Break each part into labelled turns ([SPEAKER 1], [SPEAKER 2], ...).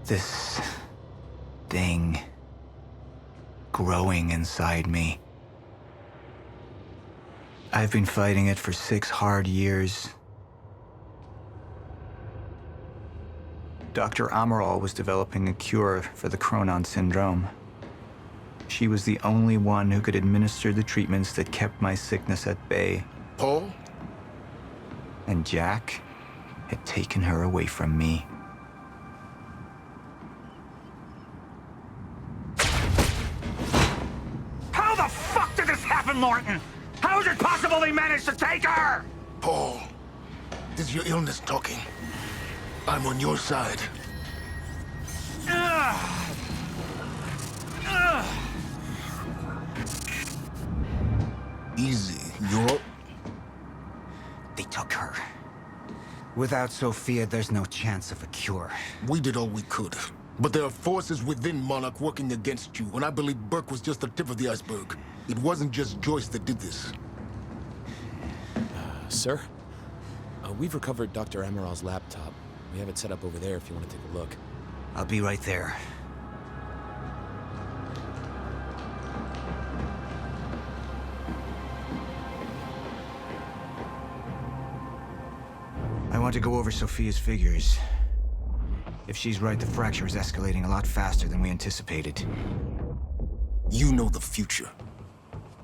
[SPEAKER 1] This thing growing inside me. I've been fighting it for 6 hard years. Dr. Amaral was developing a cure for the Chronon syndrome. She was the only one who could administer the treatments that kept my sickness at bay.
[SPEAKER 2] Paul?
[SPEAKER 1] And Jack had taken her away from me.
[SPEAKER 3] How the fuck did this happen, Morton? How is it possible they managed to take her?
[SPEAKER 2] Paul, this is your illness talking. I'm on your side. Easy, you're...
[SPEAKER 1] They took her. Without Sophia, there's no chance of a cure.
[SPEAKER 2] We did all we could. But there are forces within Monarch working against you, and I believe Burke was just the tip of the iceberg. It wasn't just Joyce that did this.
[SPEAKER 4] Sir? We've recovered Dr. Amaral's laptop. We have it set up over there if you want to take a look.
[SPEAKER 1] I'll be right there. I want to go over Sophia's figures. If she's right, the fracture is escalating a lot faster than we anticipated.
[SPEAKER 2] You know the future.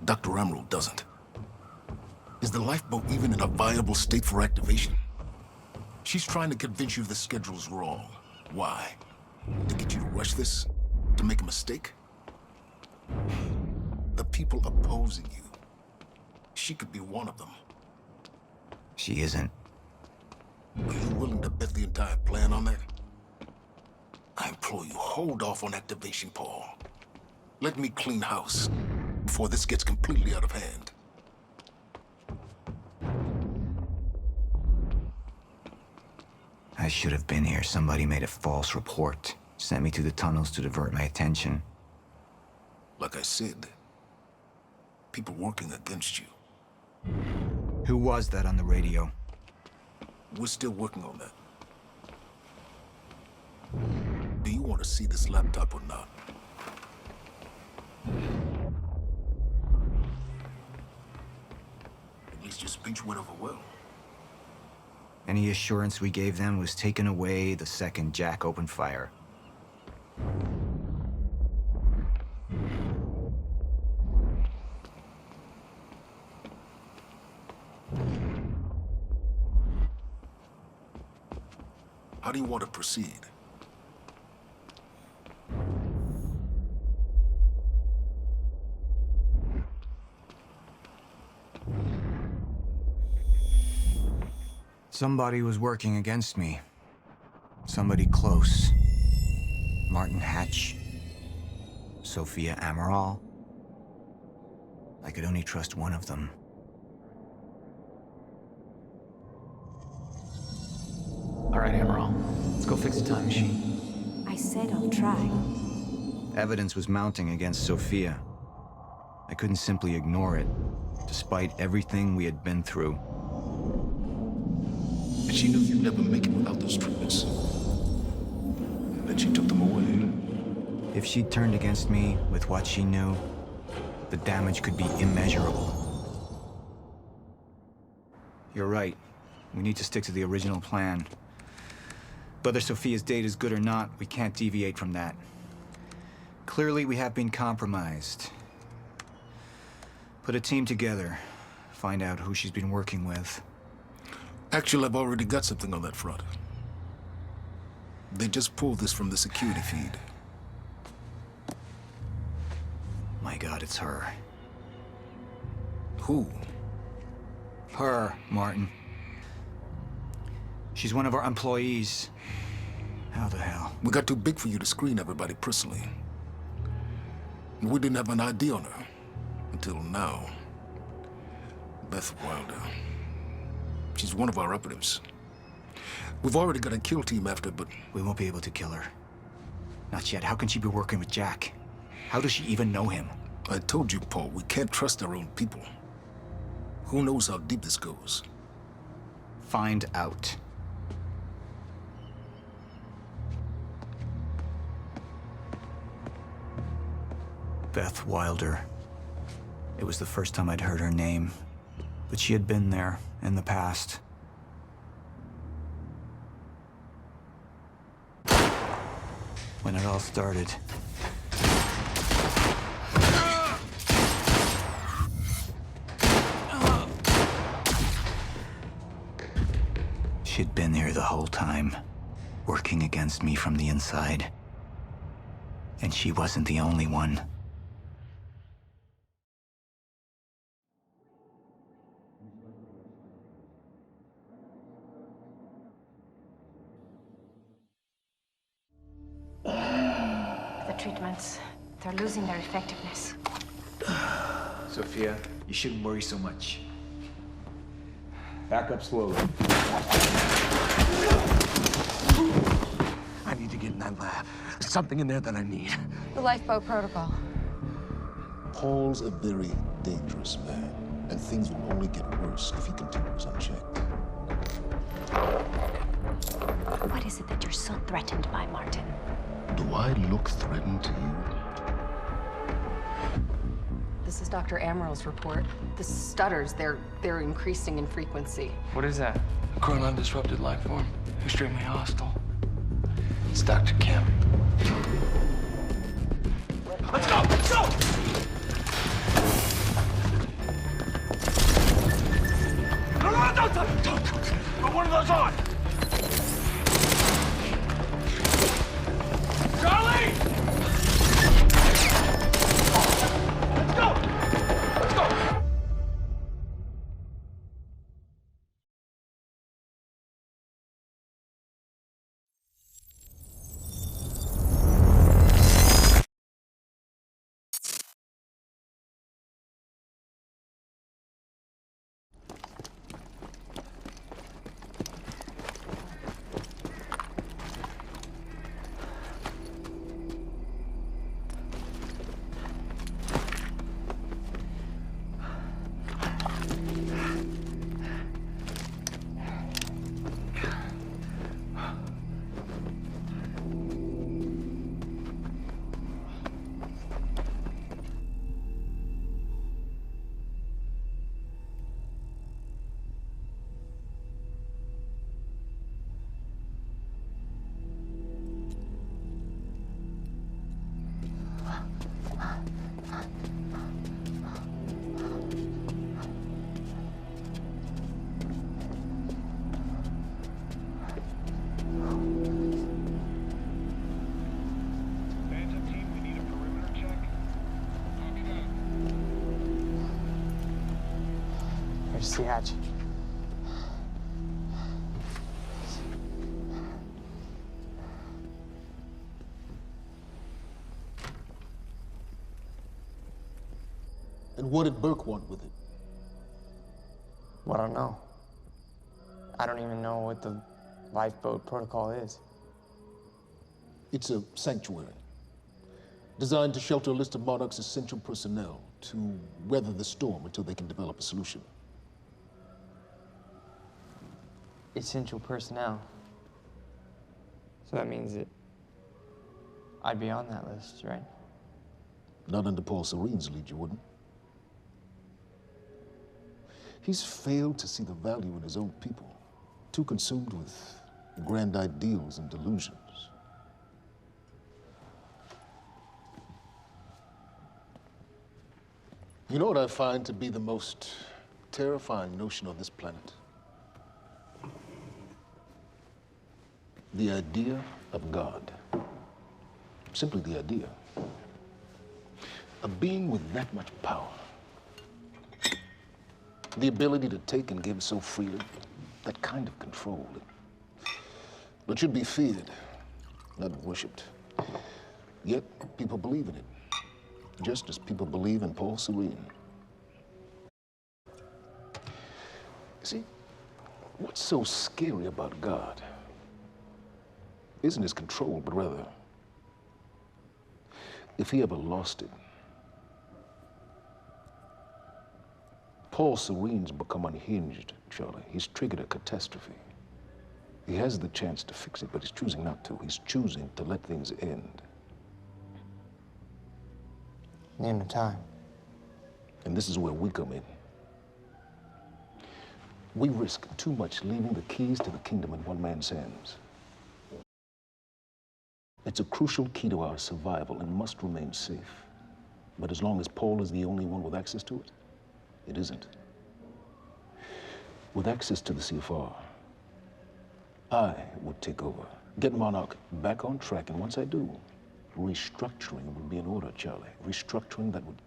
[SPEAKER 2] Dr. Amaral doesn't. Is the lifeboat even in a viable state for activation? She's trying to convince you the schedule's wrong. Why? To get you to rush this? To make a mistake? The people opposing you. She could be one of them.
[SPEAKER 1] She isn't.
[SPEAKER 2] Are you willing to bet the entire plan on that? I implore you, hold off on activation, Paul. Let me clean house before this gets completely out of hand.
[SPEAKER 1] I should have been here. Somebody made a false report. Sent me to the tunnels to divert my attention.
[SPEAKER 2] Like I said, people working against you.
[SPEAKER 1] Who was that on the radio?
[SPEAKER 2] We're still working on that. Do you want to see this laptop or not? At least your speech went over well.
[SPEAKER 1] Any assurance we gave them was taken away the second Jack opened fire.
[SPEAKER 2] How do you want to proceed?
[SPEAKER 1] Somebody was working against me. Somebody close. Martin Hatch. Sophia Amaral. I could only trust one of them.
[SPEAKER 5] All right, Amaral. Let's go fix the time machine.
[SPEAKER 6] I said I'll try.
[SPEAKER 1] Evidence was mounting against Sophia. I couldn't simply ignore it, despite everything we had been through.
[SPEAKER 2] And she knew you'd never make it without those treatments. And then she took them away.
[SPEAKER 1] If she'd turned against me with what she knew, the damage could be immeasurable. You're right. We need to stick to the original plan. Whether Sophia's date is good or not, we can't deviate from that. Clearly, we have been compromised. Put a team together. Find out who she's been working with.
[SPEAKER 2] Actually, I've already got something on that front. They just pulled this from the security feed.
[SPEAKER 1] My God, it's her.
[SPEAKER 2] Who?
[SPEAKER 1] Her, Martin. She's one of our employees. How the hell?
[SPEAKER 2] We got too big for you to screen everybody personally. And we didn't have an ID on her. Until now. Beth Wilder. She's one of our operatives. We've already got a kill team after, but...
[SPEAKER 1] We won't be able to kill her. Not yet. How can she be working with Jack? How does she even know him?
[SPEAKER 2] I told you, Paul, we can't trust our own people. Who knows how deep this goes?
[SPEAKER 1] Find out. Beth Wilder. It was the first time I'd heard her name, but she had been there in the past. When it all started. She'd been there the whole time, working against me from the inside. And she wasn't the only one.
[SPEAKER 6] The treatments, they're losing their effectiveness.
[SPEAKER 7] Sophia, you shouldn't worry so much. Back up slowly.
[SPEAKER 2] I need to get in that lab. There's something in there that I need.
[SPEAKER 6] The lifeboat protocol.
[SPEAKER 2] Paul's a very dangerous man, and things will only get worse if he continues unchecked.
[SPEAKER 6] What is it that you're so threatened by, Martin?
[SPEAKER 2] Do I look threatened to you?
[SPEAKER 8] This is Dr. Amaral's report. The stutters, they're increasing in frequency.
[SPEAKER 5] What is that?
[SPEAKER 9] A chronon disrupted life form. Extremely hostile. It's Dr. Kim.
[SPEAKER 3] Let's go! Let's go! No, don't! Put one of those on! Charlie! Let's go! Let's go!
[SPEAKER 5] There's the hatch.
[SPEAKER 2] And what did Burke want with it?
[SPEAKER 5] Well, I don't know. I don't even know what the lifeboat protocol is.
[SPEAKER 2] It's a sanctuary, designed to shelter a list of Monarch's essential personnel to weather the storm until they can develop a solution.
[SPEAKER 5] Essential personnel. So that means that I'd be on that list, right?
[SPEAKER 2] Not under Paul Serene's lead, you wouldn't. He's failed to see the value in his own people, too consumed with grand ideals and delusions. You know what I find to be the most terrifying notion on this planet? The idea of God. Simply the idea. A being with that much power. The ability to take and give so freely. That kind of control. But should be feared, not worshipped. Yet, people believe in it. Just as people believe in Paul Serene. See, what's so scary about God isn't his control, but rather, if he ever lost it. Paul Serene's become unhinged, Charlie. He's triggered a catastrophe. He has the chance to fix it, but he's choosing not to. He's choosing to let things end.
[SPEAKER 5] the end of time.
[SPEAKER 2] And this is where we come in. We risk too much leaving the keys to the kingdom in one man's hands. It's a crucial key to our survival and must remain safe. But as long as Paul is the only one with access to it, it isn't. With access to the CFR, I would take over, get Monarch back on track, and once I do, restructuring would be in order, Charlie. Restructuring that would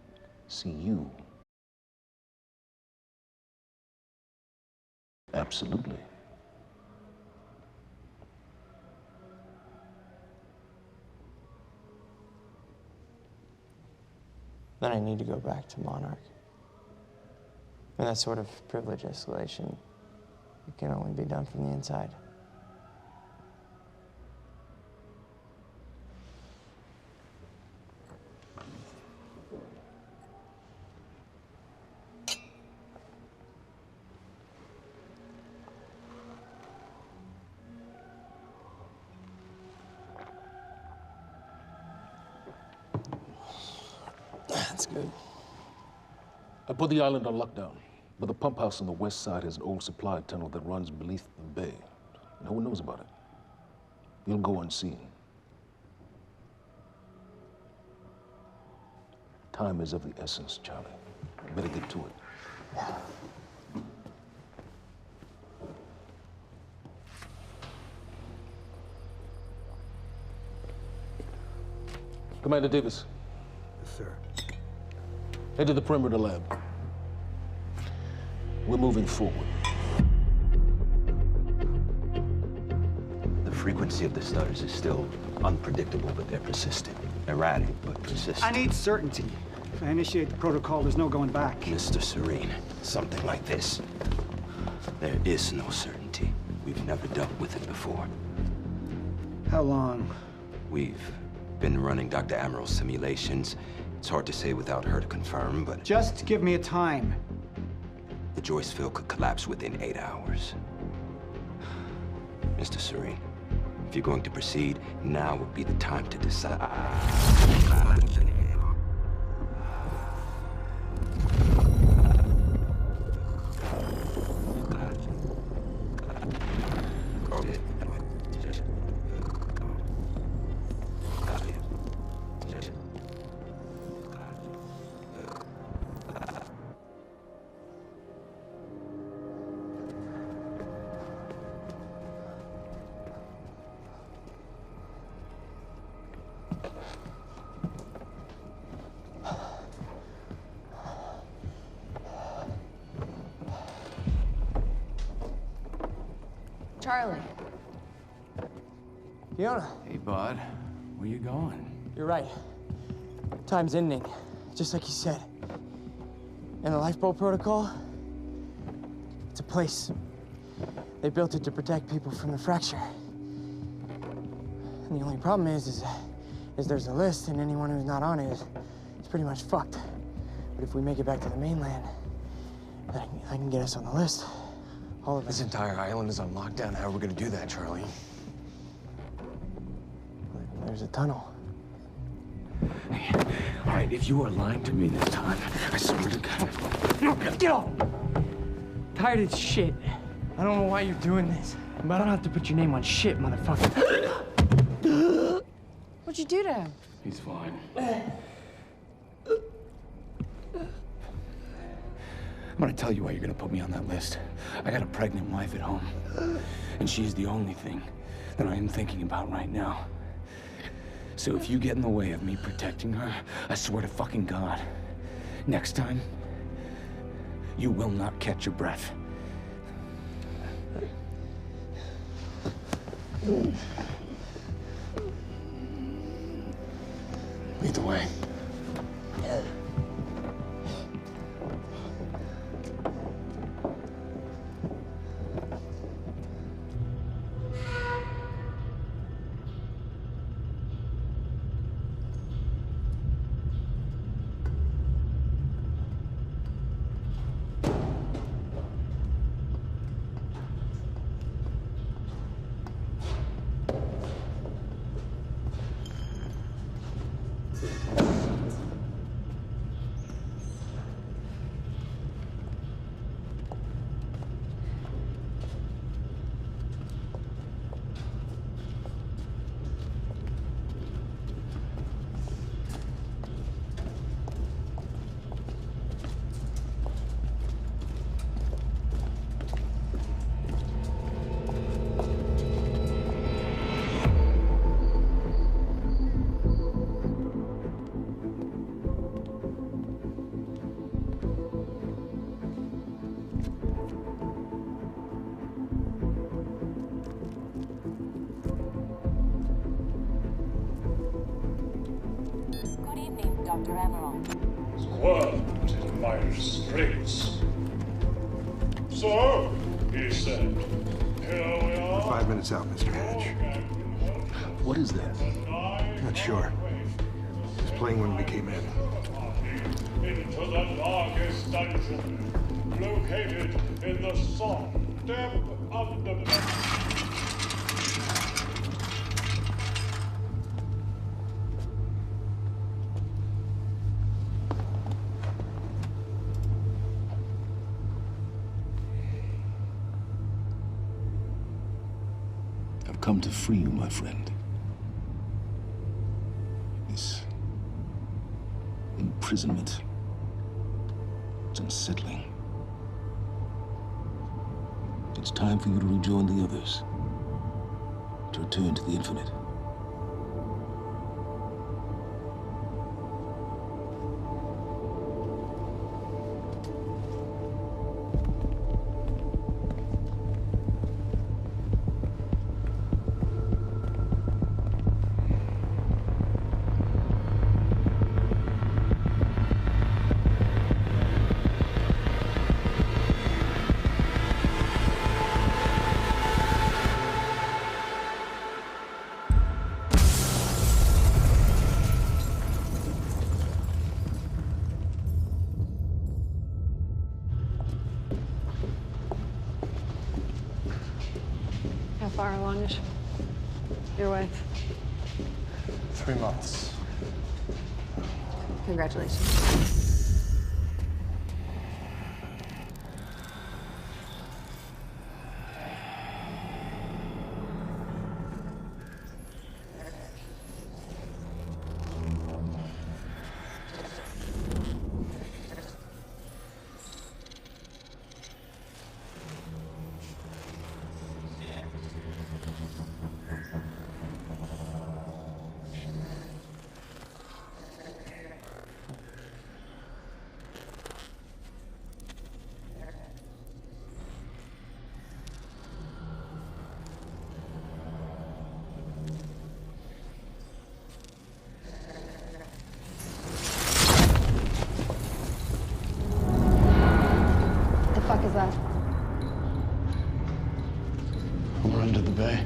[SPEAKER 2] see you. Absolutely.
[SPEAKER 5] Then I need to go back to Monarch. And that sort of privilege escalation, it can only be done from the inside. That's good.
[SPEAKER 2] I put the island on lockdown, but the pump house on the west side has an old supply tunnel that runs beneath the bay. No one knows about it. You'll go unseen. Time is of the essence, Charlie. Better get to it. Commander Davis.
[SPEAKER 10] Yes, sir.
[SPEAKER 2] Head to the perimeter lab. We're moving forward.
[SPEAKER 11] The frequency of the stutters is still unpredictable, but they're persistent. Erratic, but persistent.
[SPEAKER 10] I need certainty. If I initiate the protocol, there's no going back.
[SPEAKER 11] Mr. Serene, something like this. There is no certainty. We've never dealt with it before.
[SPEAKER 10] How long?
[SPEAKER 11] We've been running Dr. Amaral's simulations. It's hard to say without her to confirm, but...
[SPEAKER 10] Just give me a time.
[SPEAKER 11] The Joyce field could collapse within 8 hours. Mr. Serene, if you're going to proceed, now would be the time to decide.
[SPEAKER 8] Charlie.
[SPEAKER 5] Fiona,
[SPEAKER 9] Hey, bud. Where you going?
[SPEAKER 5] you're right. Time's ending, just like you said. And the lifeboat protocol? It's a place. They built it to protect people from the fracture. And the only problem is there's a list, and anyone who's not on it is pretty much fucked. But if we make it back to the mainland, I can get us on the list. All of us.
[SPEAKER 4] This entire island is on lockdown. How are we gonna do that, Charlie?
[SPEAKER 5] There's a tunnel.
[SPEAKER 9] Hey, all right, if you are lying to me this time, I swear to God.
[SPEAKER 5] Get off! Tired of this shit. I don't know why you're doing this, but I don't have to put your name on shit, motherfucker.
[SPEAKER 8] What'd you do to him?
[SPEAKER 9] He's fine. I'm gonna tell you why you're gonna put me on that list. I got a pregnant wife at home, and she's the only thing that I am thinking about right now. So if you get in the way of me protecting her, I swear to fucking God, next time, you will not catch your breath.
[SPEAKER 4] Lead the way.
[SPEAKER 12] Dr. Amaral.
[SPEAKER 13] Squirmed in my restraints. So, he said, here we are.
[SPEAKER 14] 5 minutes out, Mr. Hatch.
[SPEAKER 2] What is that?
[SPEAKER 14] Not sure. Just playing when we came in.
[SPEAKER 13] Into the darkest dungeon, located in the soft depth of the...
[SPEAKER 2] I've come to free you, my friend. This imprisonment, it's unsettling. It's time for you to rejoin the others, to return to the infinite.
[SPEAKER 8] How far along is your wife?
[SPEAKER 5] 3 months.
[SPEAKER 8] Congratulations. The fuck is that?
[SPEAKER 14] We're under the bay.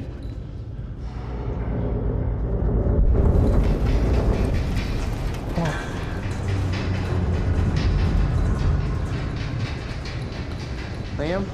[SPEAKER 5] Liam?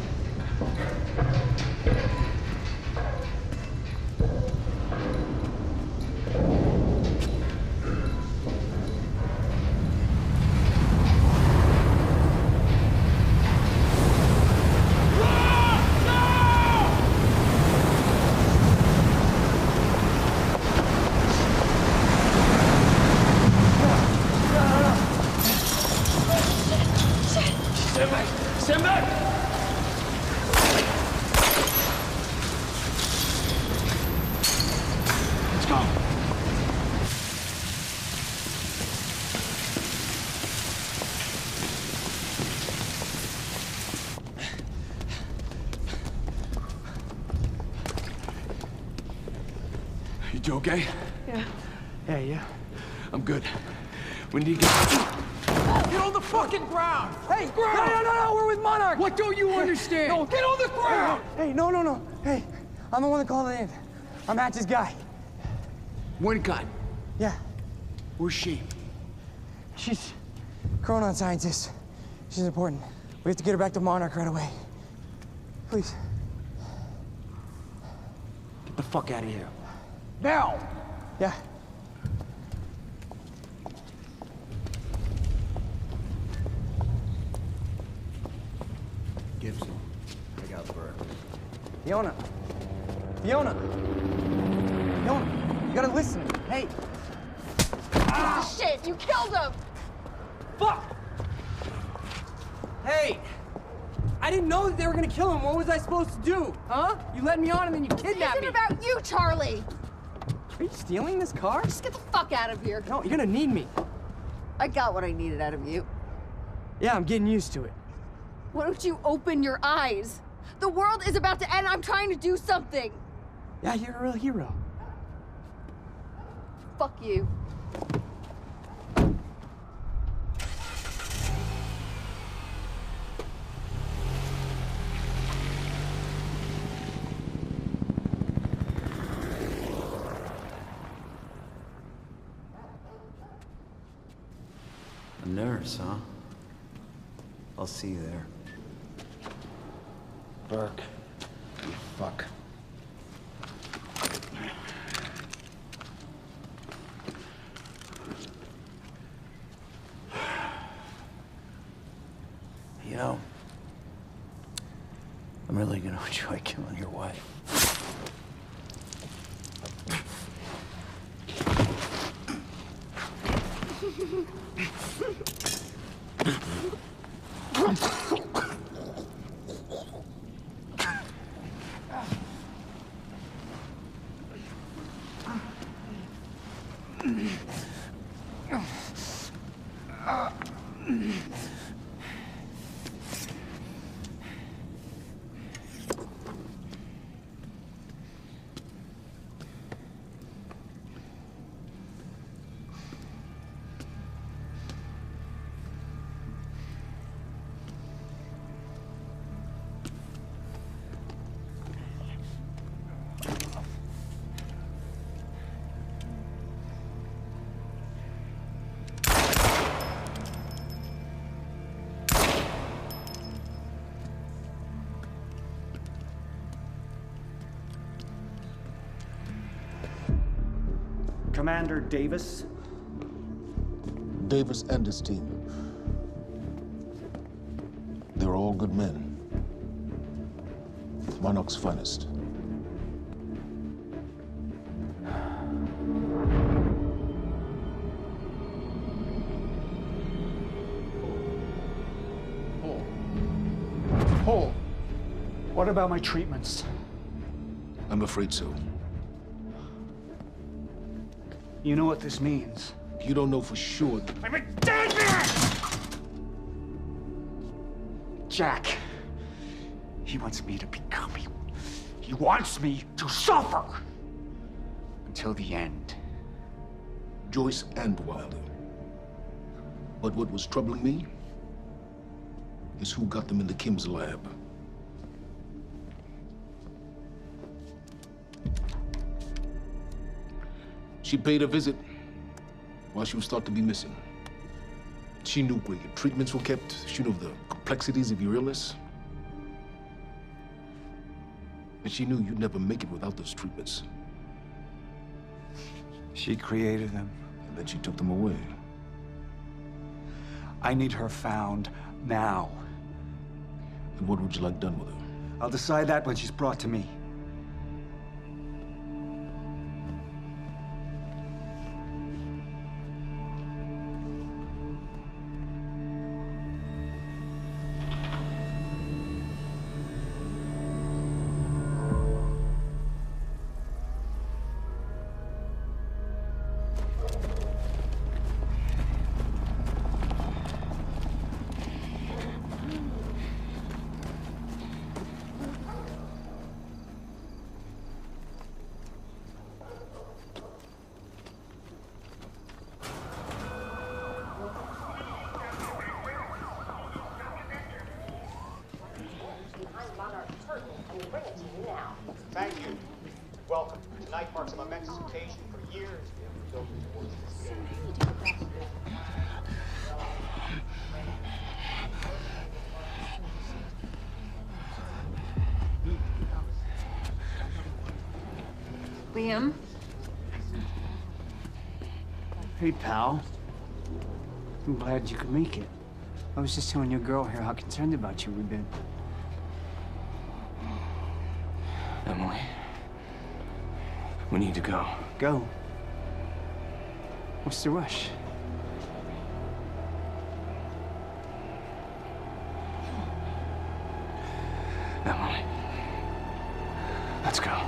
[SPEAKER 9] Stand back! Stand back! Let's go. You two okay?
[SPEAKER 8] Yeah.
[SPEAKER 5] Yeah.
[SPEAKER 9] I'm good. We need to get...
[SPEAKER 5] Get on the fucking ground! Hey! No, we're with Monarch!
[SPEAKER 9] What don't you understand?
[SPEAKER 5] No, get on the ground! Hey, no. Hey, I'm the one that called it in. I'm Hatch's guy.
[SPEAKER 9] Wincott.
[SPEAKER 5] Yeah.
[SPEAKER 9] Where's she?
[SPEAKER 5] She's Chronon scientist. She's important. We have to get her back to Monarch right away. Please.
[SPEAKER 9] Get the fuck out of here.
[SPEAKER 5] Now! Yeah.
[SPEAKER 1] Gibson, I got Burke.
[SPEAKER 5] Fiona, you gotta listen. Hey.
[SPEAKER 8] Shit, you killed him!
[SPEAKER 5] Fuck! Hey! I didn't know that they were gonna kill him. What was I supposed to do? Huh? You led me on and then you kidnapped me.
[SPEAKER 8] It's about you, Charlie!
[SPEAKER 5] Are you stealing this car?
[SPEAKER 8] Just get the fuck out of here.
[SPEAKER 5] No, you're gonna need me.
[SPEAKER 8] I got what I needed out of you.
[SPEAKER 5] Yeah, I'm getting used to it.
[SPEAKER 8] Why don't you open your eyes? The world is about to end. I'm trying to do something.
[SPEAKER 5] Yeah, you're a real hero.
[SPEAKER 8] Fuck you.
[SPEAKER 12] nurse, huh? I'll see you there.
[SPEAKER 9] Burke. You fuck.
[SPEAKER 12] You know, I'm really gonna enjoy killing your wife.
[SPEAKER 10] Commander Davis?
[SPEAKER 2] Davis and his team. They're all good men. Monarch's finest.
[SPEAKER 10] Paul, what about my treatments?
[SPEAKER 2] I'm afraid so.
[SPEAKER 10] You know what this means?
[SPEAKER 2] You don't know for sure.
[SPEAKER 10] I'm a dead man! Jack, he wants me to become him. He wants me to suffer until the end.
[SPEAKER 2] Joyce and Wilder. But what was troubling me is who got them into Kim's lab. She paid a visit while she was thought to be missing. She knew where your treatments were kept. She knew the complexities of your illness. And she knew you'd never make it without those treatments.
[SPEAKER 10] She created them.
[SPEAKER 2] And then she took them away.
[SPEAKER 10] I need her found now.
[SPEAKER 2] And what would you like done with her?
[SPEAKER 10] I'll decide that when she's brought to me.
[SPEAKER 15] Thank you. Welcome. Tonight marks a momentous occasion. For years, we have built towards this day.
[SPEAKER 8] Liam?
[SPEAKER 10] Hey, pal. I'm glad you could make it. I was just telling your girl here how concerned about you we've been.
[SPEAKER 9] Emily, we need to go.
[SPEAKER 10] Go? What's the rush?
[SPEAKER 9] Emily, let's go.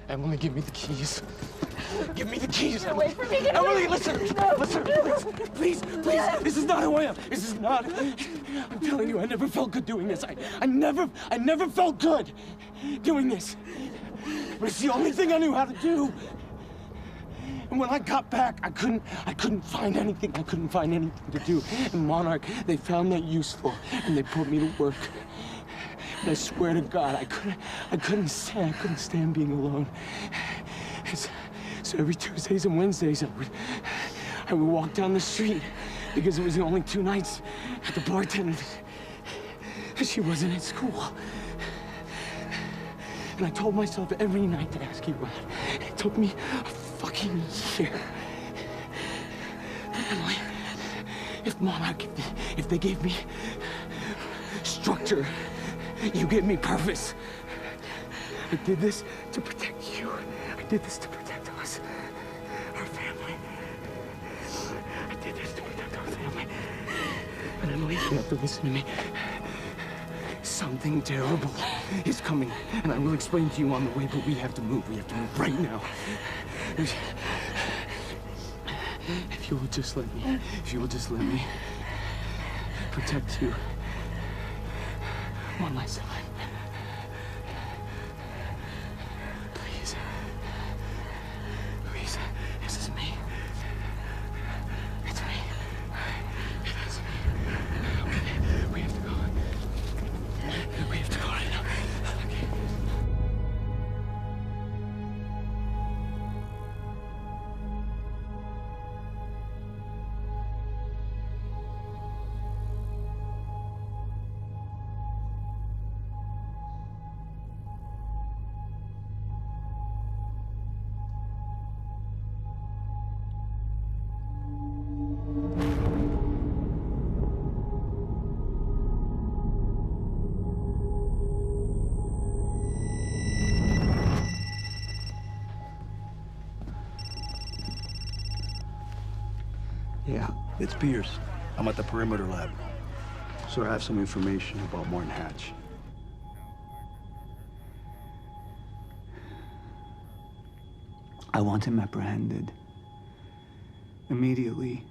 [SPEAKER 5] Emily, give me the keys. Give me the keys.
[SPEAKER 16] Get away from me. Get
[SPEAKER 5] Emily,
[SPEAKER 16] away.
[SPEAKER 5] listen. Listen, please. This is not who I am. This is not. I'm telling you, I never felt good doing this. I never felt good doing this. But it's the only thing I knew how to do. And when I got back, I couldn't find anything. I couldn't find anything to do. And Monarch, they found that useful, and they put me to work. And I swear to God, I couldn't stand being alone. So every Tuesdays and Wednesdays, I would walk down the street because it was the only 2 nights at the bartender. She wasn't at school. And I told myself every night to ask you out. It took me a fucking year. Emily, if Monarch, if they gave me structure, you gave me purpose. I did this to protect you. I did this to protect us, our family. I did this to protect our family. And Emily, you have to listen to me. Something terrible is coming, and I will explain to you on the way, but we have to move. We have to move right now. If you will just let me protect you one last time. Please. Please. This is me. It's me. It is me. Okay. We have to go. We have to go right now. Okay.
[SPEAKER 14] Yeah, it's Pierce. I'm at the perimeter lab. So I have some information about Martin Hatch. I want him apprehended. Immediately.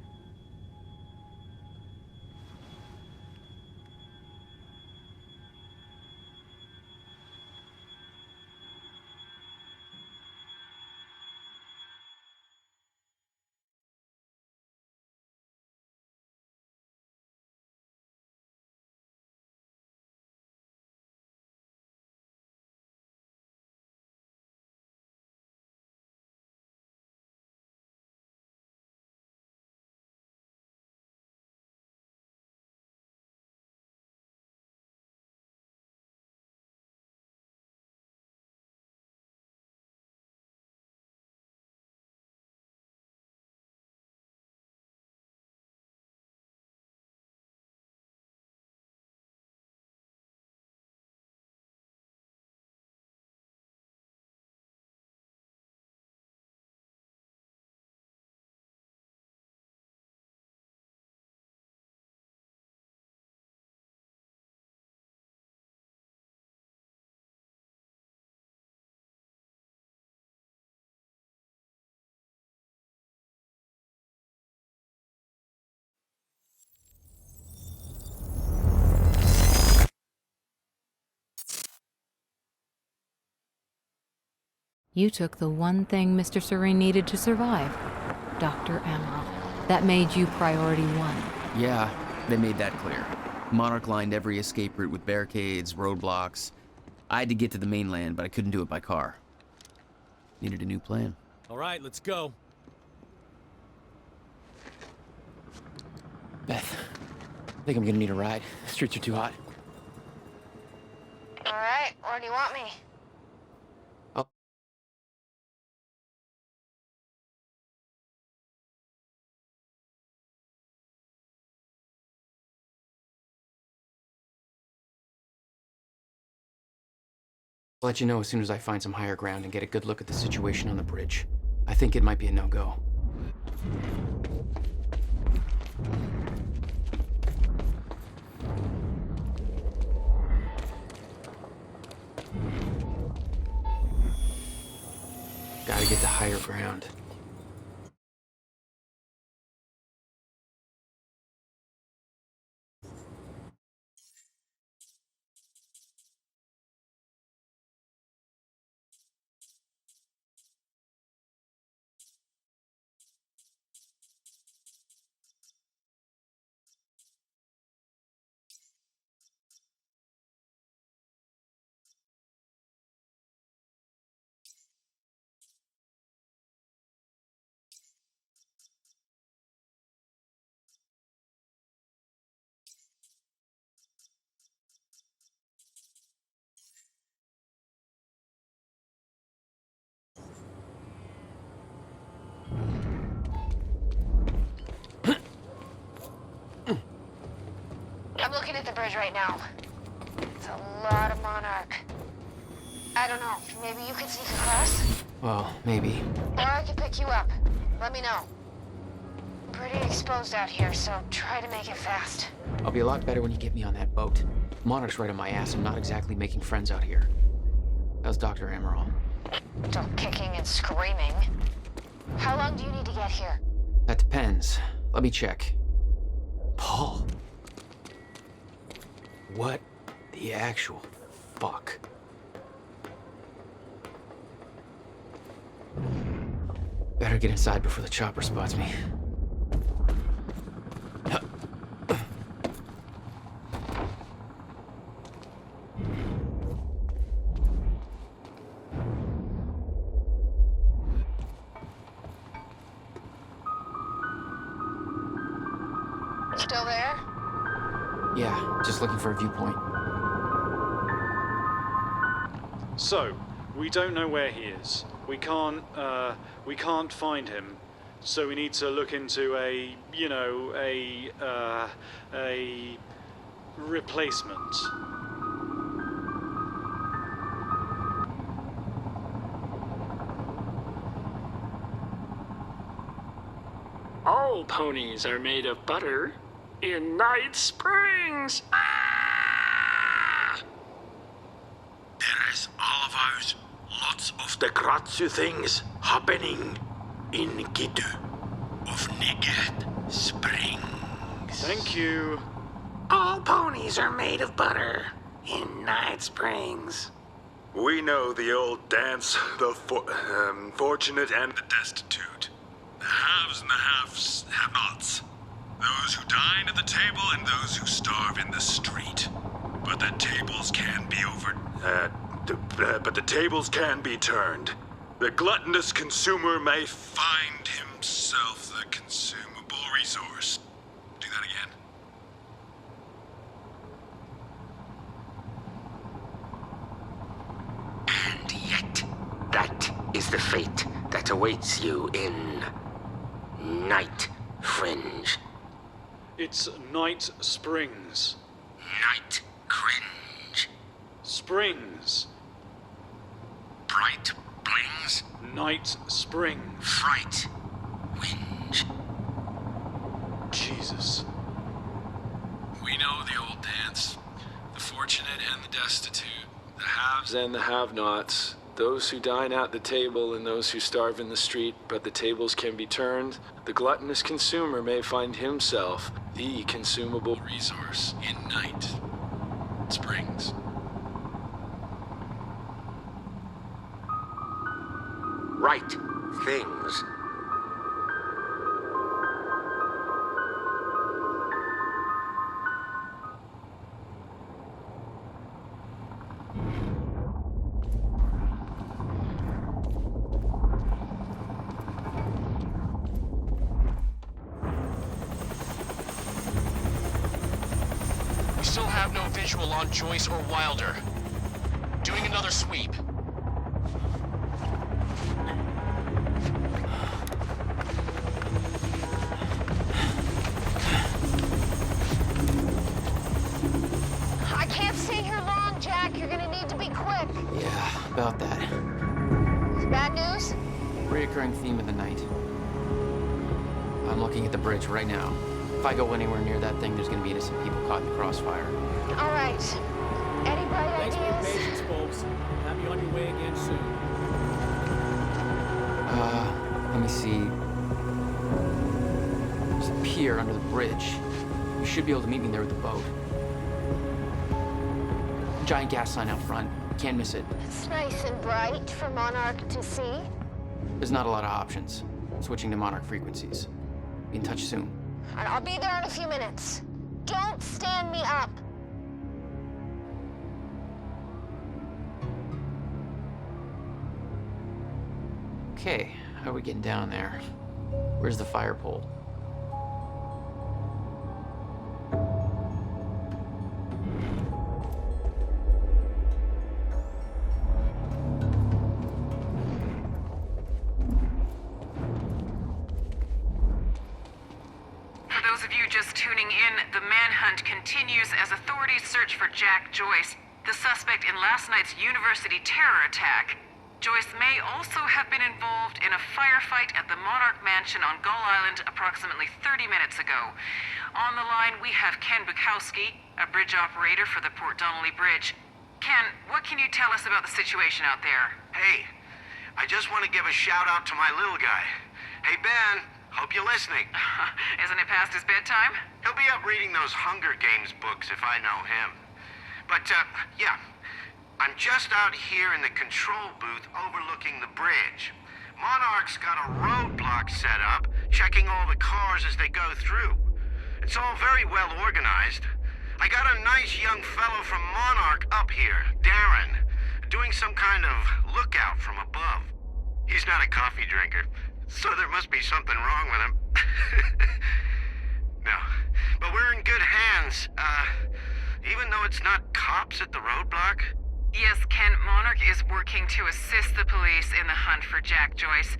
[SPEAKER 17] You took the one thing Mr. Serene needed to survive, Dr. Amaral. That made you priority 1.
[SPEAKER 18] Yeah, they made that clear. Monarch lined every escape route with barricades, roadblocks. I had to get to the mainland, but I couldn't do it by car. Needed a new plan.
[SPEAKER 4] All right, let's go.
[SPEAKER 5] Beth, I think I'm gonna need a ride. The streets are too hot.
[SPEAKER 6] All right, where do you want me?
[SPEAKER 5] I'll let you know as soon as I find some higher ground and get a good look at the situation on the bridge. I think it might be a no-go.
[SPEAKER 12] Gotta get to higher ground.
[SPEAKER 6] I'm looking at the bridge right now. It's a lot of Monarch. I don't know, maybe you could sneak across?
[SPEAKER 12] Well, maybe.
[SPEAKER 6] Or I could pick you up. Let me know. Pretty exposed out here, so try to make it fast.
[SPEAKER 12] I'll be a lot better when you get me on that boat. Monarch's right on my ass. I'm not exactly making friends out here. How's Dr. Amaral?
[SPEAKER 6] Still kicking and screaming. How long do you need to get here?
[SPEAKER 12] That depends. Let me check. Paul. What the actual fuck? Better get inside before the chopper spots me.
[SPEAKER 6] Still there?
[SPEAKER 12] Yeah, just looking for a viewpoint.
[SPEAKER 16] So, we don't know where he is. We can't find him. So we need to look into a replacement.
[SPEAKER 19] All ponies are made of butter in Night Springs.
[SPEAKER 20] There is all of ours. Lots of the Kratzu things happening in Gitu of Night Springs.
[SPEAKER 16] Thank you.
[SPEAKER 20] All ponies are made of butter in Night Springs. We know the old dance, the fortunate and the destitute. The haves and the have-nots. Those who dine at the table and those who starve in the street. But the tables can be but the tables can be turned. The gluttonous consumer may find himself the consumable resource. Do that again. And yet, that is the fate that awaits you in Night Fringe.
[SPEAKER 16] It's Night Springs.
[SPEAKER 20] Night Cringe.
[SPEAKER 16] Springs.
[SPEAKER 20] Bright Blings.
[SPEAKER 16] Night Springs.
[SPEAKER 20] Fright. Whinge.
[SPEAKER 16] Jesus.
[SPEAKER 21] We know the old dance. The fortunate and the destitute. The haves and the have-nots. Those who dine at the table and those who starve in the street, but the tables can be turned. The gluttonous consumer may find himself the consumable resource in Night Springs.
[SPEAKER 20] Right things.
[SPEAKER 19] We still have no visual on Joyce or Wilder. Doing another sweep.
[SPEAKER 6] I can't stay here long, Jack. You're gonna need to be quick.
[SPEAKER 12] Yeah, about that.
[SPEAKER 6] It's bad news?
[SPEAKER 12] Reoccurring theme of the night. I'm looking at the bridge right now. If I go anywhere near that thing, there's gonna be innocent people caught in the crossfire.
[SPEAKER 6] All right. Any bright
[SPEAKER 22] Thanks for your
[SPEAKER 6] ideas?
[SPEAKER 22] patience, folks. Have you on your way again soon.
[SPEAKER 12] Let me see. There's a pier under the bridge. You should be able to meet me there with the boat. Giant gas sign out front. Can't miss it.
[SPEAKER 6] It's nice and bright for Monarch to see.
[SPEAKER 12] There's not a lot of options. Switching to Monarch frequencies. Be in touch soon.
[SPEAKER 6] And I'll be there in a few minutes. Don't stand me up.
[SPEAKER 12] Okay, how are we getting down there? Where's the fire pole?
[SPEAKER 7] For those of you just tuning in, the manhunt continues as authorities search for Jack Joyce, the suspect in last night's university terror attack. Joyce may also have been involved in a firefight at the Monarch Mansion on Gull Island approximately 30 minutes ago. On the line, we have Ken Bukowski, a bridge operator for the Port Donnelly Bridge. Ken, what can you tell us about the situation out there?
[SPEAKER 22] Hey, I just want to give a shout out to my little guy. Hey, Ben, hope you're listening.
[SPEAKER 7] Isn't it past his bedtime?
[SPEAKER 22] He'll be up reading those Hunger Games books if I know him. But, yeah. I'm just out here in the control booth overlooking the bridge. Monarch's got a roadblock set up, checking all the cars as they go through. It's all very well organized. I got a nice young fellow from Monarch up here, Darren, doing some kind of lookout from above. He's not a coffee drinker, so there must be something wrong with him. No, but we're in good hands. Even though it's not cops at the roadblock.
[SPEAKER 7] Yes, Ken, Monarch is working to assist the police in the hunt for Jack Joyce.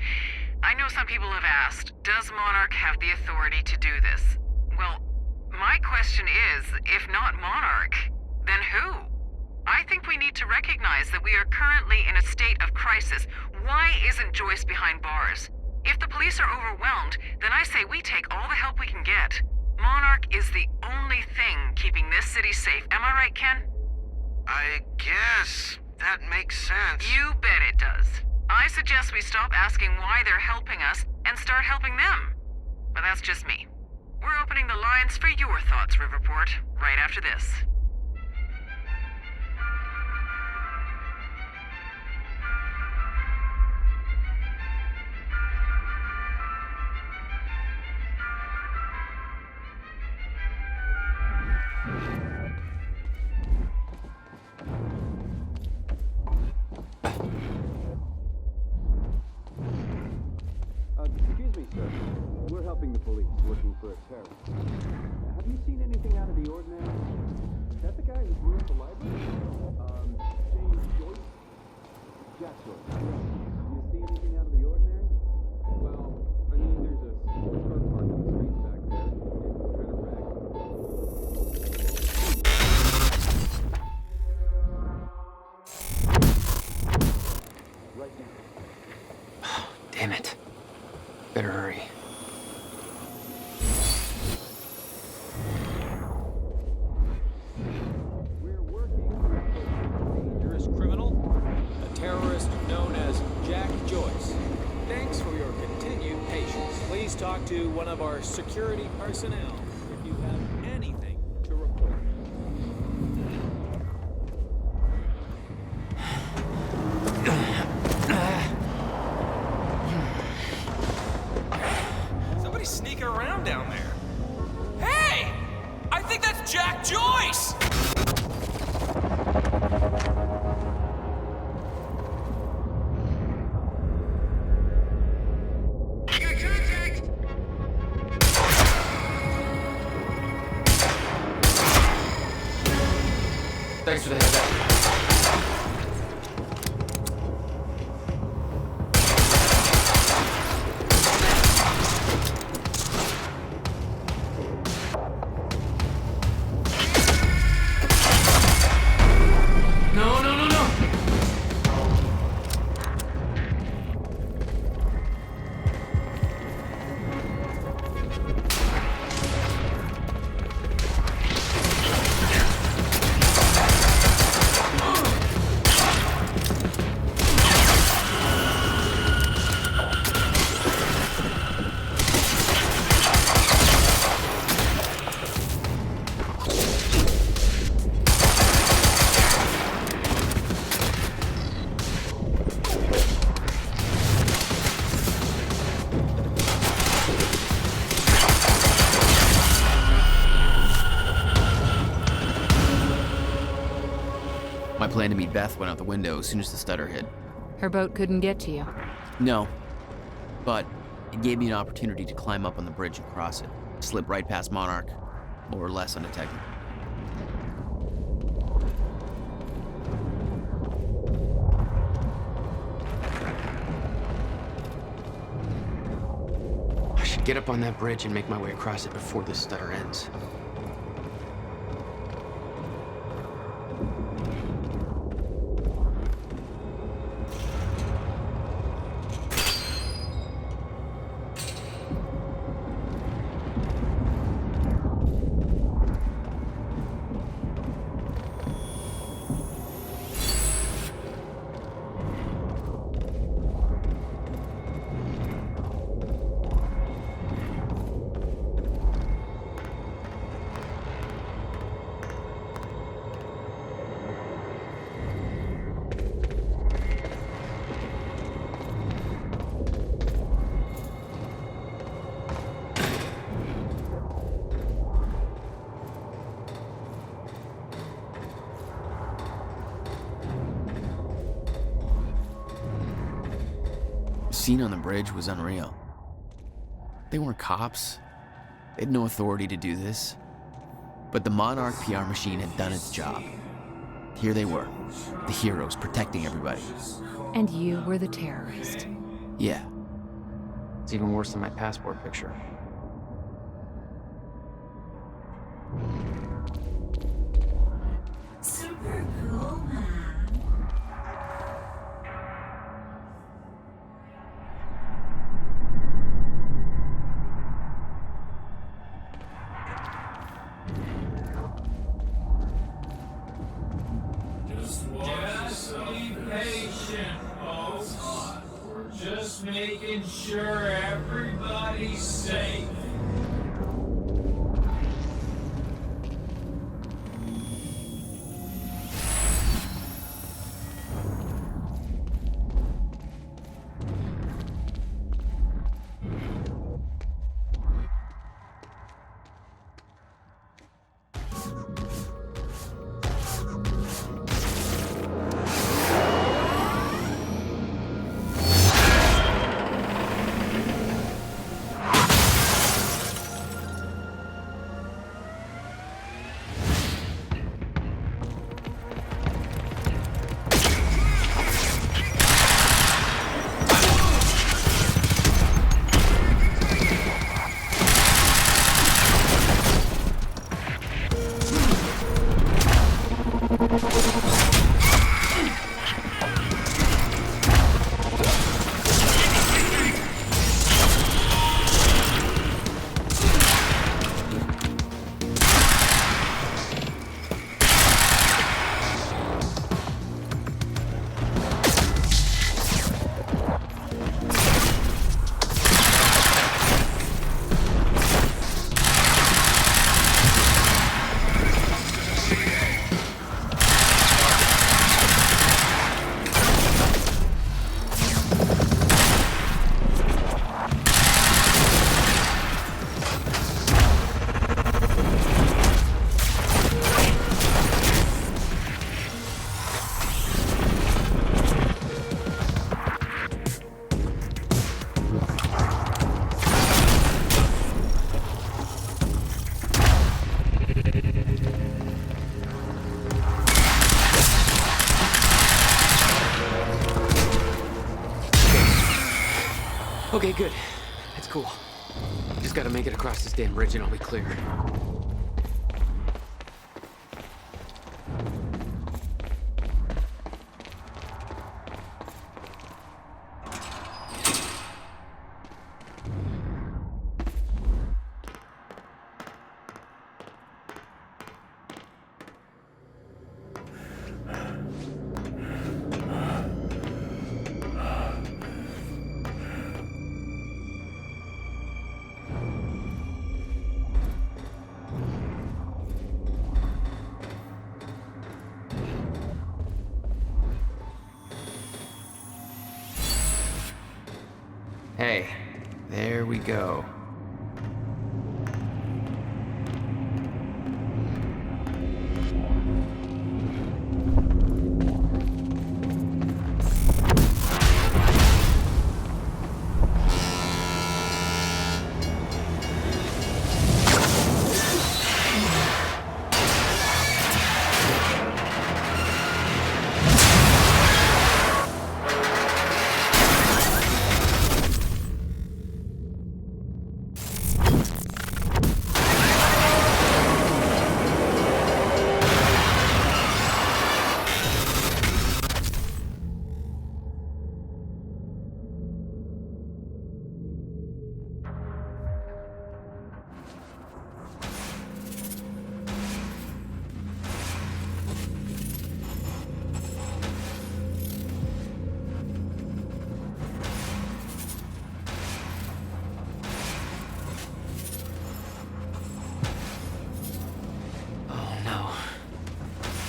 [SPEAKER 7] I know some people have asked, does Monarch have the authority to do this? Well, my question is, if not Monarch, then who? I think we need to recognize that we are currently in a state of crisis. Why isn't Joyce behind bars? If the police are overwhelmed, then I say we take all the help we can get. Monarch is the only thing keeping this city safe. Am I right, Ken?
[SPEAKER 22] I guess that makes sense.
[SPEAKER 7] You bet it does. I suggest we stop asking why they're helping us and start helping them. But that's just me. We're opening the lines for your thoughts, Riverport, right after this.
[SPEAKER 23] Excuse me, sir. We're helping the police looking for a terrorist. Have you seen anything out of the ordinary? Is that the guy who blew up the library? James Joyce? Jack Joyce. You see anything out of the ordinary? Well, I mean, there's a sports car parked on the street back there. It's kind of wrecked. Right now.
[SPEAKER 12] Damn it. Better hurry.
[SPEAKER 24] We're working with a dangerous criminal, a terrorist known as Jack Joyce. Thanks for your continued patience. Please talk to one of our security personnel if you have anything to report.
[SPEAKER 25] Somebody's sneaking around down there. Hey! I think that's Jack Joyce!
[SPEAKER 12] Thanks for the heads up.
[SPEAKER 18] My plan to meet Beth went out the window as soon as the stutter hit.
[SPEAKER 17] Her boat couldn't get to you.
[SPEAKER 18] No, but it gave me an opportunity to climb up on the bridge and cross it. Slip right past Monarch, more or less undetected.
[SPEAKER 12] I should get up on that bridge and make my way across it before this stutter ends.
[SPEAKER 18] The scene on the bridge was unreal. They weren't cops. They had no authority to do this. But the Monarch PR machine had done its job. Here they were, the heroes protecting everybody.
[SPEAKER 17] And you were the terrorist.
[SPEAKER 18] Yeah.
[SPEAKER 12] It's even worse than my passport picture.
[SPEAKER 1] Super cool, man.
[SPEAKER 2] Just be patient, folks. We're just making sure everybody's safe.
[SPEAKER 12] Okay, good. That's cool. Just gotta make it across this damn bridge and I'll be clear. Hey, there we go.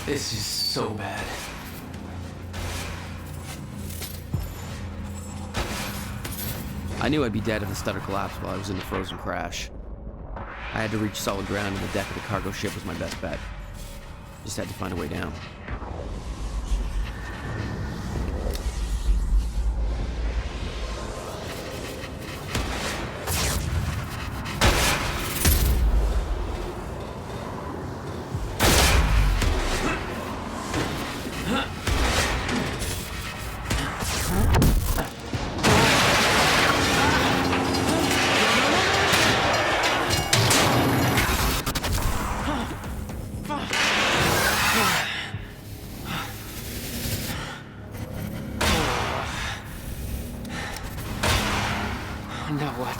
[SPEAKER 18] This is so bad. I knew I'd be dead if the stutter collapsed while I was in the frozen crash. I had to reach solid ground, and the deck of the cargo ship was my best bet. Just had to find a way down.
[SPEAKER 12] Now what?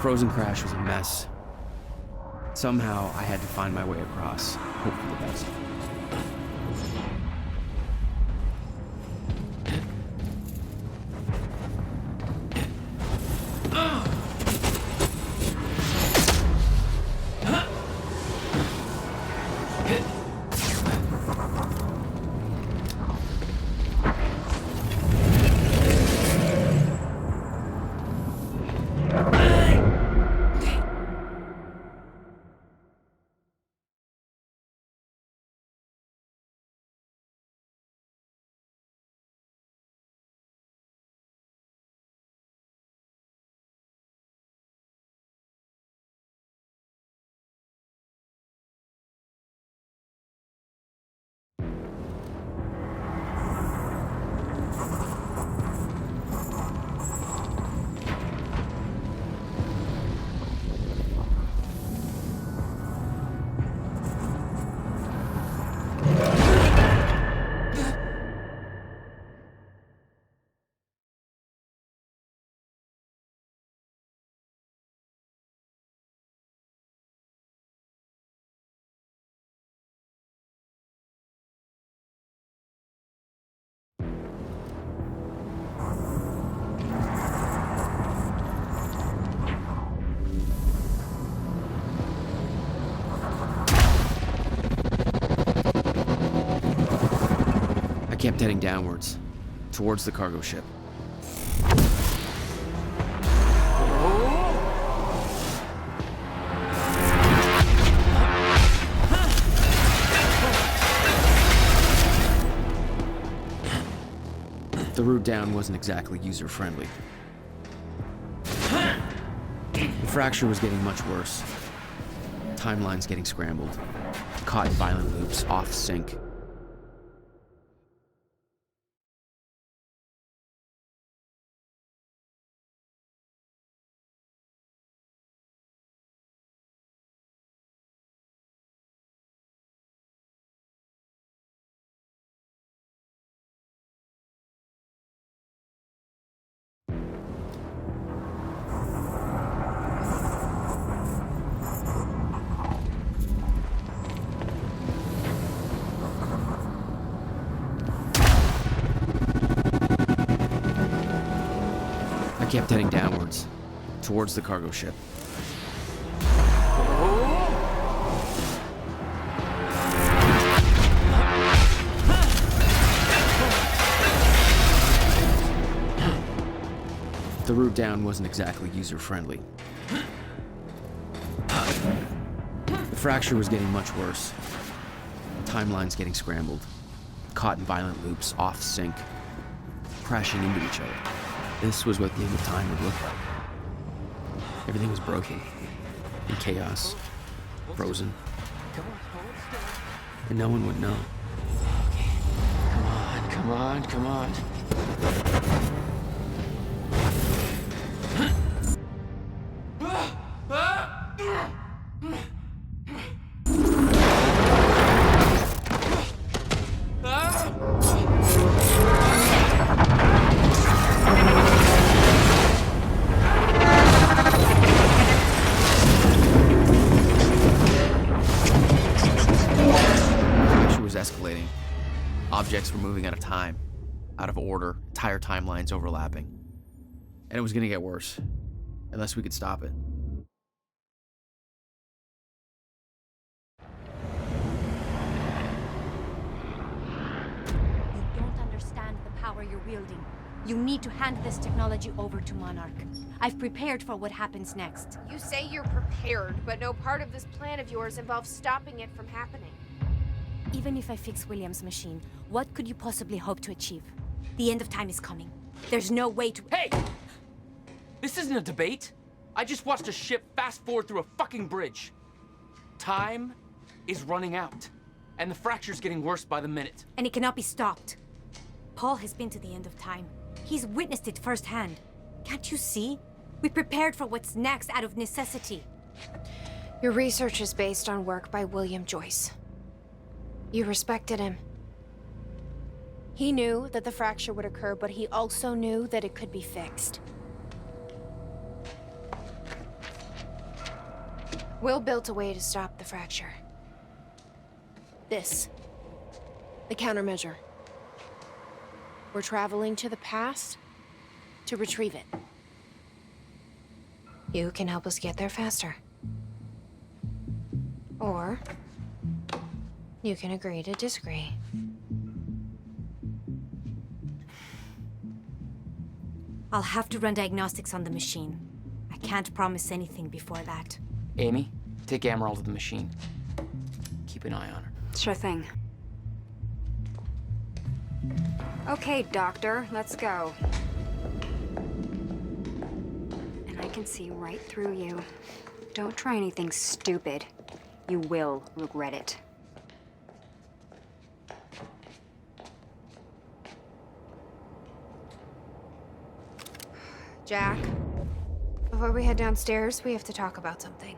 [SPEAKER 18] Frozen crash was a mess. Somehow, I had to find my way across, hope for the best. I kept heading downwards, towards the cargo ship. The route down wasn't exactly user-friendly. The fracture was getting much worse. Timelines getting scrambled. Caught in violent loops, off sync. I kept heading downwards, towards the cargo ship. The route down wasn't exactly user-friendly. The fracture was getting much worse. Timelines getting scrambled. Caught in violent loops, off sync. Crashing into each other. This was what the end of time would look like. Everything was broken. In chaos. Frozen. And no one would know.
[SPEAKER 12] Okay. Come on, come on, come on.
[SPEAKER 18] Escalating. Objects were moving out of time. out of order, entire timelines overlapping. And it was gonna get worse, unless we could stop it.
[SPEAKER 3] You don't understand the power you're wielding. You need to hand this technology over to Monarch. I've prepared for what happens next.
[SPEAKER 6] You say you're prepared, but no part of this plan of yours involves stopping it from happening.
[SPEAKER 3] Even if I fix William's machine, what could you possibly hope to achieve? The end of time is coming. There's no way to—
[SPEAKER 12] Hey! This isn't a debate. I just watched a ship fast forward through a fucking bridge. Time is running out, and the fracture's getting worse by the minute.
[SPEAKER 3] And it cannot be stopped. Paul has been to the end of time. He's witnessed it firsthand. Can't you see? We prepared for what's next out of necessity.
[SPEAKER 6] Your research is based on work by William Joyce. You respected him. He knew that the fracture would occur, but he also knew that it could be fixed. Will built a way to stop the fracture. This. The countermeasure. We're traveling to the past to retrieve it. You can help us get there faster. Or you can agree to disagree.
[SPEAKER 3] I'll have to run diagnostics on the machine. I can't promise anything before that.
[SPEAKER 12] Amy, take Amaral to the machine. Keep an eye on her.
[SPEAKER 8] Sure thing. Okay, Doctor, let's go. And I can see right through you. Don't try anything stupid. You will regret it.
[SPEAKER 6] Jack, before we head downstairs, we have to talk about something.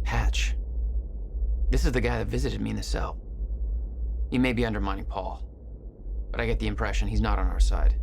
[SPEAKER 12] Hatch. This is the guy that visited me in the cell. He may be undermining Paul, but I get the impression he's not on our side.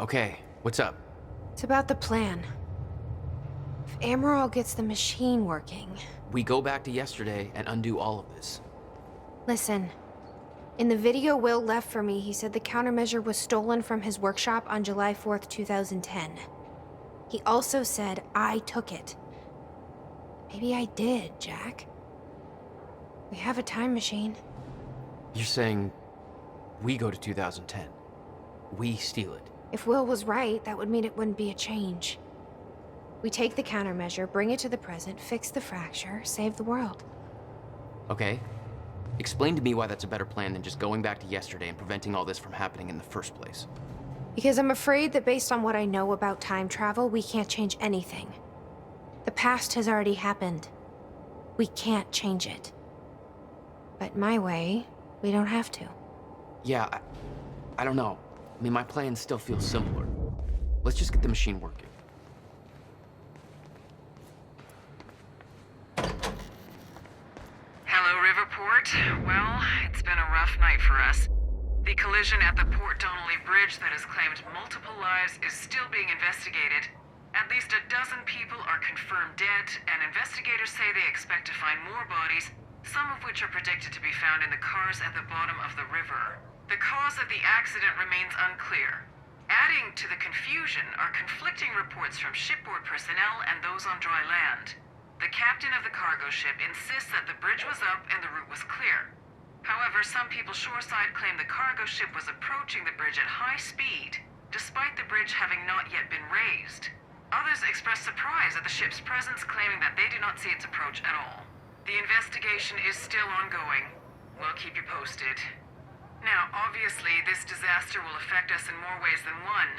[SPEAKER 12] Okay, what's up?
[SPEAKER 6] It's about the plan. If Amaral gets the machine working...
[SPEAKER 12] We go back to yesterday and undo all of this.
[SPEAKER 6] Listen. In the video Will left for me, he said the countermeasure was stolen from his workshop on July 4th, 2010. He also said I took it. Maybe I did, Jack. We have a time machine.
[SPEAKER 12] You're saying we go to 2010. We steal it.
[SPEAKER 6] If Will was right, that would mean it wouldn't be a change. We take the countermeasure, bring it to the present, fix the fracture, save the world.
[SPEAKER 12] Okay. Explain to me why that's a better plan than just going back to yesterday and preventing all this from happening in the first place.
[SPEAKER 6] Because I'm afraid that based on what I know about time travel, we can't change anything. The past has already happened. We can't change it. But my way, we don't have to.
[SPEAKER 12] Yeah, I don't know. I mean, my plan still feels simpler. Let's just get the machine working.
[SPEAKER 7] Hello, Riverport. Well, it's been a rough night for us. The collision at the Port Donnelly Bridge that has claimed multiple lives is still being investigated. At least a dozen people are confirmed dead, and investigators say they expect to find more bodies, some of which are predicted to be found in the cars at the bottom of the river. The cause of the accident remains unclear. Adding to the confusion are conflicting reports from shipboard personnel and those on dry land. The captain of the cargo ship insists that the bridge was up and the route was clear. However, some people shoreside claim the cargo ship was approaching the bridge at high speed, despite the bridge having not yet been raised. Others express surprise at the ship's presence, claiming that they do not see its approach at all. The investigation is still ongoing. We'll keep you posted. Now, obviously, this disaster will affect us in more ways than one.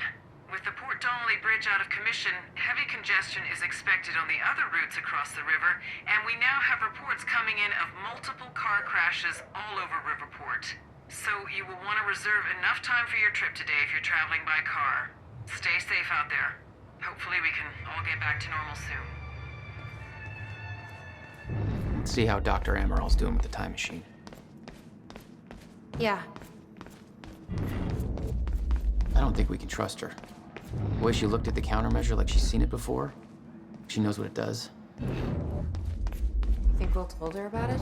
[SPEAKER 7] With the Port Donnelly Bridge out of commission, heavy congestion is expected on the other routes across the river, and we now have reports coming in of multiple car crashes all over Riverport. So you will want to reserve enough time for your trip today if you're traveling by car. Stay safe out there. Hopefully we can all get back to normal soon.
[SPEAKER 12] Let's see how Dr. Amaral's doing with the time machine.
[SPEAKER 6] Yeah.
[SPEAKER 12] I don't think we can trust her. The way she looked at the countermeasure like she's seen it before, she knows what it does.
[SPEAKER 6] Think Will told her about it?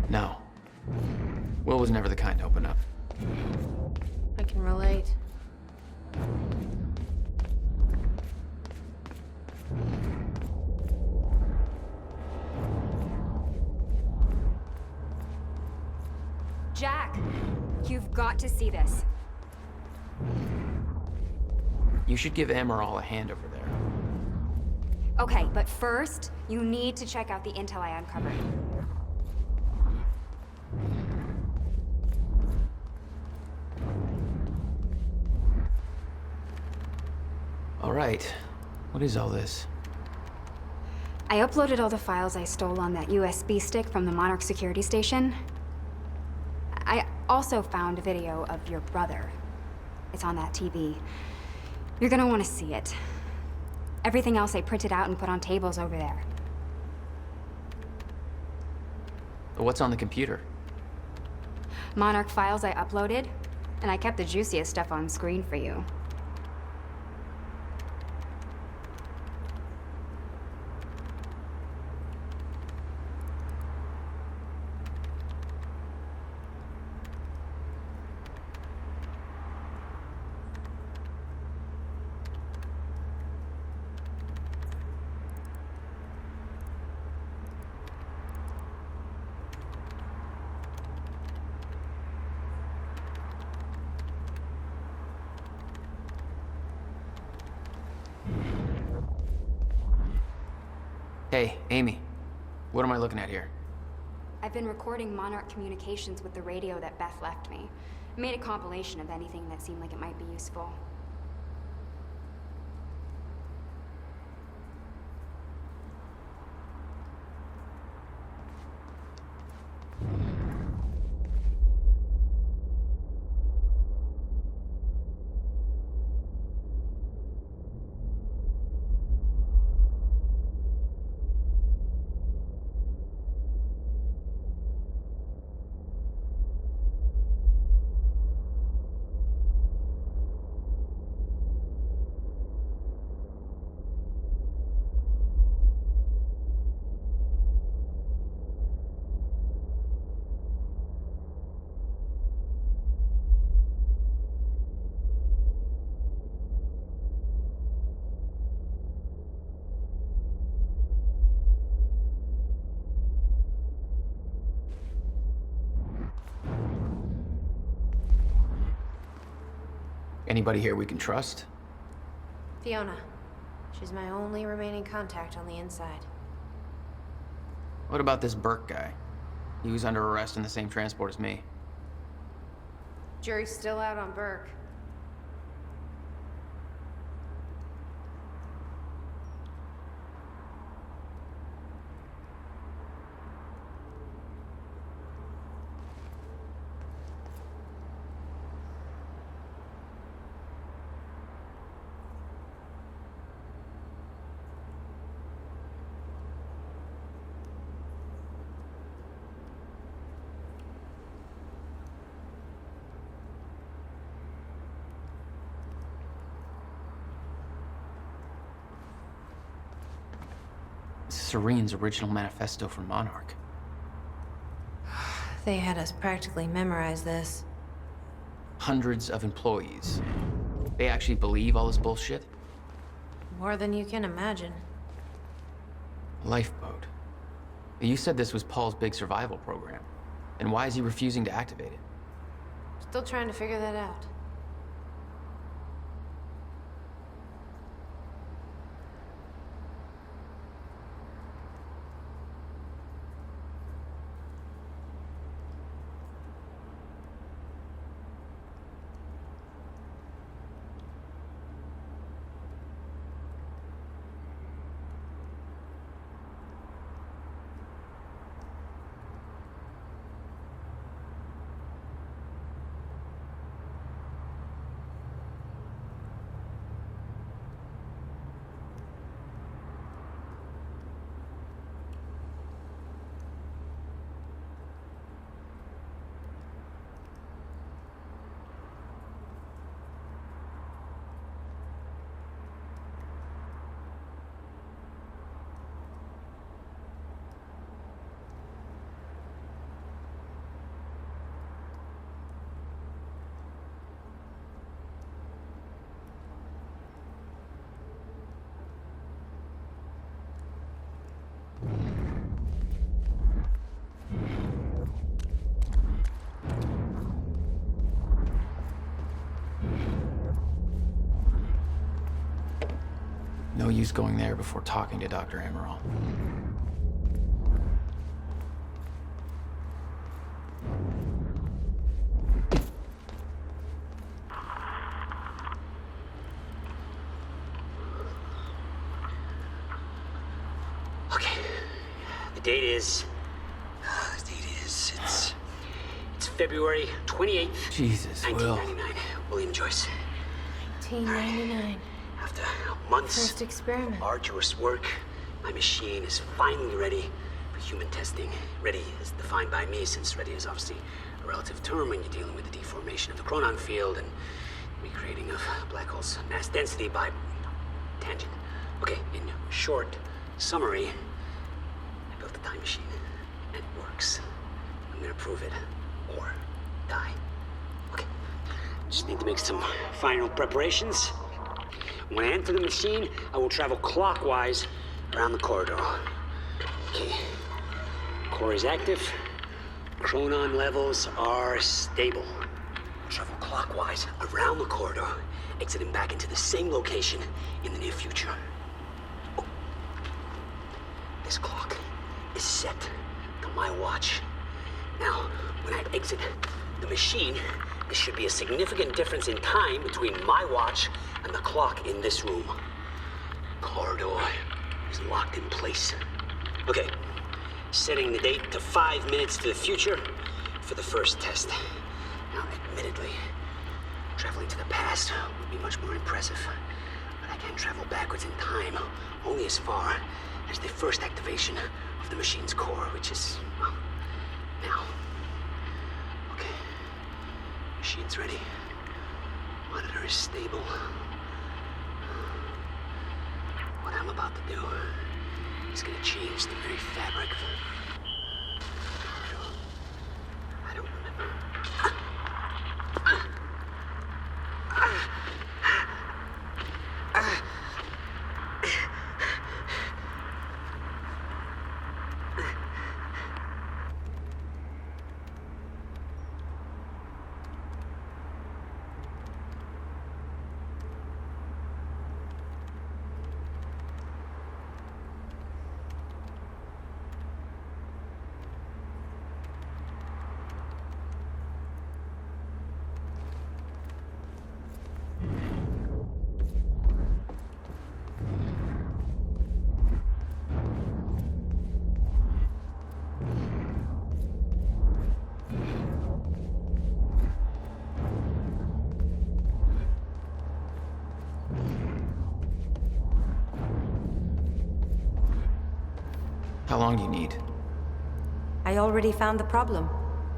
[SPEAKER 12] No. Will was never the kind to open up.
[SPEAKER 6] I can relate.
[SPEAKER 8] Jack, you've got to see this.
[SPEAKER 12] You should give Amaral a hand over there.
[SPEAKER 8] Okay, but first, you need to check out the intel I uncovered.
[SPEAKER 12] All right. What is all this?
[SPEAKER 8] I uploaded all the files I stole on that USB stick from the Monarch security station. I also found a video of your brother. It's on that TV. You're gonna want to see it. Everything else I printed out and put on tables over there.
[SPEAKER 12] What's on the computer?
[SPEAKER 8] Monarch files I uploaded, and I kept the juiciest stuff on screen for you.
[SPEAKER 12] Hey, Amy. What am I looking at here?
[SPEAKER 8] I've been recording Monarch communications with the radio that Beth left me. I made a compilation of anything that seemed like it might be useful.
[SPEAKER 12] Anybody here we can trust?
[SPEAKER 6] Fiona. She's my only remaining contact on the inside.
[SPEAKER 12] What about this Burke guy? He was under arrest in the same transport as me.
[SPEAKER 6] Jury's still out on Burke.
[SPEAKER 12] This is Serene's original manifesto for Monarch.
[SPEAKER 6] They had us practically memorize this.
[SPEAKER 18] Hundreds of employees. They actually believe all this bullshit?
[SPEAKER 6] More than you can imagine.
[SPEAKER 18] Lifeboat. You said this was Paul's big survival program. And why is he refusing to activate it?
[SPEAKER 6] Still trying to figure that out.
[SPEAKER 18] No use going there before talking to Dr. Amaral.
[SPEAKER 9] Okay. The date is... It's February 28th,
[SPEAKER 18] Jesus,
[SPEAKER 9] 1999. William Joyce.
[SPEAKER 6] 1999.
[SPEAKER 9] After months
[SPEAKER 6] First experiment.
[SPEAKER 9] of arduous work, my machine is finally ready for human testing. Ready is defined by me, since ready is obviously a relative term when you're dealing with the deformation of the chronon field and recreating of black holes' mass density by tangent. Okay, in short summary, I built a time machine, and it works. I'm gonna prove it, or die. Okay, just need to make some final preparations. When I enter the machine, I will travel clockwise around the corridor. Okay. Core is active. Chronon levels are stable. Travel clockwise around the corridor, exiting back into the same location in the near future. Oh. This clock is set to my watch. Now, when I exit the machine, there should be a significant difference in time between my watch and the clock in this room. Corridor is locked in place. Okay, setting the date to 5 minutes to the future for the first test. Now, admittedly, traveling to the past would be much more impressive, but I can travel backwards in time only as far as the first activation of the machine's core, which is, well, now. Okay, machine's ready. Monitor is stable. What I'm about to do is gonna change the very fabric of... I don't remember.
[SPEAKER 18] How long do you need?
[SPEAKER 3] I already found the problem.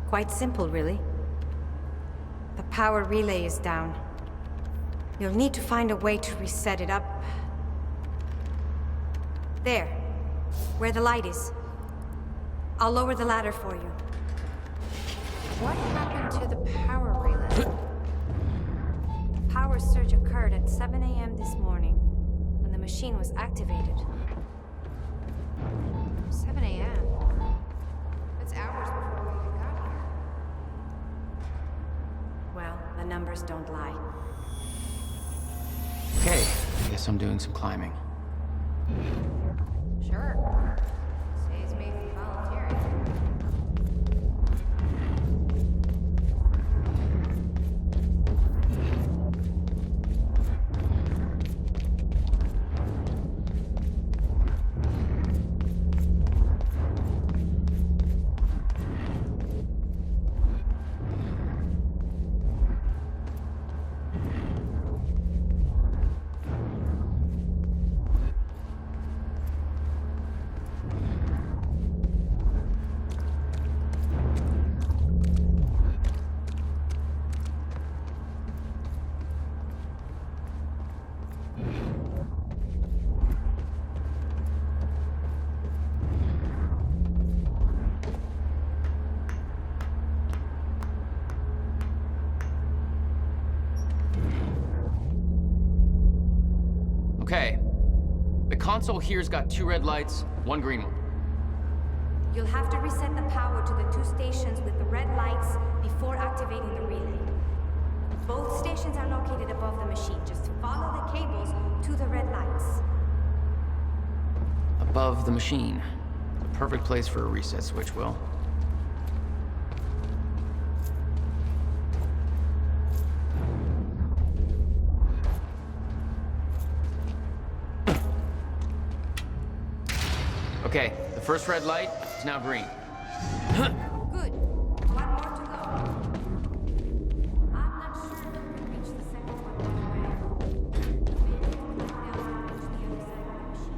[SPEAKER 3] Quite simple, really. The power relay is down. You'll need to find a way to reset it up. There, where the light is. I'll lower the ladder for you.
[SPEAKER 6] What happened to the power relay?
[SPEAKER 3] Power surge occurred at 7 a.m. this morning, when the machine was activated.
[SPEAKER 6] 7 a.m.? That's hours before we even got here.
[SPEAKER 3] Well, the numbers don't lie.
[SPEAKER 18] Okay, I guess I'm doing some climbing.
[SPEAKER 6] Sure. Saves me from volunteering.
[SPEAKER 12] Okay. The console here's got 2 red lights, 1 green one.
[SPEAKER 3] You'll have to reset the power to the 2 stations with the red lights before activating the relay. Both stations are located above the machine. Just follow the cables to the red lights.
[SPEAKER 18] Above the machine. The perfect place for a reset switch, Will. Okay, the first red light is now green.
[SPEAKER 3] Good. 1 more to go. I'm not sure if you can reach the second one right away. Maybe you can go down and reach the other side of the machine.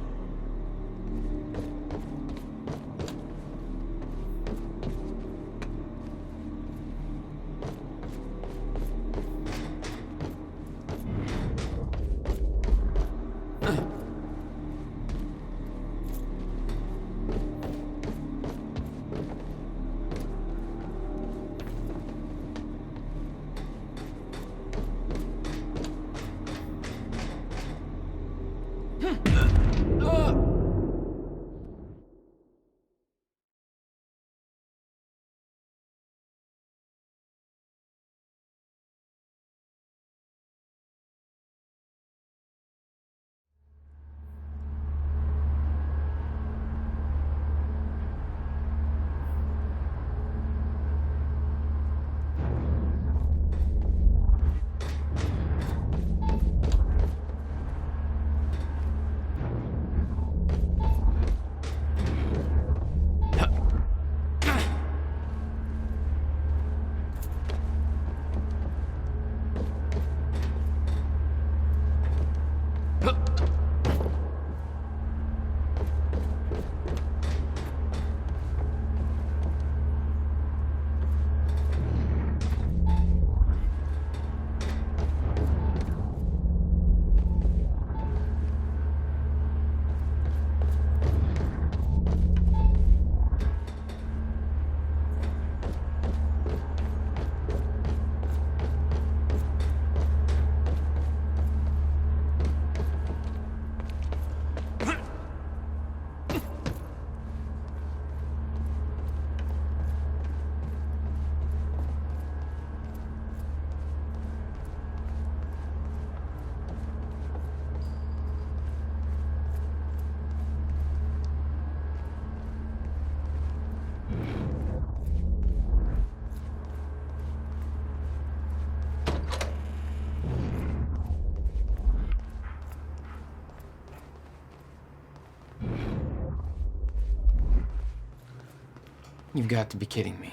[SPEAKER 18] You've got to be kidding me.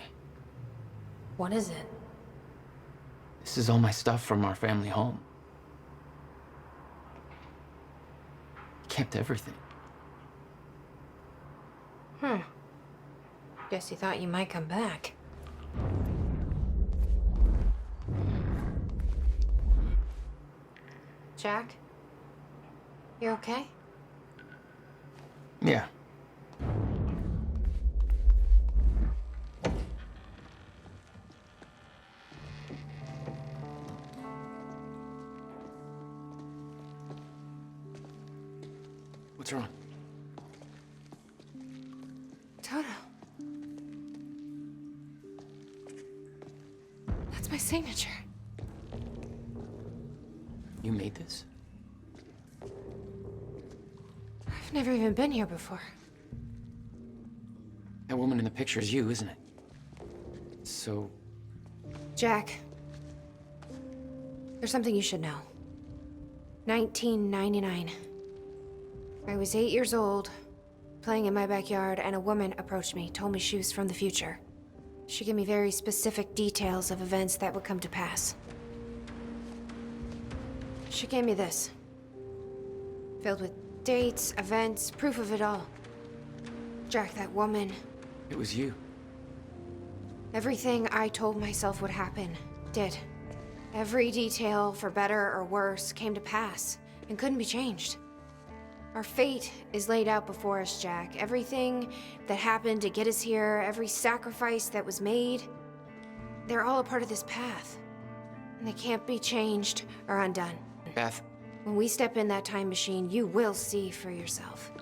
[SPEAKER 6] What is it?
[SPEAKER 18] This is all my stuff from our family home. He kept everything.
[SPEAKER 6] Guess he thought you might come back. Jack? You okay?
[SPEAKER 18] Yeah.
[SPEAKER 12] What's wrong?
[SPEAKER 6] Toto. That's my signature.
[SPEAKER 12] You made this?
[SPEAKER 6] I've never even been here before.
[SPEAKER 12] That woman in the picture is you, isn't it? So,
[SPEAKER 6] Jack, there's something you should know. 1999. I was 8 years old, playing in my backyard, and a woman approached me, told me she was from the future. She gave me very specific details of events that would come to pass. She gave me this. Filled with dates, events, proof of it all. Jack, that woman.
[SPEAKER 12] it was you.
[SPEAKER 6] Everything I told myself would happen, did. Every detail, for better or worse, came to pass, and couldn't be changed. Our fate is laid out before us, Jack. Everything that happened to get us here, every sacrifice that was made, they're all a part of this path. And they can't be changed or undone.
[SPEAKER 12] Beth.
[SPEAKER 6] When we step in that time machine, you will see for yourself.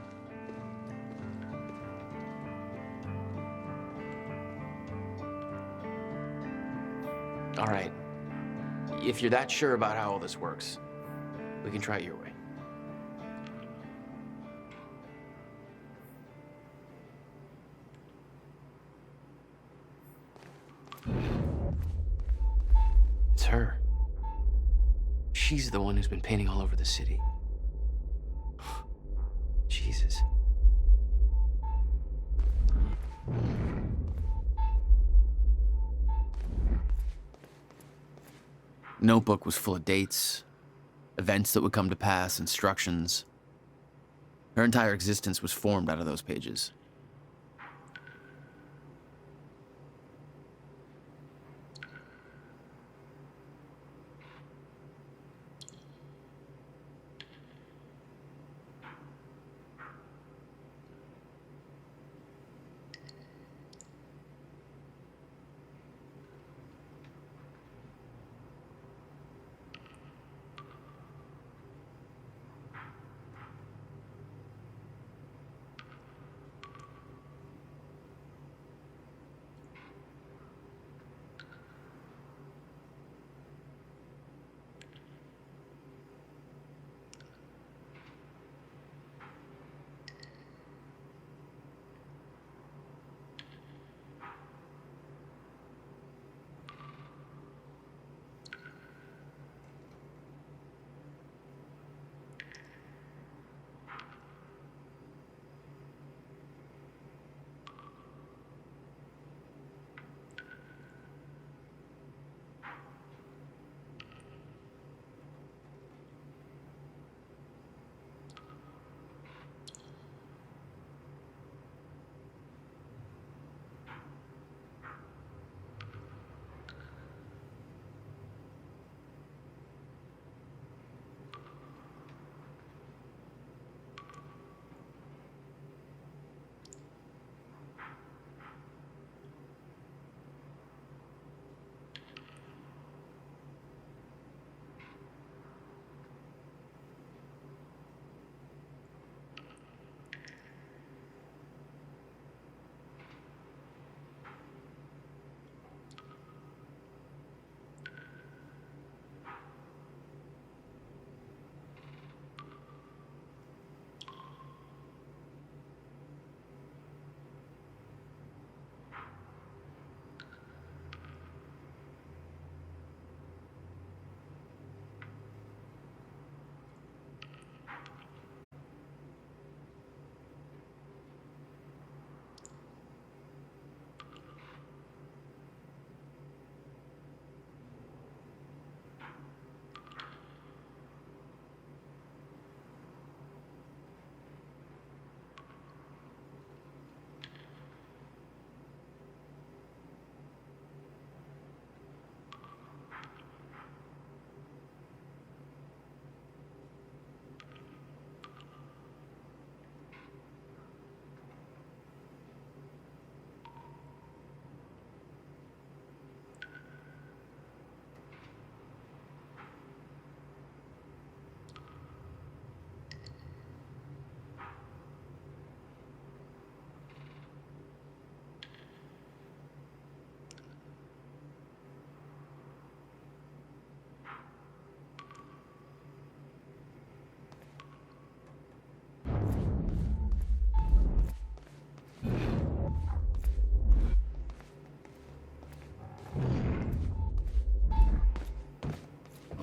[SPEAKER 12] All right. If you're that sure about how all this works, we can try it your way. It's her. She's the one who's been painting all over the city. Jesus.
[SPEAKER 18] Notebook was full of dates, events that would come to pass, instructions. Her entire existence was formed out of those pages.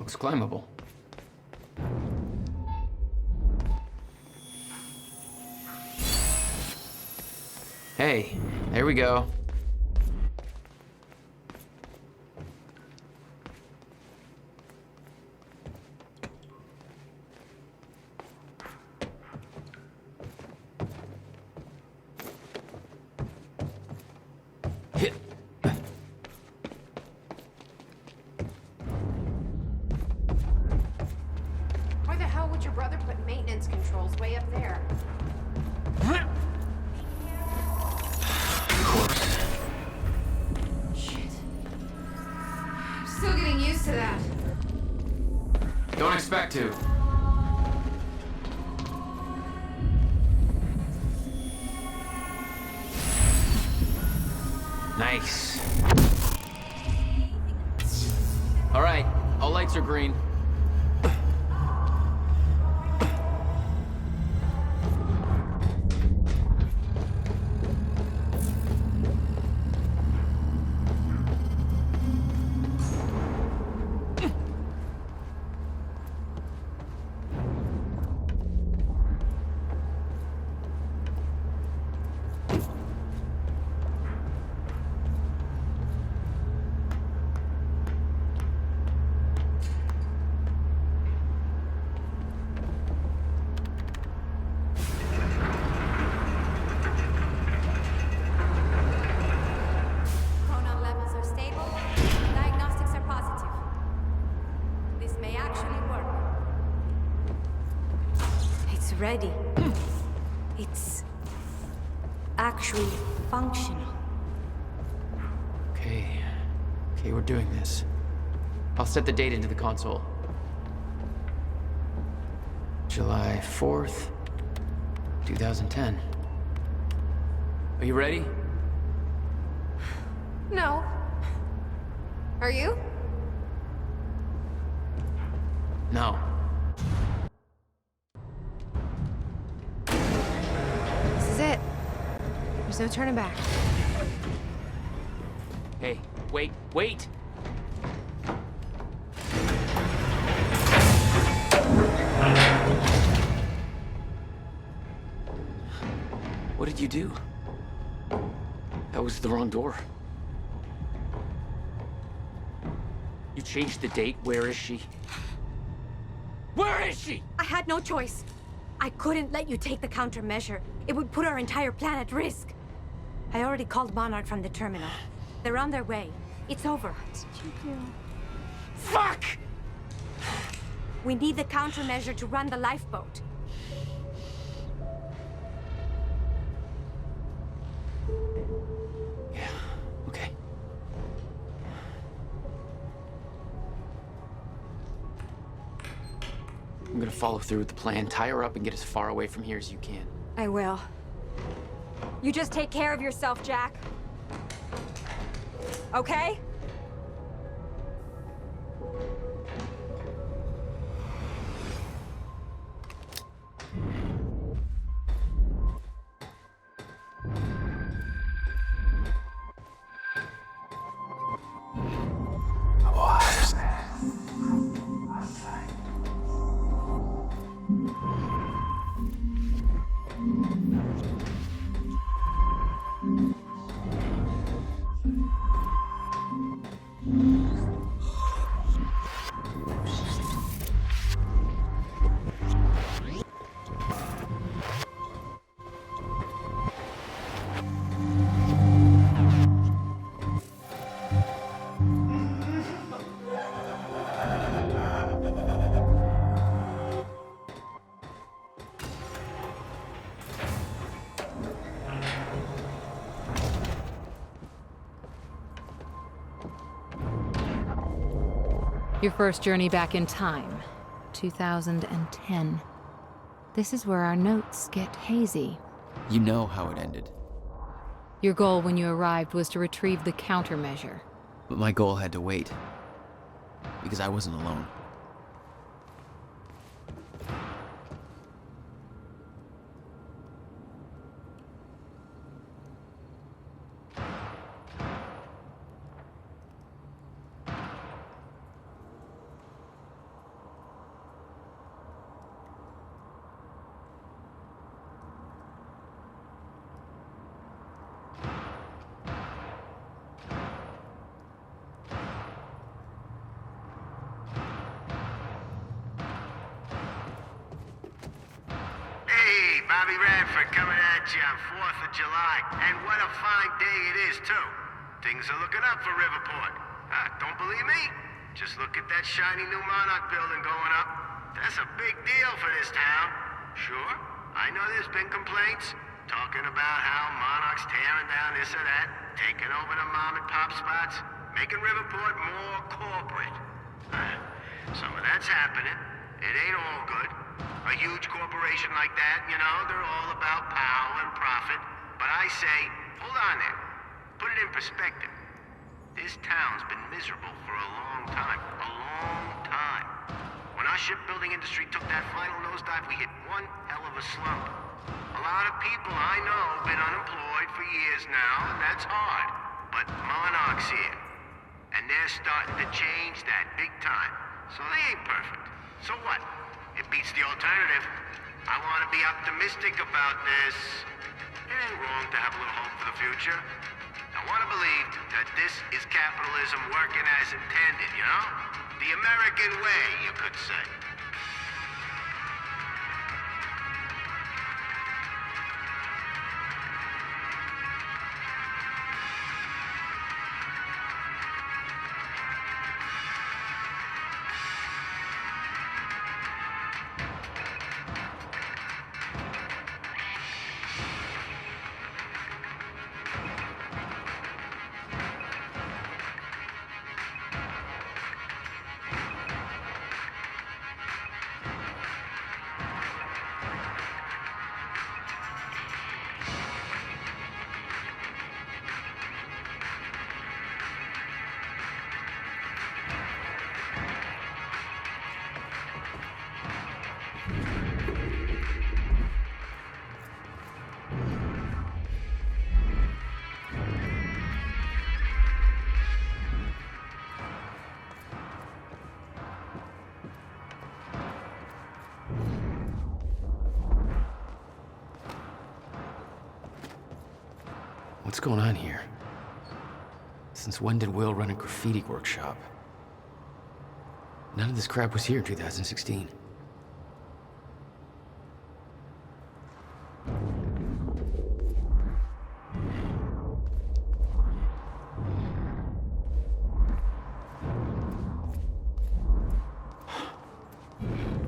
[SPEAKER 12] Looks climbable. Hey, there we go.
[SPEAKER 6] Why the hell would your brother put maintenance controls way up there? Shit. I'm still getting used to that.
[SPEAKER 12] Don't expect to. Nice. All right, all lights are green.
[SPEAKER 3] Chronon levels are stable. Diagnostics are positive. This may actually work. It's ready. It's actually functional.
[SPEAKER 12] Okay, we're doing this. I'll set the date into the console. July 4th, 2010. Are you ready?
[SPEAKER 6] No. Are you?
[SPEAKER 12] No.
[SPEAKER 6] This is it. There's no turning back.
[SPEAKER 12] Hey, wait! What did you do? That was the wrong door. You changed the date. Where is she? Where is she?
[SPEAKER 3] I had no choice. I couldn't let you take the countermeasure. It would put our entire plan at risk. I already called Monarch from the terminal. They're on their way. It's over. What did you do?
[SPEAKER 12] Fuck!
[SPEAKER 3] We need the countermeasure to run the lifeboat.
[SPEAKER 12] Okay. I'm gonna follow through with the plan. Tie her up and get as far away from here as you can.
[SPEAKER 3] I will. You just take care of yourself, Jack. Okay?
[SPEAKER 17] Your first journey back in time, 2010. This is where our notes get hazy.
[SPEAKER 18] You know how it ended.
[SPEAKER 17] Your goal when you arrived was to retrieve the countermeasure.
[SPEAKER 18] But my goal had to wait. Because I wasn't alone.
[SPEAKER 22] Bobby Radford coming at you on 4th of July. And what a fine day it is, too. Things are looking up for Riverport. Don't believe me? Just look at that shiny new Monarch building going up. That's a big deal for this town. Sure, I know there's been complaints, talking about how Monarch's tearing down this or that, taking over the mom and pop spots, making Riverport more corporate. Some of that's happening. It ain't all good. A huge corporation like that, you know, they're all about power and profit. But I say, hold on there. Put it in perspective. This town's been miserable for a long time. A long time. When our shipbuilding industry took that final nosedive, we hit one hell of a slump. A lot of people I know have been unemployed for years now, and that's hard. But Monarch's here. And they're starting to change that big time. So they ain't perfect. So what? It beats the alternative. I want to be optimistic about this. It ain't wrong to have a little hope for the future. I want to believe that this is capitalism working as intended, you know? The American way, you could say.
[SPEAKER 18] What's going on here? Since when did Will run a graffiti workshop? None of this crap was here in 2016.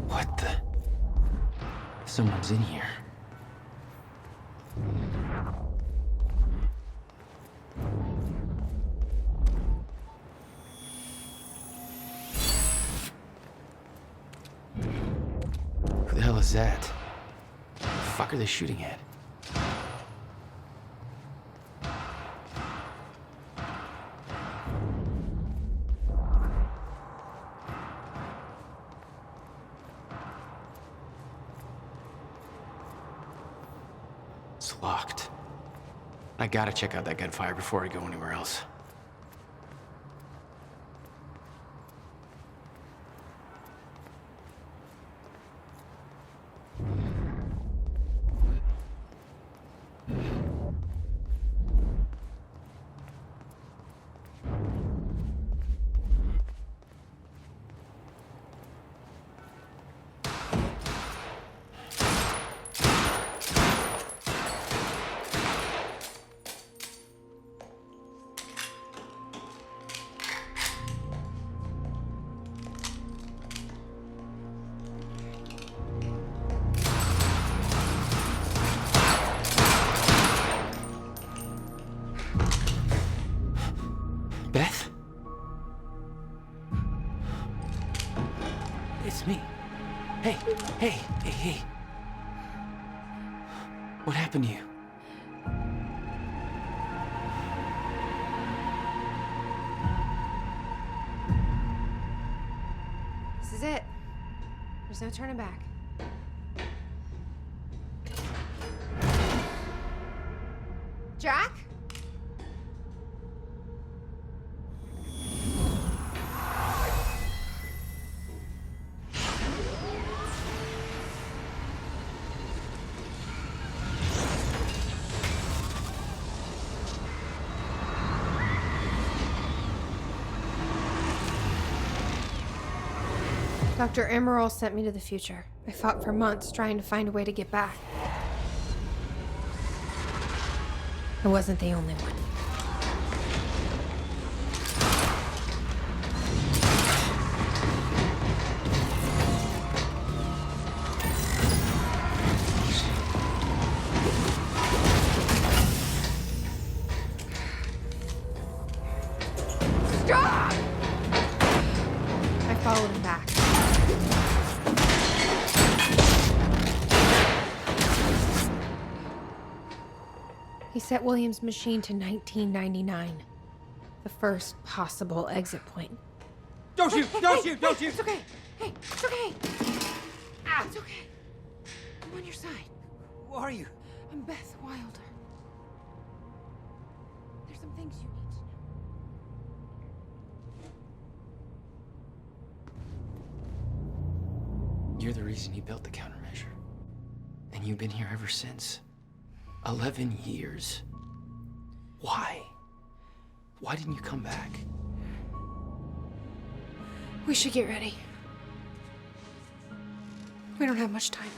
[SPEAKER 18] What the? Someone's in here. Who the hell is that? What the fuck are they shooting at? It's locked. I gotta check out that gunfire before I go anywhere else. Beth? It's me. Hey. What happened to you?
[SPEAKER 6] This is it. There's no turning back. Jack? Dr. Emerald sent me to the future. I fought for months trying to find a way to get back. I wasn't the only one. Stop! I followed him back. He set William's machine to 1999. The first possible exit point.
[SPEAKER 5] Don't shoot! Don't shoot! Don't shoot!
[SPEAKER 6] It's okay. Hey, it's okay. It's okay. I'm on your side.
[SPEAKER 5] Who are you?
[SPEAKER 6] I'm Beth Wilder. There's some things you need to know.
[SPEAKER 12] You're the reason he built the countermeasure. And you've been here ever since. 11 years. Why? Why didn't you come back?
[SPEAKER 6] We should get ready. We don't have much time.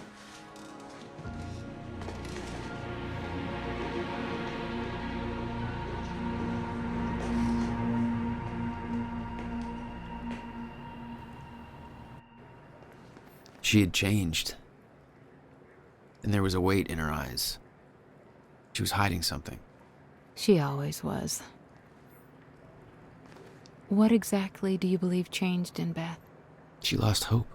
[SPEAKER 18] She had changed. And there was a weight in her eyes. She was hiding something.
[SPEAKER 17] She always was. What exactly do you believe changed in Beth?
[SPEAKER 18] She lost hope.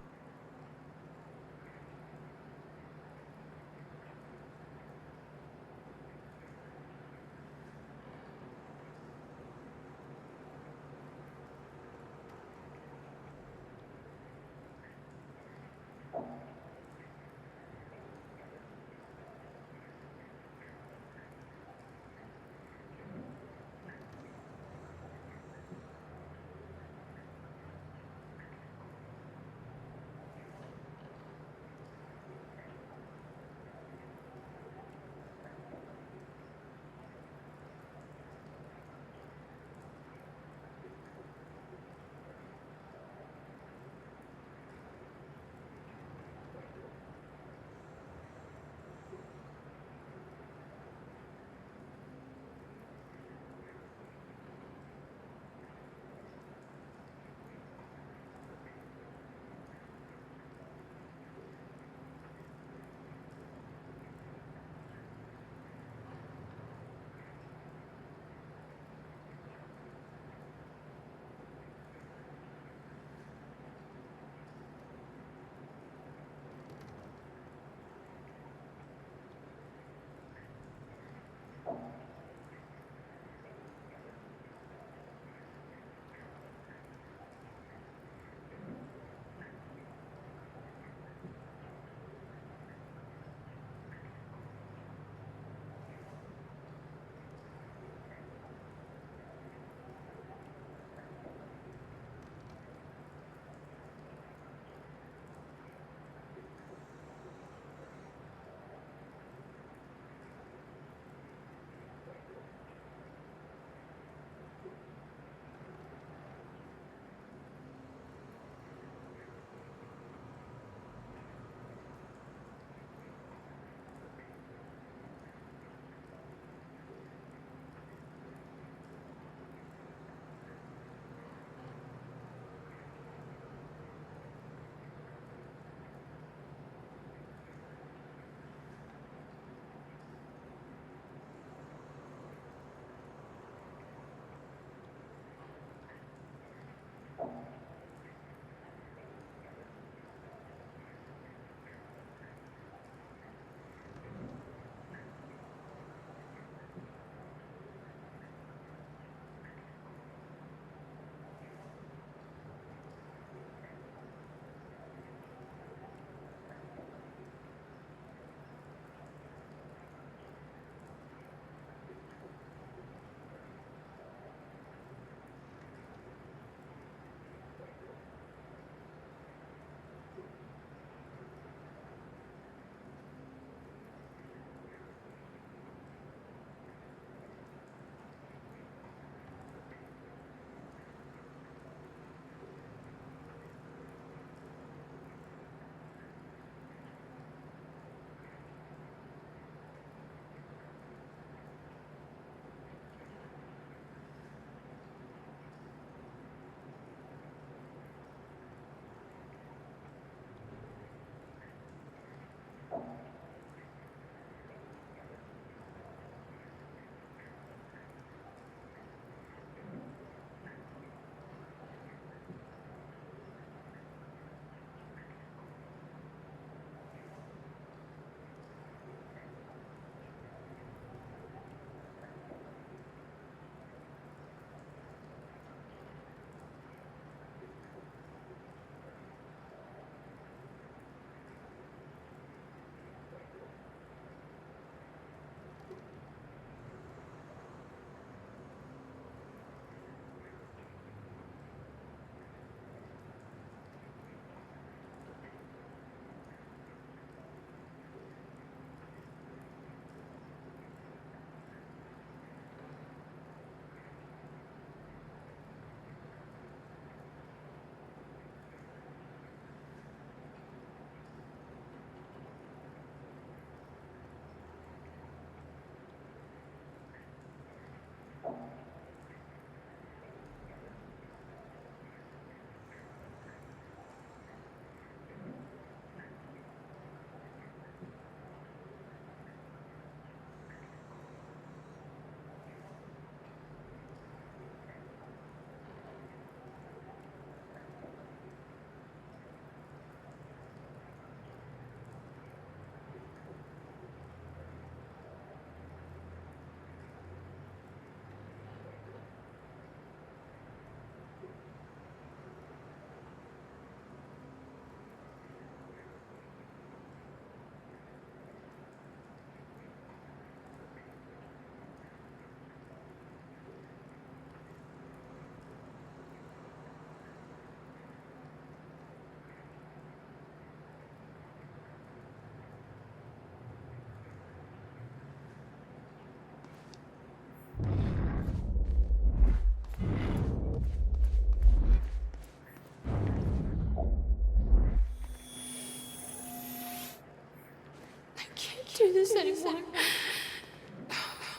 [SPEAKER 6] do this anymore.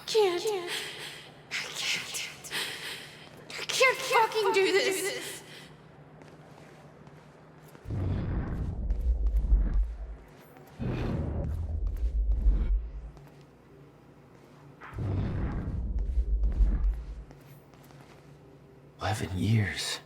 [SPEAKER 6] Can't. I can't fucking do this.
[SPEAKER 18] 11 years.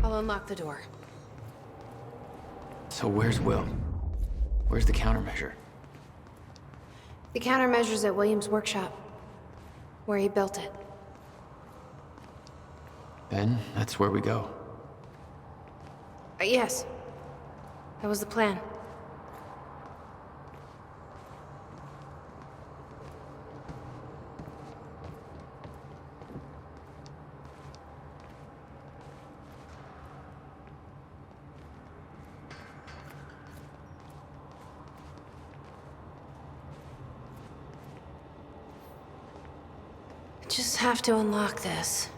[SPEAKER 6] I'll unlock the door.
[SPEAKER 18] So where's Will? Where's the countermeasure?
[SPEAKER 6] The countermeasure's at Williams' workshop, where he built it.
[SPEAKER 18] Then that's where we go.
[SPEAKER 6] Yes. That was the plan. Just have to unlock this.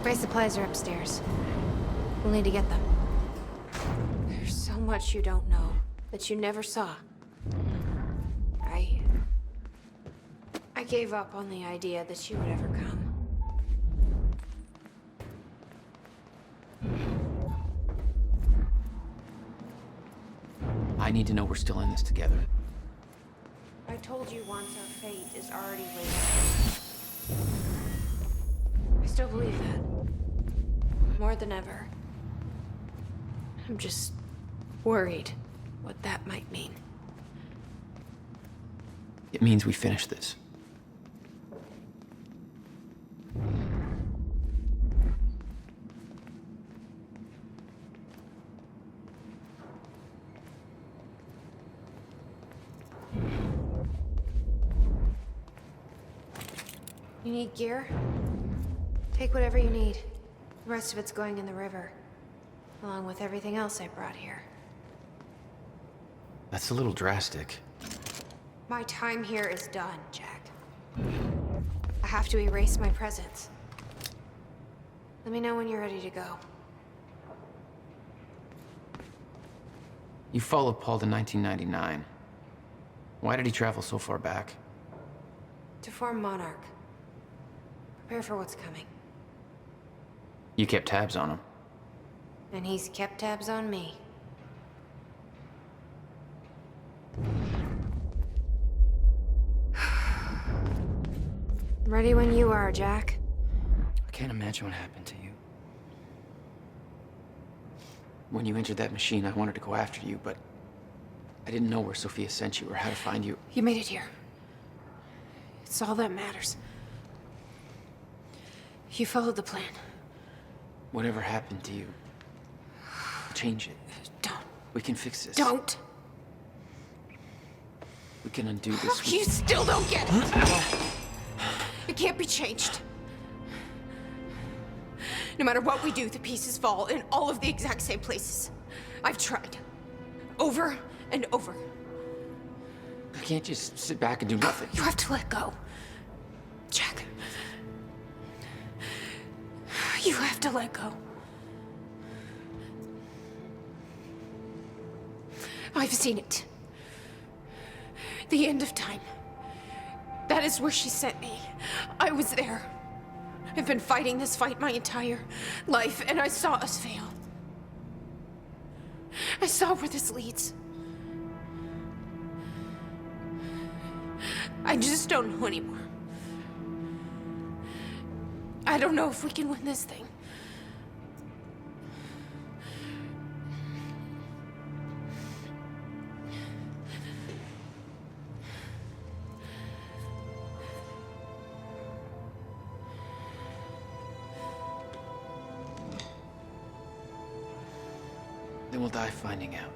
[SPEAKER 6] My supplies are upstairs. We'll need to get them. There's so much you don't know that you never saw. I gave up on the idea that you would ever come.
[SPEAKER 18] I need to know we're still in this together.
[SPEAKER 6] I told you once our fate is already laid out. I still believe that. More than ever. I'm just worried what that might mean.
[SPEAKER 18] It means we finish this.
[SPEAKER 6] You need gear? Take whatever you need. The rest of it's going in the river, along with everything else I brought here.
[SPEAKER 18] That's a little drastic.
[SPEAKER 6] My time here is done, Jack. I have to erase my presence. Let me know when you're ready to go.
[SPEAKER 18] You followed Paul to 1999. Why did he travel so far back?
[SPEAKER 6] To form Monarch. Prepare for what's coming.
[SPEAKER 18] You kept tabs on him.
[SPEAKER 6] And he's kept tabs on me. Ready when you are, Jack.
[SPEAKER 18] I can't imagine what happened to you. When you entered that machine, I wanted to go after you, but I didn't know where Sophia sent you or how to find you.
[SPEAKER 6] You made it here. It's all that matters. You followed the plan.
[SPEAKER 18] Whatever happened to you, change it.
[SPEAKER 6] Don't.
[SPEAKER 18] We can fix this.
[SPEAKER 6] Don't.
[SPEAKER 18] We can undo this.
[SPEAKER 6] You still don't get it. It can't be changed. No matter what we do, the pieces fall in all of the exact same places. I've tried. Over and over.
[SPEAKER 18] I can't just sit back and do nothing.
[SPEAKER 6] You have to let go. Jack. You have to let go. I've seen it. The end of time. That is where she sent me. I was there. I've been fighting this fight my entire life, and I saw us fail. I saw where this leads. I just don't know anymore. I don't know if we can win this thing.
[SPEAKER 18] Then we'll die finding out.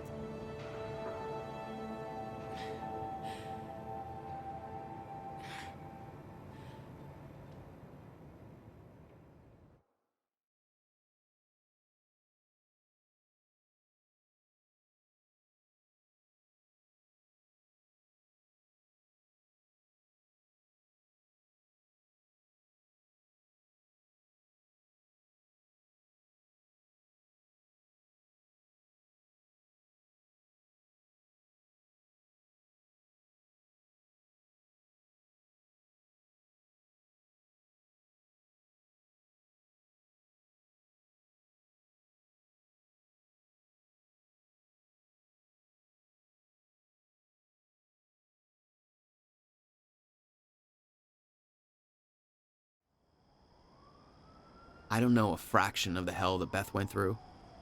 [SPEAKER 18] I don't know a fraction of the hell that Beth went through,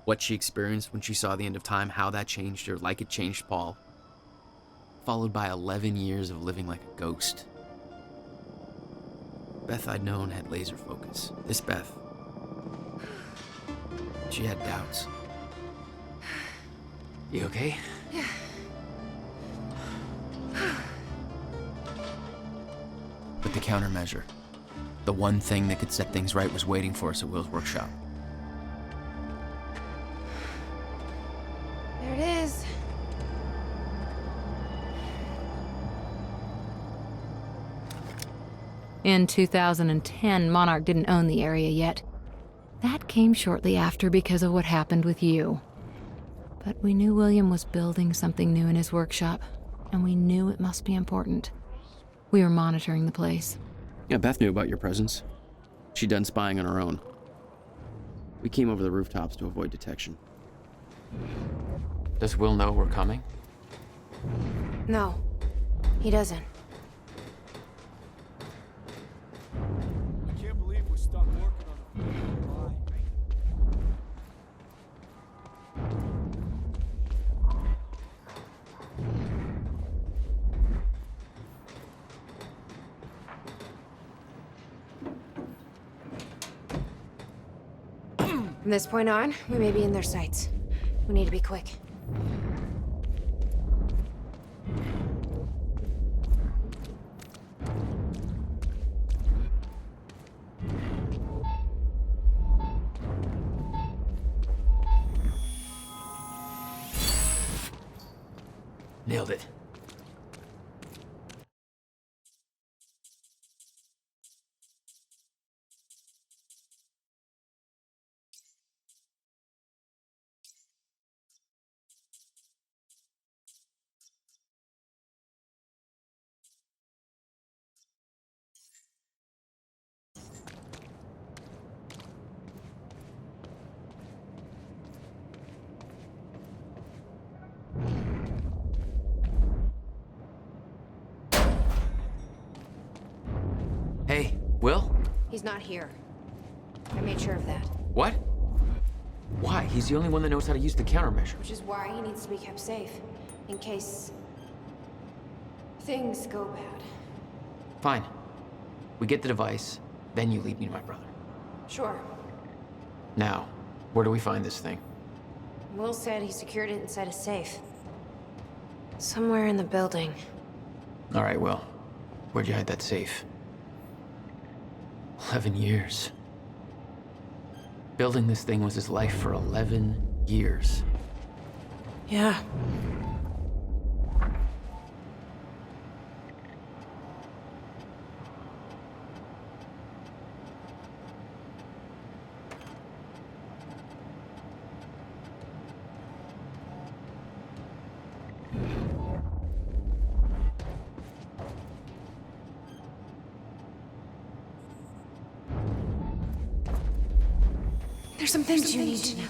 [SPEAKER 18] what she experienced when she saw the end of time, how that changed her like it changed Paul. Followed by 11 years of living like a ghost. Beth I'd known had laser focus. This Beth, she had doubts. You okay?
[SPEAKER 6] Yeah.
[SPEAKER 18] But the countermeasure, the one thing that could set things right, was waiting for us at Will's workshop.
[SPEAKER 6] There it is.
[SPEAKER 17] In 2010, Monarch didn't own the area yet. That came shortly after because of what happened with you. But we knew William was building something new in his workshop, and we knew it must be important. We were monitoring the place.
[SPEAKER 18] Yeah, Beth knew about your presence. She'd done spying on her own. We came over the rooftops to avoid detection.
[SPEAKER 12] Does Will know we're coming?
[SPEAKER 6] No, he doesn't.
[SPEAKER 23] I can't believe we're stuck working on the line.
[SPEAKER 6] From this point on, we may be in their sights. We need to be quick.
[SPEAKER 12] Nailed it. Hey, Will?
[SPEAKER 6] He's not here. I made sure of that.
[SPEAKER 12] What? Why? He's the only one that knows how to use the countermeasure.
[SPEAKER 6] Which is why he needs to be kept safe. In case... things go bad.
[SPEAKER 12] Fine. We get the device, then you lead me to my brother.
[SPEAKER 6] Sure.
[SPEAKER 12] Now, where do we find this thing?
[SPEAKER 6] Will said he secured it inside a safe. Somewhere in the building.
[SPEAKER 12] All right, Will. Where'd you hide that safe? 11 years. Building this thing was his life for 11 years.
[SPEAKER 6] Yeah. There's some things you need to know.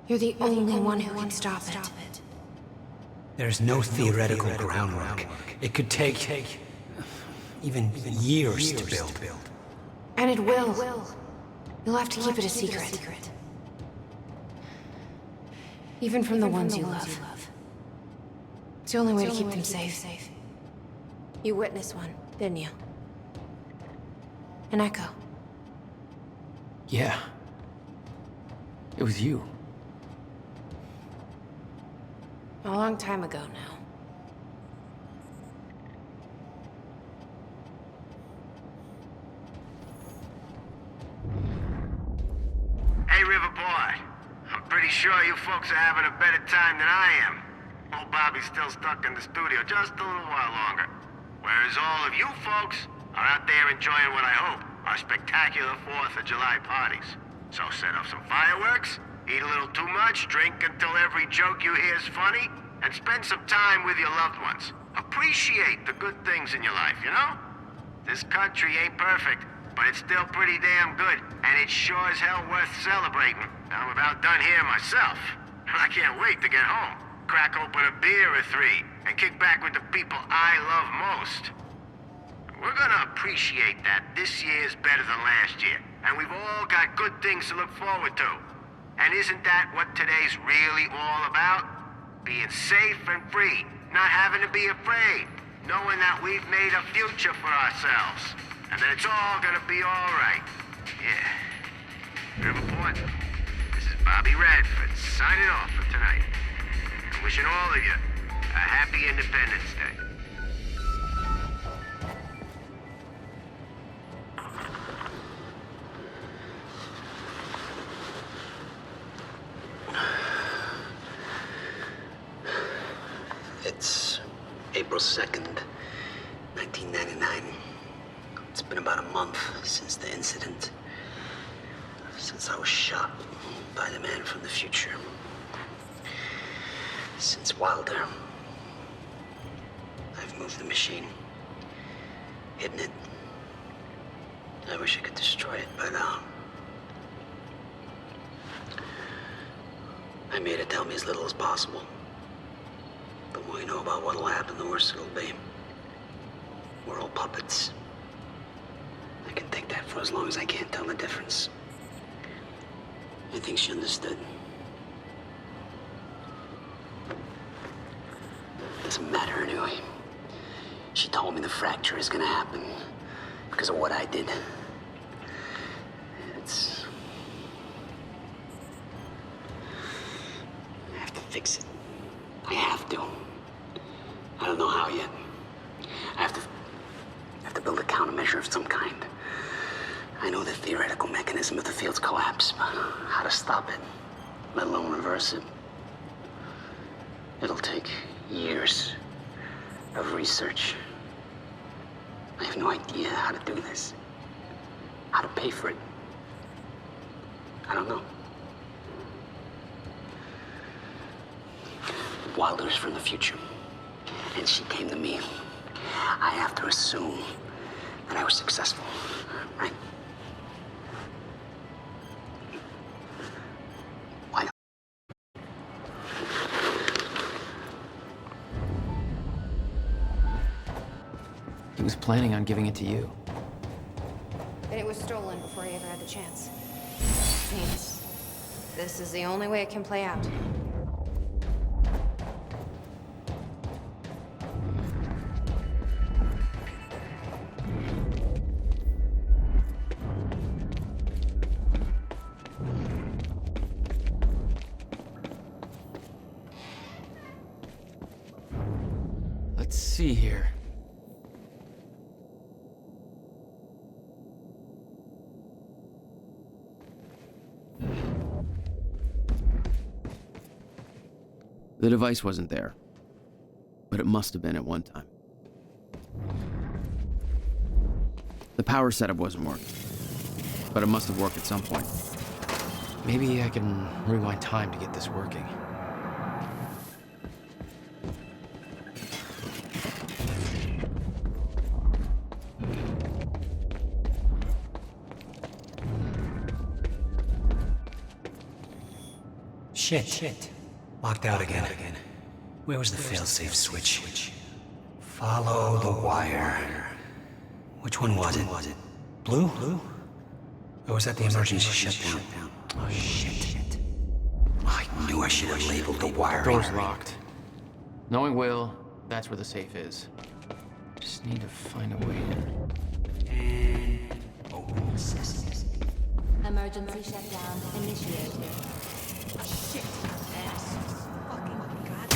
[SPEAKER 6] You're the only one who can stop it.
[SPEAKER 9] There's no theoretical groundwork. It could take even years to build.
[SPEAKER 6] And it will. You'll have to keep it a secret. Even from the ones you love. It's the only way to keep them safe. You witnessed one, didn't you? An echo.
[SPEAKER 12] Yeah. It was you.
[SPEAKER 6] A long time ago now.
[SPEAKER 22] Hey, River Boy. I'm pretty sure you folks are having a better time than I am. Old Bobby's still stuck in the studio just a little while longer. Whereas all of you folks are out there enjoying what I hope are spectacular 4th of July parties. So set up some fireworks, eat a little too much, drink until every joke you hear is funny, and spend some time with your loved ones. Appreciate the good things in your life, you know? This country ain't perfect, but it's still pretty damn good, and it's sure as hell worth celebrating. I'm about done here myself. I can't wait to get home, crack open a beer or 3, and kick back with the people I love most. We're gonna appreciate that this year's better than last year. And we've all got good things to look forward to. And isn't that what today's really all about? Being safe and free, not having to be afraid, knowing that we've made a future for ourselves, and that it's all gonna be all right. Yeah. Riverport, this is Bobby Radford signing off for tonight. And wishing all of you a happy Independence Day.
[SPEAKER 9] It's April 2nd, 1999. It's been about a month since the incident. Since I was shot by the man from the future. Since Wilder. I've moved the machine. Hidden it. I wish I could destroy it, but I made it tell me as little as possible. The more you know about what'll happen, the worse it'll be. We're all puppets. I can take that for as long as I can't tell the difference. I think she understood. Doesn't matter anyway. She told me the fracture is gonna happen because of what I did. I have to fix it. I have to. I don't know how yet. I have to build a countermeasure of some kind. I know the theoretical mechanism of the field's collapse, but how to stop it, let alone reverse it. It'll take years of research. I have no idea how to do this. How to pay for it. I don't know. Wilder's from the future, and she came to me. I have to assume that I was successful, right? Why not?
[SPEAKER 18] He was planning on giving it to you.
[SPEAKER 6] And it was stolen before he ever had the chance. Means this is the only way it can play out.
[SPEAKER 18] Let's see here. The device wasn't there, but it must have been at one time. The power setup wasn't working, but it must have worked at some point. Maybe I can rewind time to get this working.
[SPEAKER 9] Shit. Locked out again. Where was the failsafe switch? Follow the wire. Which one was it? Blue? Or was that the emergency shutdown? Oh, shit. I knew I should have labeled the wire.
[SPEAKER 18] Door's locked. Knowing Will, that's where the safe is. Just need to find a way in.
[SPEAKER 9] Open the system.
[SPEAKER 1] Emergency shutdown initiated.
[SPEAKER 9] Shit. Ass. Fucking god.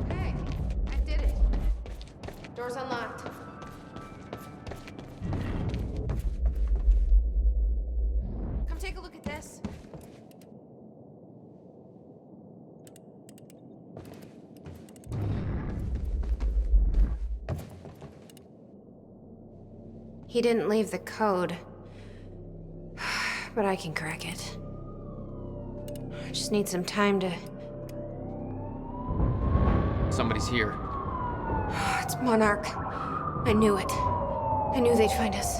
[SPEAKER 6] Hey, I did it. Door's unlocked. Come take a look at this. He didn't leave the code, but I can crack it. I just need some time to...
[SPEAKER 18] Somebody's here.
[SPEAKER 6] It's Monarch. I knew it. I knew they'd find us.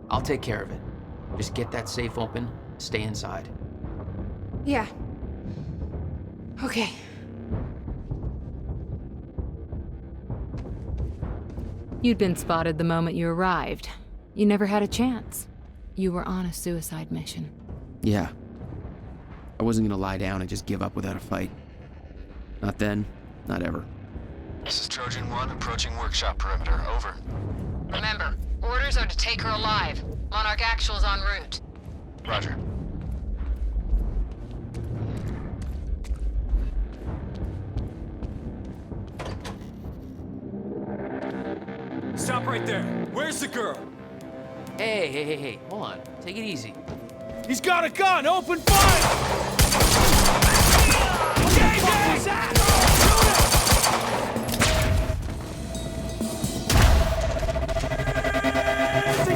[SPEAKER 18] I'll take care of it. Just get that safe open, stay inside.
[SPEAKER 6] Yeah. Okay.
[SPEAKER 17] You'd been spotted the moment you arrived. You never had a chance. You were on a suicide mission.
[SPEAKER 18] Yeah. I wasn't gonna lie down and just give up without a fight. Not then, not ever.
[SPEAKER 10] This is Trojan 1 approaching workshop perimeter. Over.
[SPEAKER 11] Remember, orders are to take her alive. Monarch Actual's en route.
[SPEAKER 10] Roger.
[SPEAKER 25] Stop right there. Where's the girl?
[SPEAKER 12] Hey, hold on. Take it easy.
[SPEAKER 25] He's got a gun! Open fire!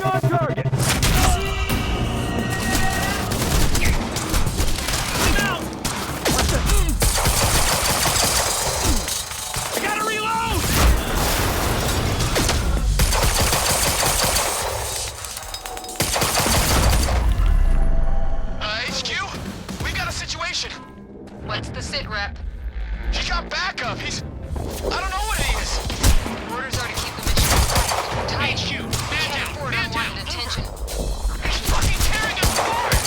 [SPEAKER 25] On target! I gotta reload!
[SPEAKER 10] HQ? We got a situation.
[SPEAKER 11] What's the sit rep?
[SPEAKER 10] He got backup. He's... I don't know what he is.
[SPEAKER 11] Orders are to keep the mission tight.
[SPEAKER 10] HQ, man down,
[SPEAKER 11] Can't afford
[SPEAKER 10] man down.
[SPEAKER 11] unwanted attention.
[SPEAKER 10] He's fucking tearing us apart!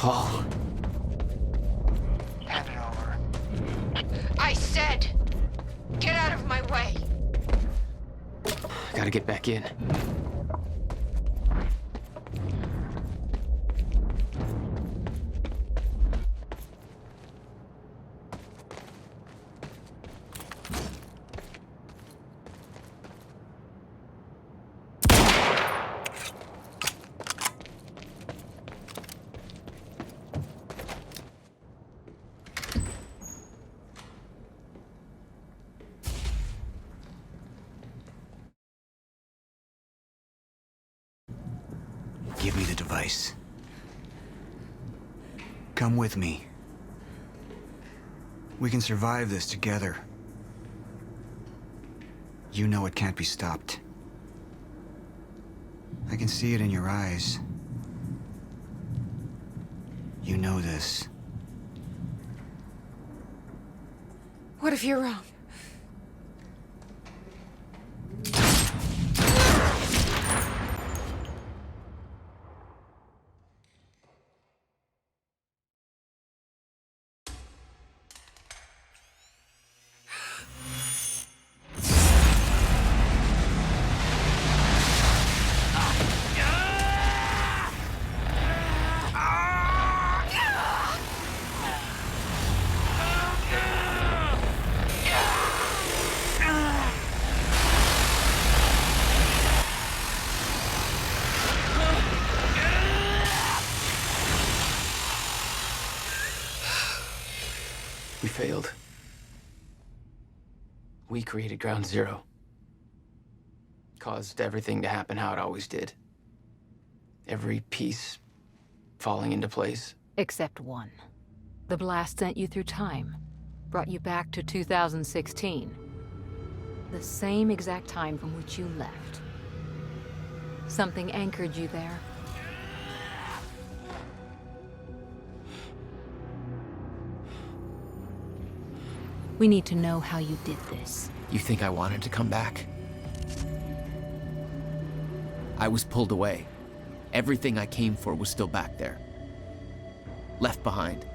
[SPEAKER 18] Paul.
[SPEAKER 11] Hand it over. I said, get out of my way.
[SPEAKER 18] Gotta get back in.
[SPEAKER 13] Give me the device. Come with me. We can survive this together. You know it can't be stopped. I can see it in your eyes. You know this.
[SPEAKER 11] What if you're wrong?
[SPEAKER 18] failed. We created Ground Zero. Caused everything to happen how it always did. Every piece falling into place.
[SPEAKER 17] Except one. The blast sent you through time. Brought you back to 2016. The same exact time from which you left. Something anchored you there. We need to know how you did this.
[SPEAKER 18] You think I wanted to come back? I was pulled away. Everything I came for was still back there. Left behind.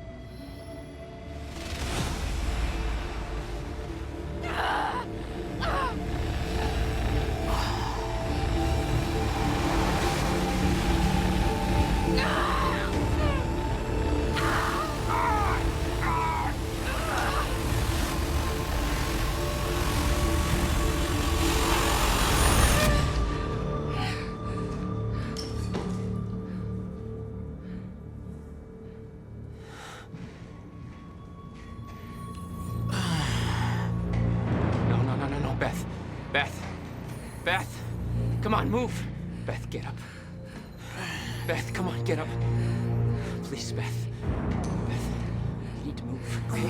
[SPEAKER 12] Beth, come on, move. Beth, get up. Beth, come on, get up. Please, Beth. Beth, you need to move, okay?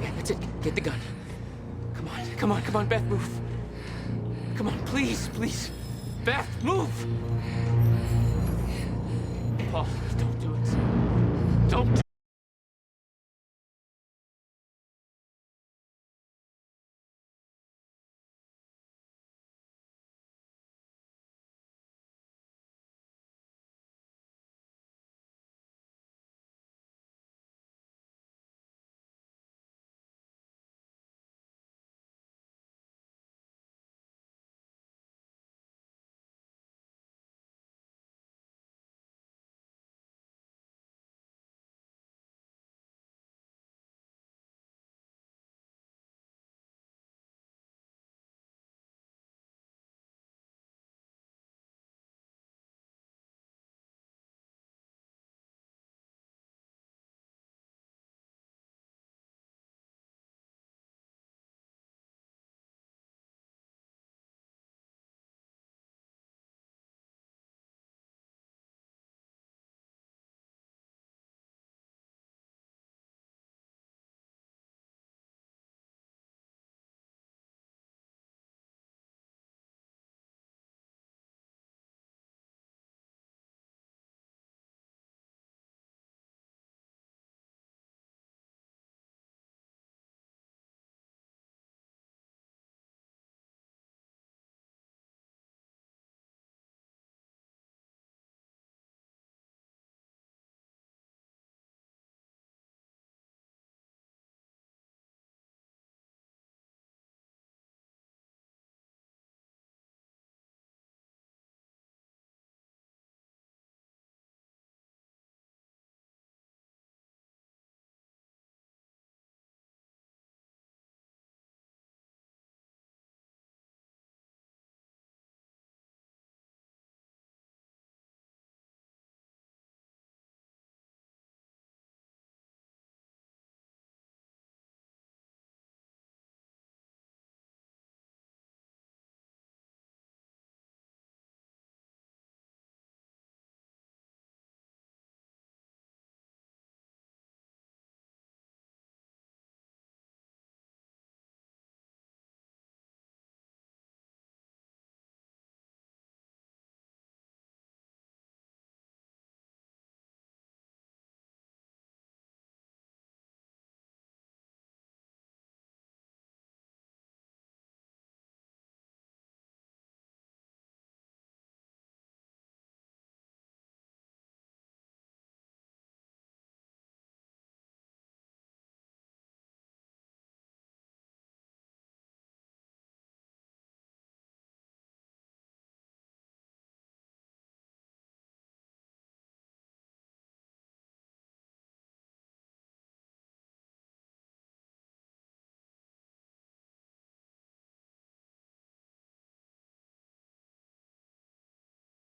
[SPEAKER 12] Yeah, that's it. Get the gun. Come on, Beth, move. Come on, please. Beth, move! Paul, don't do it. Don't do it.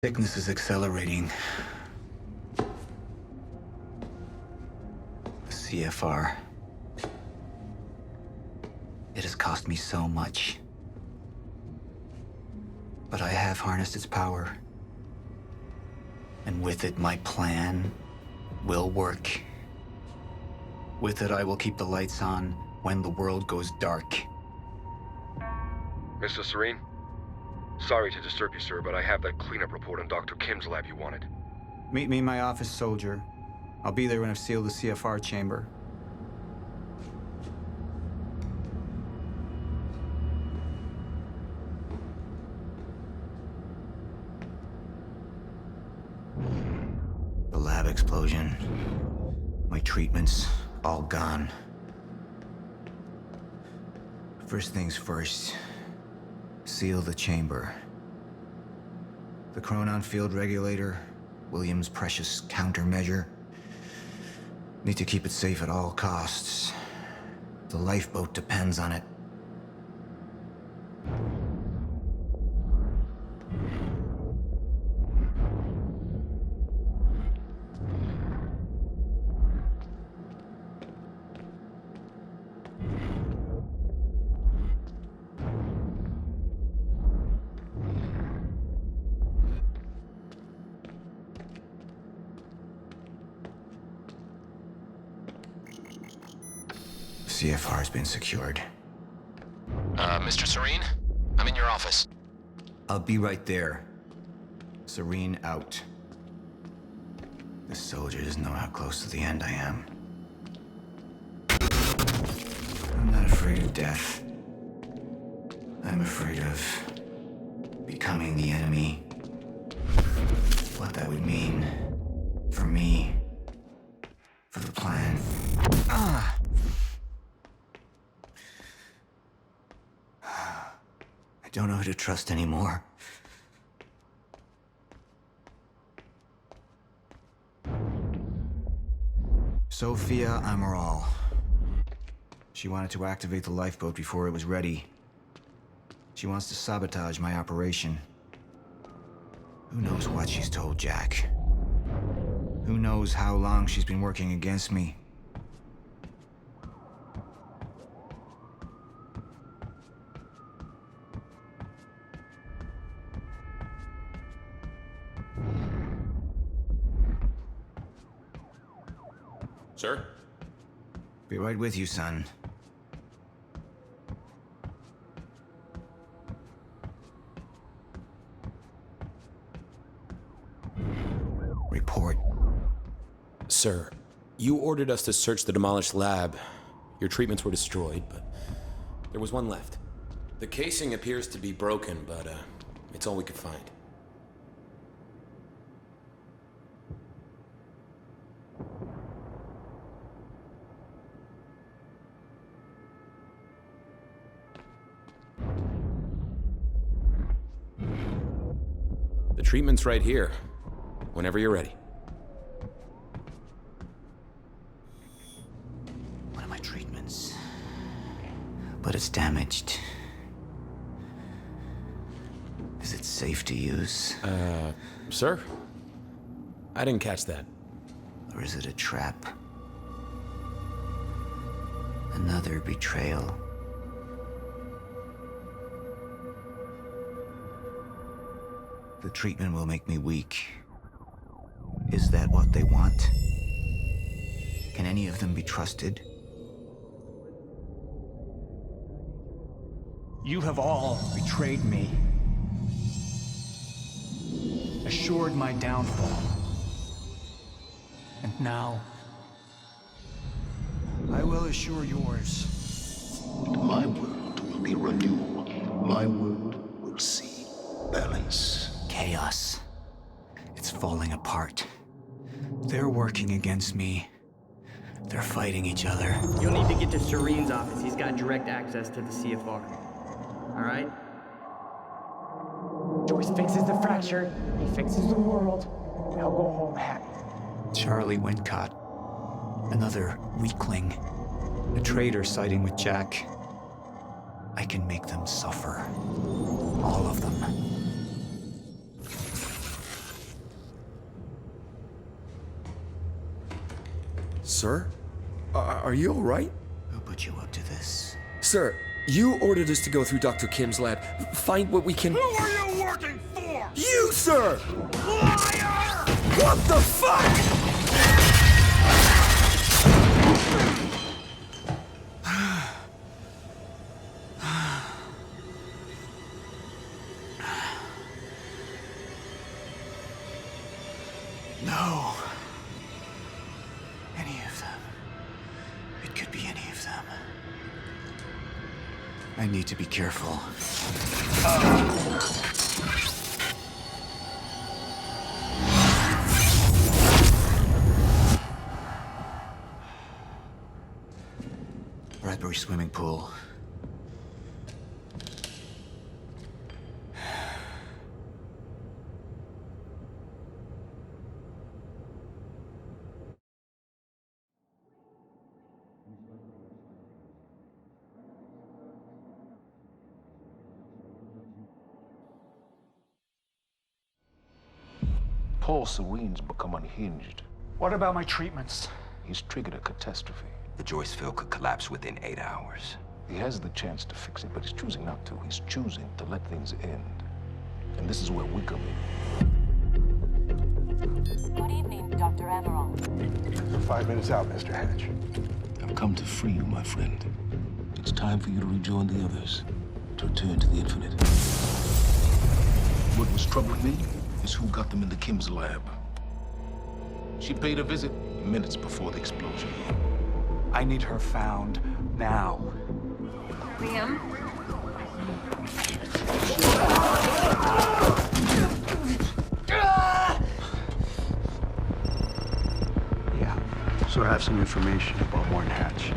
[SPEAKER 13] Sickness is accelerating. The CFR. It has cost me so much. But I have harnessed its power. And with it, my plan will work. With it, I will keep the lights on when the world goes dark.
[SPEAKER 4] Mr. Serene? Sorry to disturb you, sir, but I have that cleanup report on Dr. Kim's lab you wanted.
[SPEAKER 13] Meet me in my office, soldier. I'll be there when I've sealed the CFR chamber. The lab explosion. My treatments, all gone. First things first. Seal the chamber. The Chronon field regulator, William's precious countermeasure. Need to keep it safe at all costs. The lifeboat depends on it. CFR's been secured.
[SPEAKER 10] Mr. Serene? I'm in your office.
[SPEAKER 13] I'll be right there. Serene out. This soldier doesn't know how close to the end I am. I'm not afraid of death. I'm afraid of becoming the enemy. What that would mean for me, for the plan. I don't know who to trust anymore. Sophia Amaral. She wanted to activate the lifeboat before it was ready. She wants to sabotage my operation. Who knows what she's told Jack? Who knows how long she's been working against me?
[SPEAKER 4] Sir?
[SPEAKER 13] Be right with you, son. Report.
[SPEAKER 14] Sir, you ordered us to search the demolished lab. Your treatments were destroyed, but there was one left. The casing appears to be broken, but it's all we could find. The treatment's right here, whenever you're ready.
[SPEAKER 13] One of my treatments. But it's damaged. Is it safe to use?
[SPEAKER 14] Sir? I didn't catch that.
[SPEAKER 13] Or is it a trap? Another betrayal. The treatment will make me weak. Is that what they want? Can any of them be trusted?
[SPEAKER 15] You have all betrayed me. Assured my downfall. And now, I will assure yours.
[SPEAKER 16] My world will be renewal. My world will see balance.
[SPEAKER 13] Chaos. It's falling apart. They're working against me. They're fighting each other.
[SPEAKER 21] You'll need to get to Serene's office. He's got direct access to the CFR. All right?
[SPEAKER 5] Joyce fixes the fracture, he fixes the world. They'll go home happy.
[SPEAKER 13] Charlie Wincott. Another weakling. A traitor siding with Jack. I can make them suffer. All of them.
[SPEAKER 14] Sir?
[SPEAKER 2] Are you all right?
[SPEAKER 13] Who put you up to this?
[SPEAKER 2] Sir, you ordered us to go through Dr. Kim's lab, find what we can...
[SPEAKER 10] Who are you working for?
[SPEAKER 2] You, sir!
[SPEAKER 10] Liar!
[SPEAKER 2] What the fuck?!
[SPEAKER 13] No. Any of them. It could be any of them. I need to be careful. Bradbury swimming pool.
[SPEAKER 16] Paul Serene's become unhinged.
[SPEAKER 15] What about my treatments?
[SPEAKER 16] He's triggered a catastrophe.
[SPEAKER 7] The Joyce field could collapse within 8 hours.
[SPEAKER 16] He has the chance to fix it, but he's choosing not to. He's choosing to let things end. And this is where we come in.
[SPEAKER 1] Good evening, Dr. Emerald.
[SPEAKER 16] You're 5 minutes out, Mr. Hatch. I've come to free you, my friend. It's time for you to rejoin the others, to return to the infinite. What was troubling me is who got them into Kim's lab. She paid a visit minutes before the explosion.
[SPEAKER 15] I need her found now.
[SPEAKER 3] Liam?
[SPEAKER 15] Yeah. So I have some information about Warren Hatch.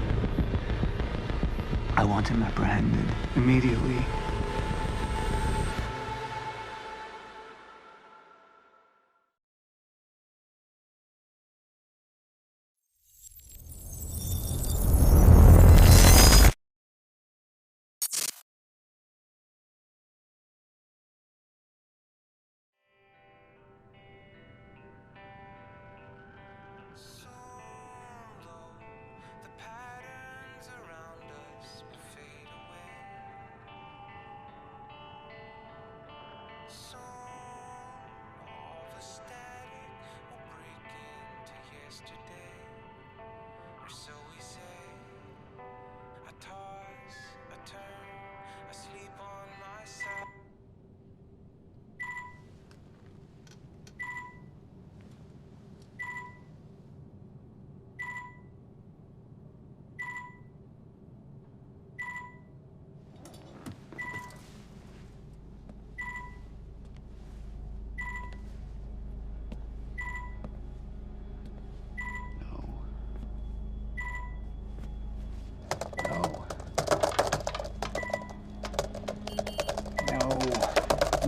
[SPEAKER 15] I want him apprehended immediately.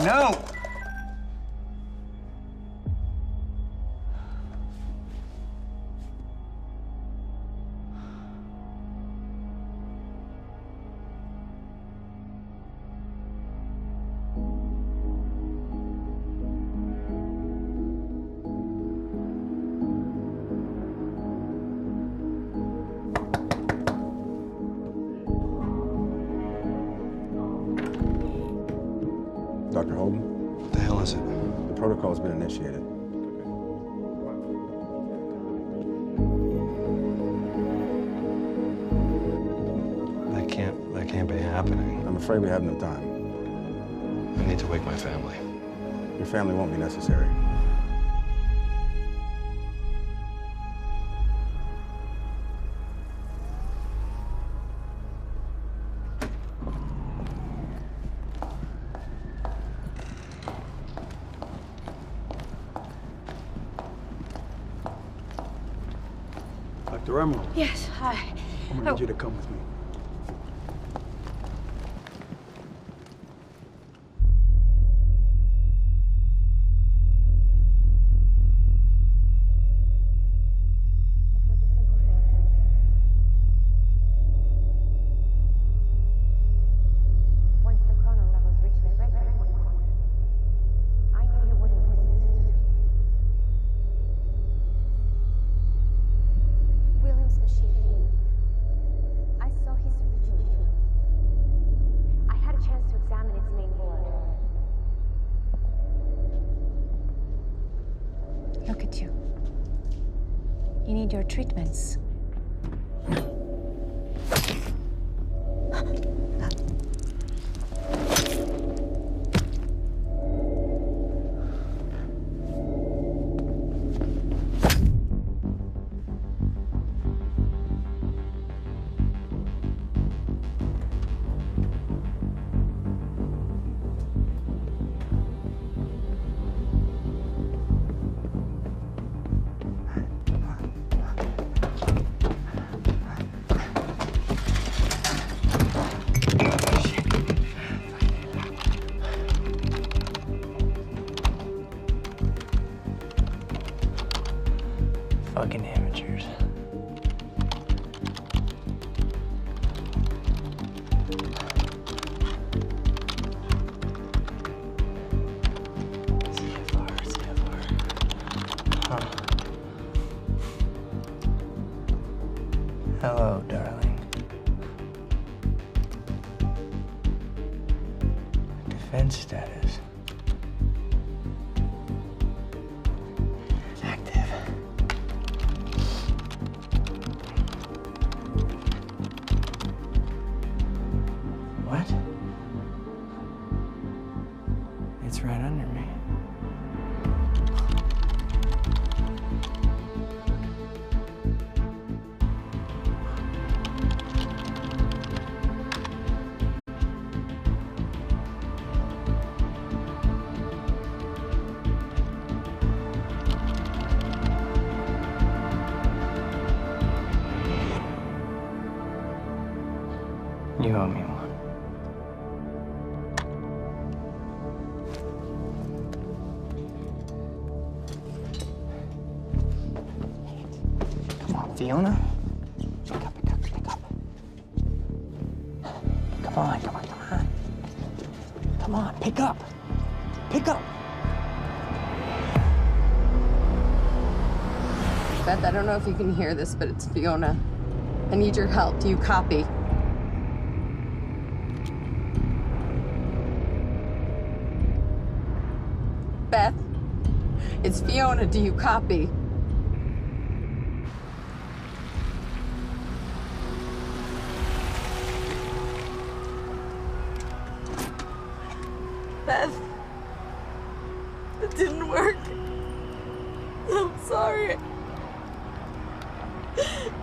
[SPEAKER 15] No!
[SPEAKER 19] Dr. Holden?
[SPEAKER 4] What the hell is it?
[SPEAKER 19] The protocol's been initiated.
[SPEAKER 4] That can't be happening.
[SPEAKER 19] I'm afraid we have no time.
[SPEAKER 4] I need to wake my family.
[SPEAKER 19] Your family won't be necessary.
[SPEAKER 15] Dr. Emerald.
[SPEAKER 3] Yes, hi.
[SPEAKER 15] I'm gonna need you to come with me.
[SPEAKER 3] Once the chrono levels reach the red point, I knew you wouldn't listen. William's machine
[SPEAKER 1] find your treatments.
[SPEAKER 5] Fucking amateurs. CFR. Huh. Hello, darling. Defense status. Active. What? It's right under me. You owe me one. Come on, Fiona. Pick up. Come on. Come on, pick up.
[SPEAKER 8] Beth, I don't know if you can hear this, but it's Fiona. I need your help. Do you copy? Beth, it's Fiona. Do you copy? Beth, it didn't work. I'm sorry.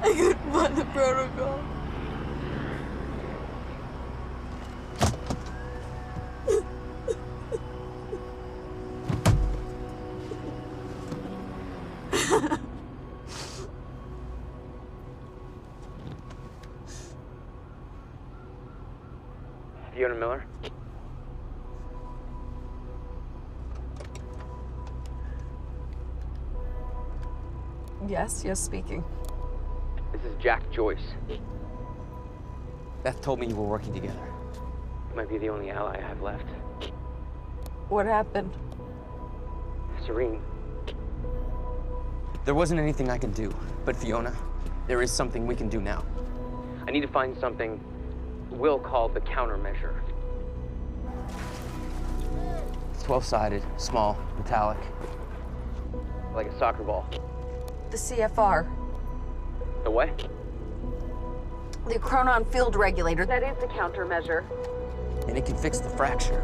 [SPEAKER 8] I couldn't find the protocol.
[SPEAKER 5] Fiona Miller?
[SPEAKER 8] Yes, speaking.
[SPEAKER 5] This is Jack Joyce. Beth told me you were working together. You might be the only ally I have left.
[SPEAKER 8] What happened?
[SPEAKER 5] Serene. There wasn't anything I could do, but Fiona, there is something we can do now. I need to find something Will called the countermeasure. It's 12-sided, small, metallic, like a soccer ball.
[SPEAKER 8] The CFR.
[SPEAKER 5] The what?
[SPEAKER 8] The Chronon Field Regulator. That is the countermeasure.
[SPEAKER 5] And it can fix the fracture.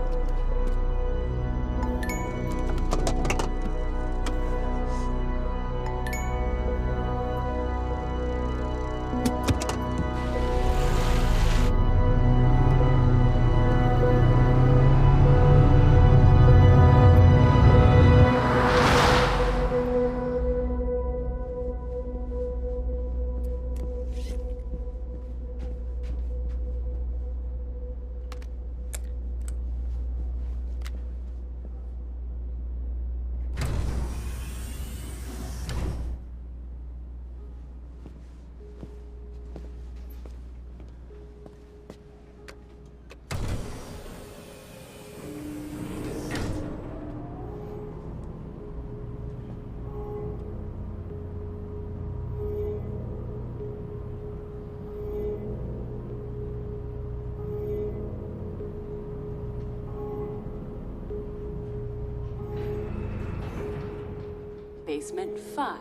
[SPEAKER 1] Basement 5.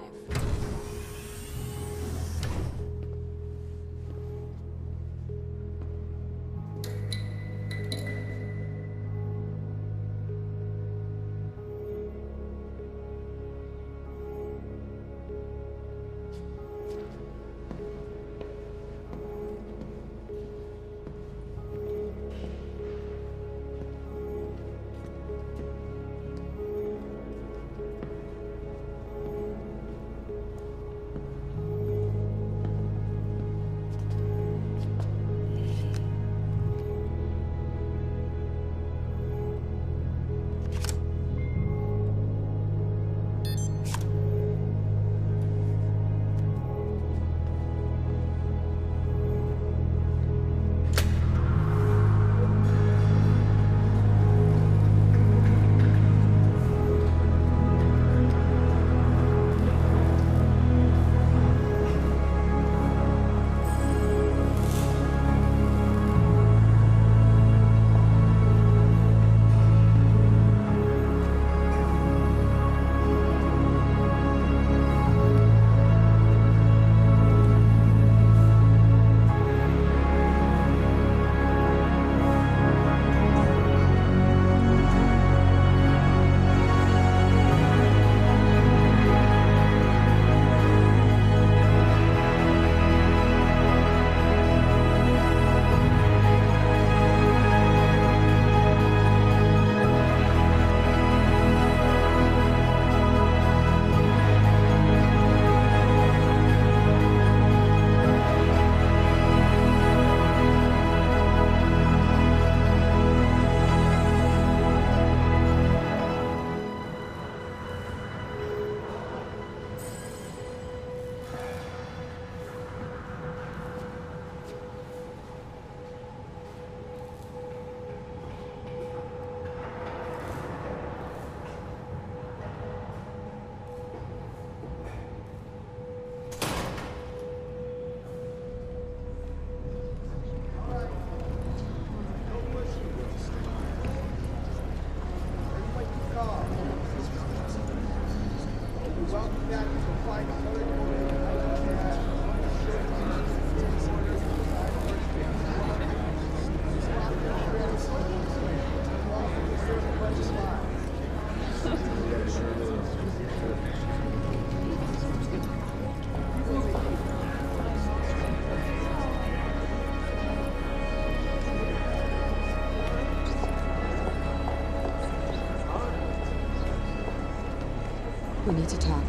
[SPEAKER 9] We need to talk.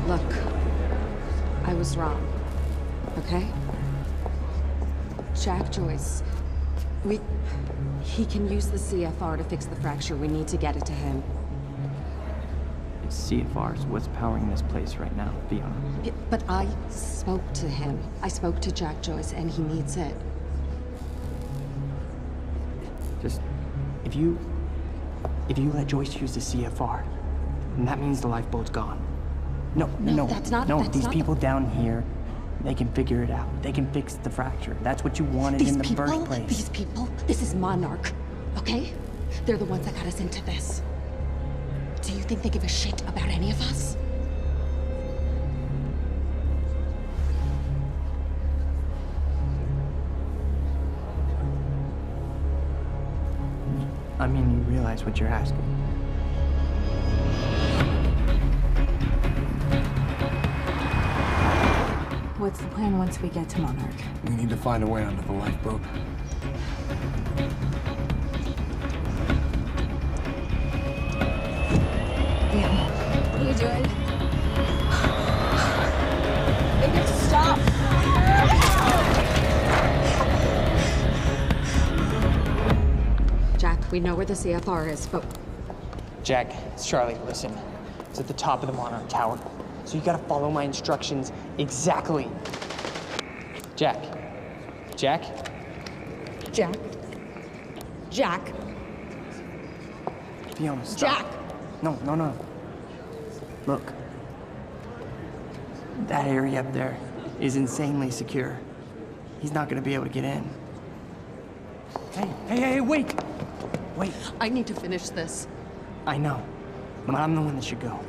[SPEAKER 9] Look, I was wrong, okay? Jack Joyce, he can use the CFR to fix the fracture. We need to get it to him.
[SPEAKER 21] CFR is what's powering this place right now, Fiona.
[SPEAKER 9] But I spoke to him. I spoke to Jack Joyce, and he needs it.
[SPEAKER 21] Just, if you let Joyce use the CFR, then that means the lifeboat's gone. No,
[SPEAKER 9] that's not
[SPEAKER 21] these
[SPEAKER 9] not
[SPEAKER 21] people down here, they can figure it out. They can fix the fracture. That's what you wanted in the first place.
[SPEAKER 9] These people, this is Monarch, okay? They're the ones that got us into this. Do you think they give a shit about any of us?
[SPEAKER 21] I mean, you realize what you're asking.
[SPEAKER 20] What's the plan once we get to Monarch?
[SPEAKER 15] We need to find a way onto the lifeboat.
[SPEAKER 20] What are you doing? They get to stop!
[SPEAKER 9] Jack, we know where the CFR is, but...
[SPEAKER 5] Jack, it's Charlie, listen. It's at the top of the Monarch Tower. So you gotta follow my instructions exactly. Jack. Jack?
[SPEAKER 9] Jack? Jack?
[SPEAKER 21] Fiona, stop.
[SPEAKER 9] Jack!
[SPEAKER 21] No. Look. That area up there is insanely secure. He's not gonna be able to get in. Hey, wait! Wait.
[SPEAKER 9] I need to finish this.
[SPEAKER 21] I know, but I'm the one that should go.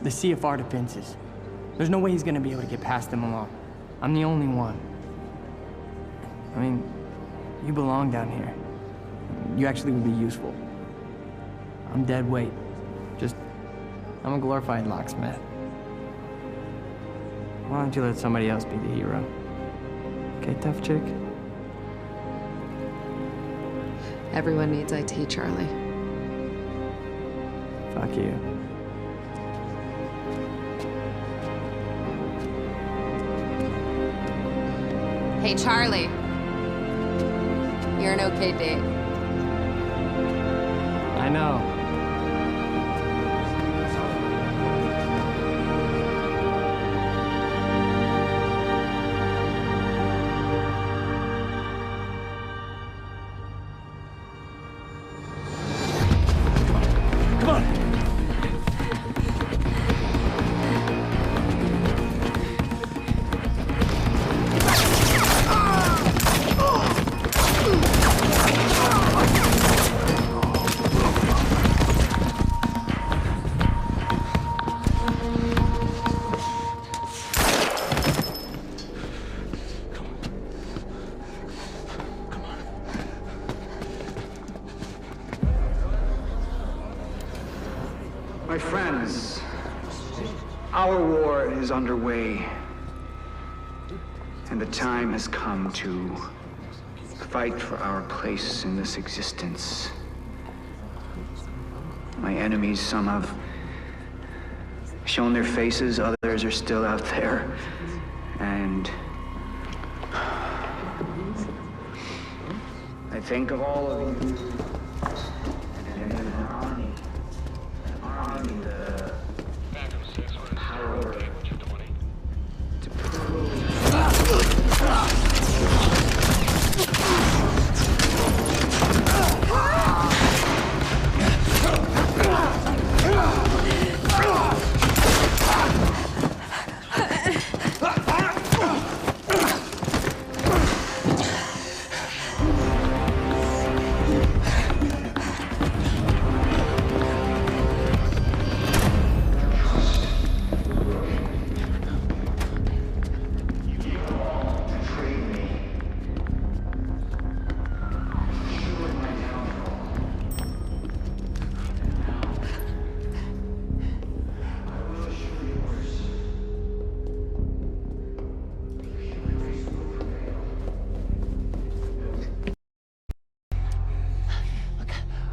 [SPEAKER 21] The CFR defenses. There's no way he's gonna be able to get past them alone. I'm the only one. I mean, you belong down here. You actually would be useful. I'm dead weight. I'm a glorified locksmith. Why don't you let somebody else be the hero? Okay, tough chick?
[SPEAKER 9] Everyone needs IT, Charlie.
[SPEAKER 21] Fuck you.
[SPEAKER 9] Hey, Charlie. You're an okay date.
[SPEAKER 21] I know.
[SPEAKER 22] My friends, our war is underway, and the time has come to fight for our place in this existence. My enemies, some have shown their faces, others are still out there, and I think of all of you and an army, the power to prove.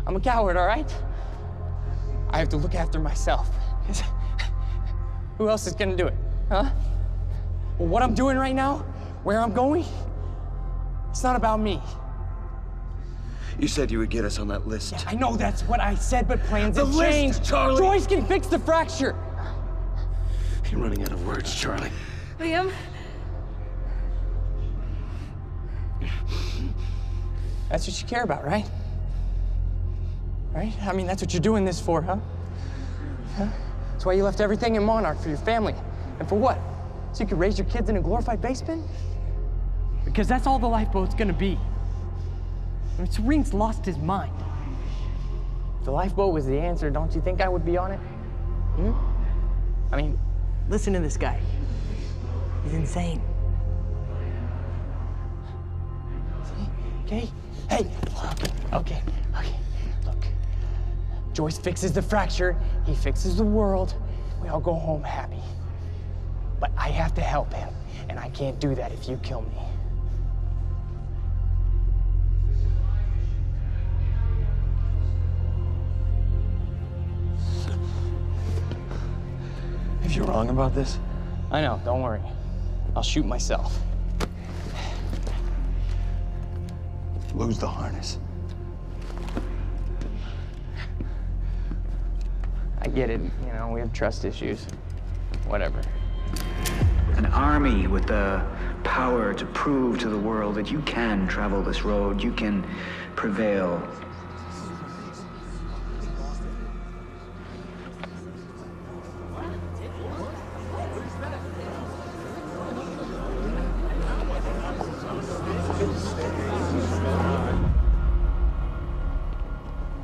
[SPEAKER 5] I'm a coward, all right? I have to look after myself. Who else is gonna do it, huh? Well, what I'm doing right now, where I'm going, it's not about me.
[SPEAKER 15] You said you would get us on that list.
[SPEAKER 5] Yeah, I know that's what I said, but plans have changed.
[SPEAKER 15] Charlie!
[SPEAKER 5] Joyce can fix the fracture.
[SPEAKER 15] You're running out of words, Charlie.
[SPEAKER 20] Liam?
[SPEAKER 5] That's what you care about, right? Right? I mean, that's what you're doing this for, huh? Huh? That's why you left everything in Monarch for your family. And for what? So you could raise your kids in a glorified basement? Because that's all the lifeboat's gonna be. I mean, Serene's lost his mind. If the lifeboat was the answer, don't you think I would be on it? Hmm? I mean, listen to this guy. He's insane. See? Okay? Hey, okay. Look, Joyce fixes the fracture, he fixes the world, we all go home happy. But I have to help him, and I can't do that if you kill me.
[SPEAKER 15] If you're wrong about this,
[SPEAKER 5] I know, don't worry. I'll shoot myself.
[SPEAKER 15] lose the harness.
[SPEAKER 5] I get it, you know, we have trust issues. Whatever.
[SPEAKER 22] An army with the power to prove to the world that you can travel this road, you can prevail.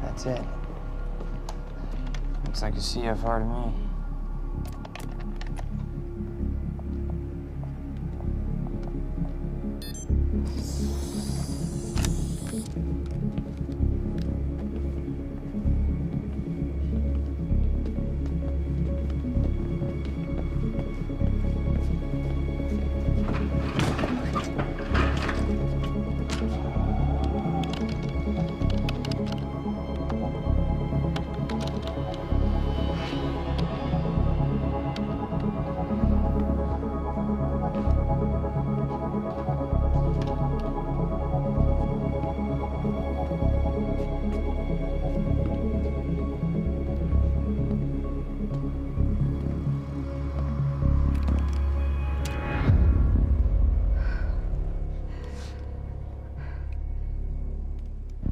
[SPEAKER 5] That's it. Looks like a CFR to me.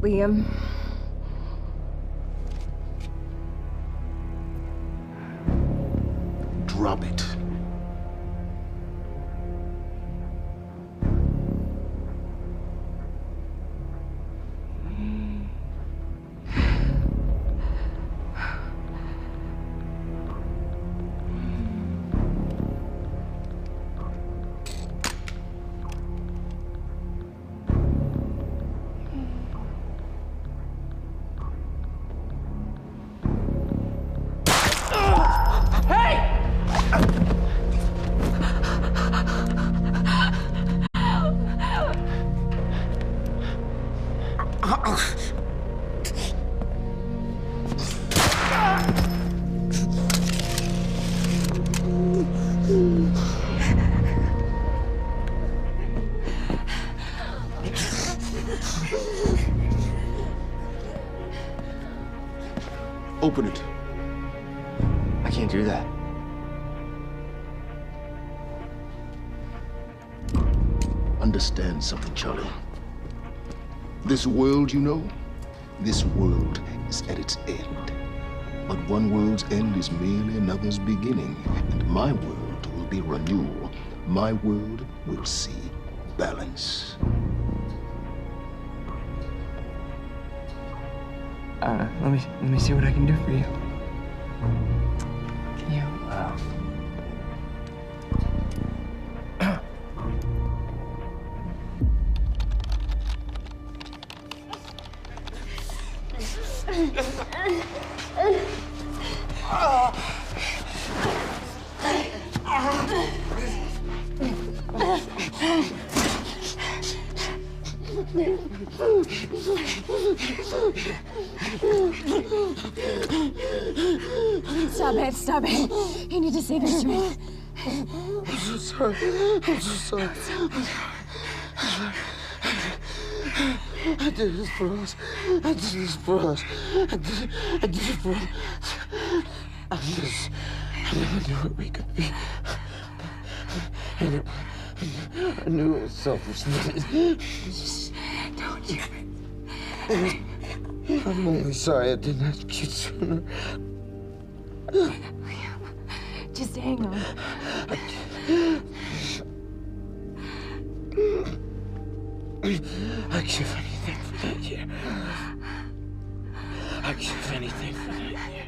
[SPEAKER 20] Liam.
[SPEAKER 16] Drop it. Open it.
[SPEAKER 15] I can't do that.
[SPEAKER 16] Understand something, Charlie. This world, you know, this world is at its end. But one world's end is merely another's beginning, and my world will be renewal. My world will see balance.
[SPEAKER 5] Let me see what I can do for you. Can you,
[SPEAKER 20] Stop it, stop it. You need to say this to me.
[SPEAKER 16] I'm so sorry. I'm so sorry. I did this for us. I did this for us. I did it for us. I never knew what we could be. I knew it was selfish.
[SPEAKER 20] Don't you?
[SPEAKER 16] I'm only sorry I didn't ask you sooner.
[SPEAKER 20] Just hang on.
[SPEAKER 16] I'd give anything for that year. I'd give anything for that year.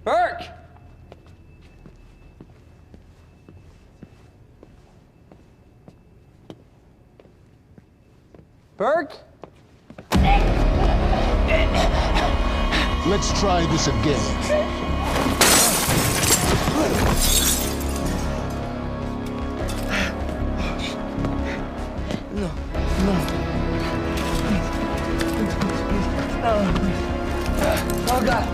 [SPEAKER 5] Burke! Burke?
[SPEAKER 16] Let's try this again.
[SPEAKER 5] No, no. Oh, God.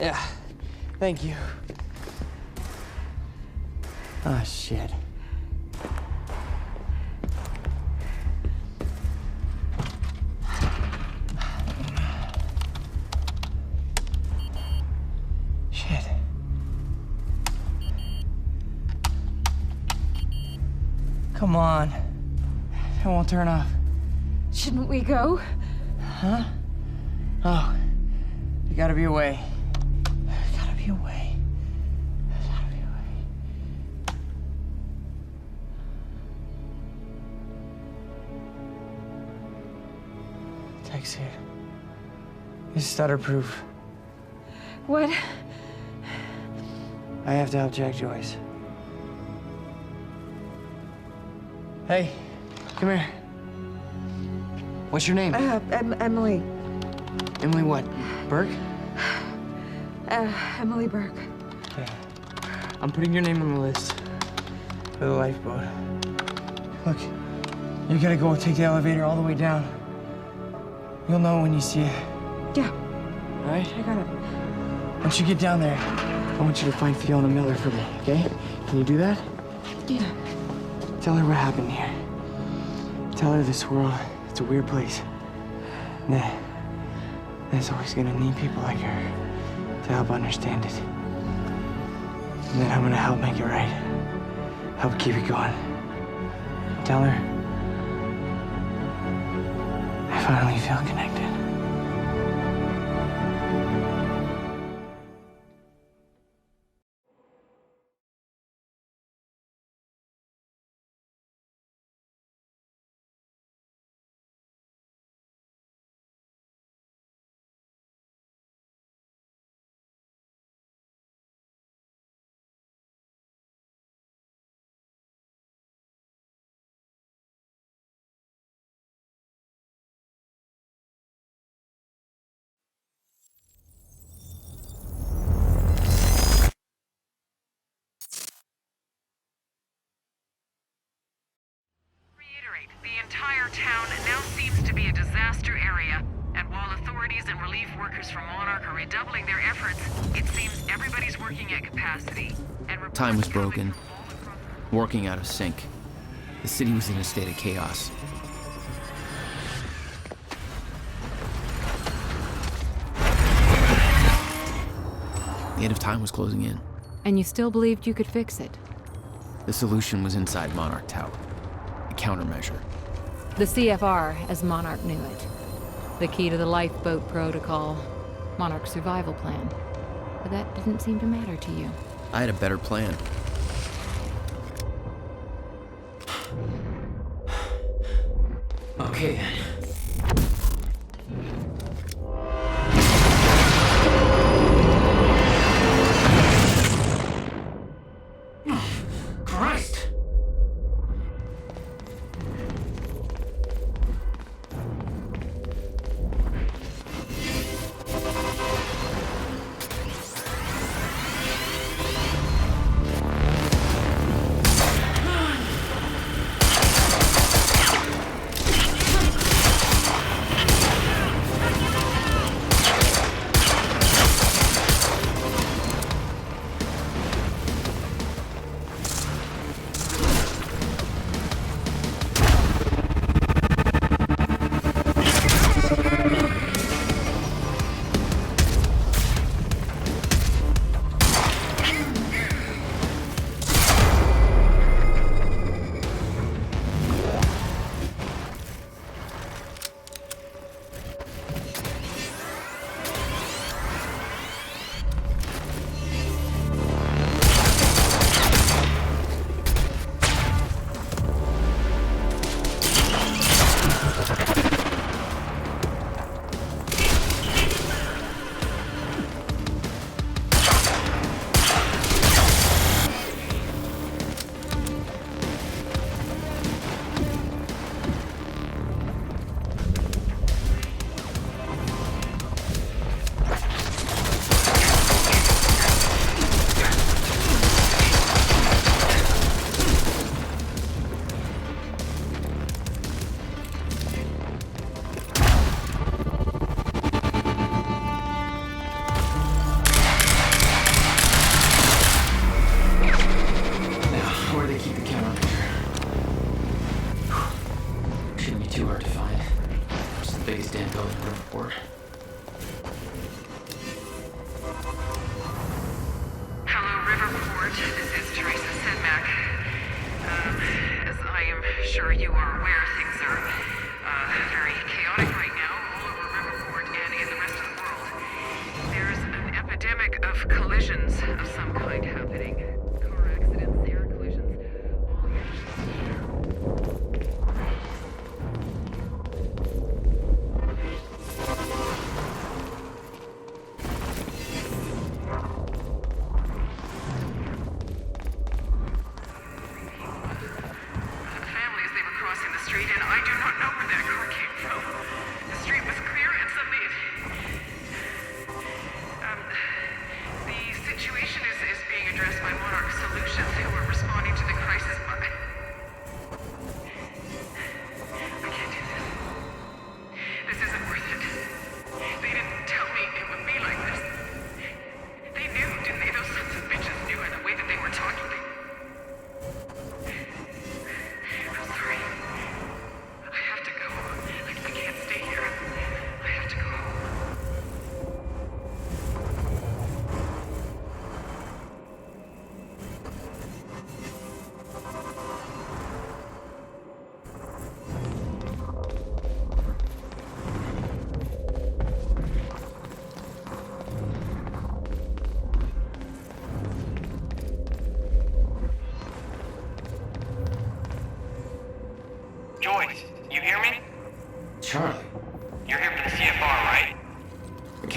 [SPEAKER 5] Yeah, thank you. Oh, shit. Shit. Come on. It won't turn off.
[SPEAKER 20] Shouldn't we go?
[SPEAKER 5] Huh? Oh, there gotta be a way. Gotta be a way. There's gotta be a way. Tech suit. It's stutter-proof.
[SPEAKER 20] What?
[SPEAKER 5] I have to help Jack Joyce. Hey, come here. What's your name?
[SPEAKER 20] Emily.
[SPEAKER 21] Emily what? Burke?
[SPEAKER 20] Emily Burke.
[SPEAKER 21] Okay. I'm putting your name on the list for the lifeboat. Look, you gotta go take the elevator all the way down. You'll know when you see it.
[SPEAKER 20] Yeah.
[SPEAKER 21] All right?
[SPEAKER 20] I got it.
[SPEAKER 21] Once you get down there, I want you to find Fiona Miller for me, okay? Can you do that?
[SPEAKER 20] Yeah.
[SPEAKER 21] Tell her what happened here. Tell her this world, it's a weird place. And that it's always gonna need people like her to help understand it. And then I'm gonna help make it right. Help keep it going. Tell her I finally feel connected.
[SPEAKER 6] The entire town now seems to be a disaster area, and while authorities and relief workers from Monarch are redoubling their efforts, it seems everybody's working at capacity. And
[SPEAKER 18] Time was broken, working out of sync. The city was in a state of chaos. The end of time was closing in.
[SPEAKER 17] And you still believed you could fix it?
[SPEAKER 18] The solution was inside Monarch Tower. A countermeasure.
[SPEAKER 17] The CFR, as Monarch knew it. The key to the lifeboat protocol. Monarch's survival plan. But that didn't seem to matter to you.
[SPEAKER 18] I had a better plan.
[SPEAKER 12] Okay then. Christ!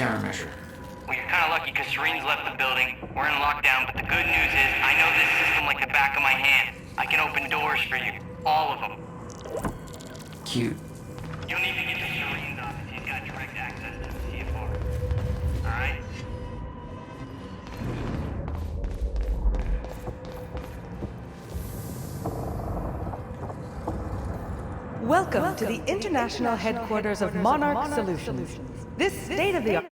[SPEAKER 12] countermeasure?
[SPEAKER 11] Well, you're kind of lucky because Serene's left the building. We're in lockdown, but the good news is I know this system like the back of my hand. I can open doors for you. All of them.
[SPEAKER 12] Cute.
[SPEAKER 11] You'll need to get to Serene's office. He's got direct access to the CFR. Alright?
[SPEAKER 14] Welcome to the international headquarters of Monarch Solutions. This state-of-the-art...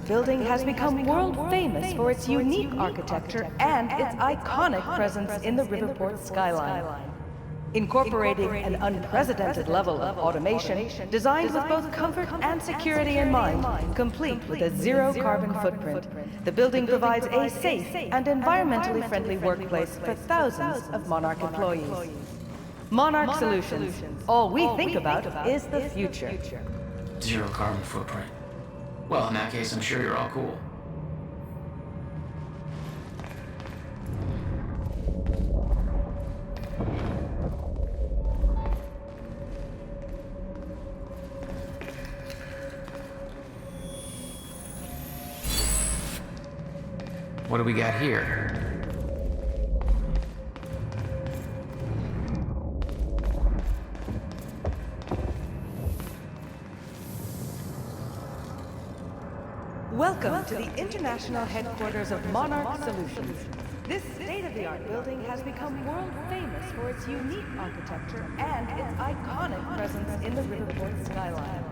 [SPEAKER 14] building has become world famous for its unique architecture and its iconic presence in the Riverport skyline. Incorporating an unprecedented level of automation designed with both comfort and security in mind, complete with a zero-carbon footprint, the building provides a safe and environmentally friendly workplace for thousands of Monarch employees. Monarch Solutions. All we think about is the future.
[SPEAKER 12] Zero carbon footprint. Well, in that case, I'm sure you're all cool. What do we got here?
[SPEAKER 14] Welcome to the international headquarters of Monarch Solutions. This state-of-the-art building has become world famous for its unique architecture and its iconic presence in the Riverport skyline.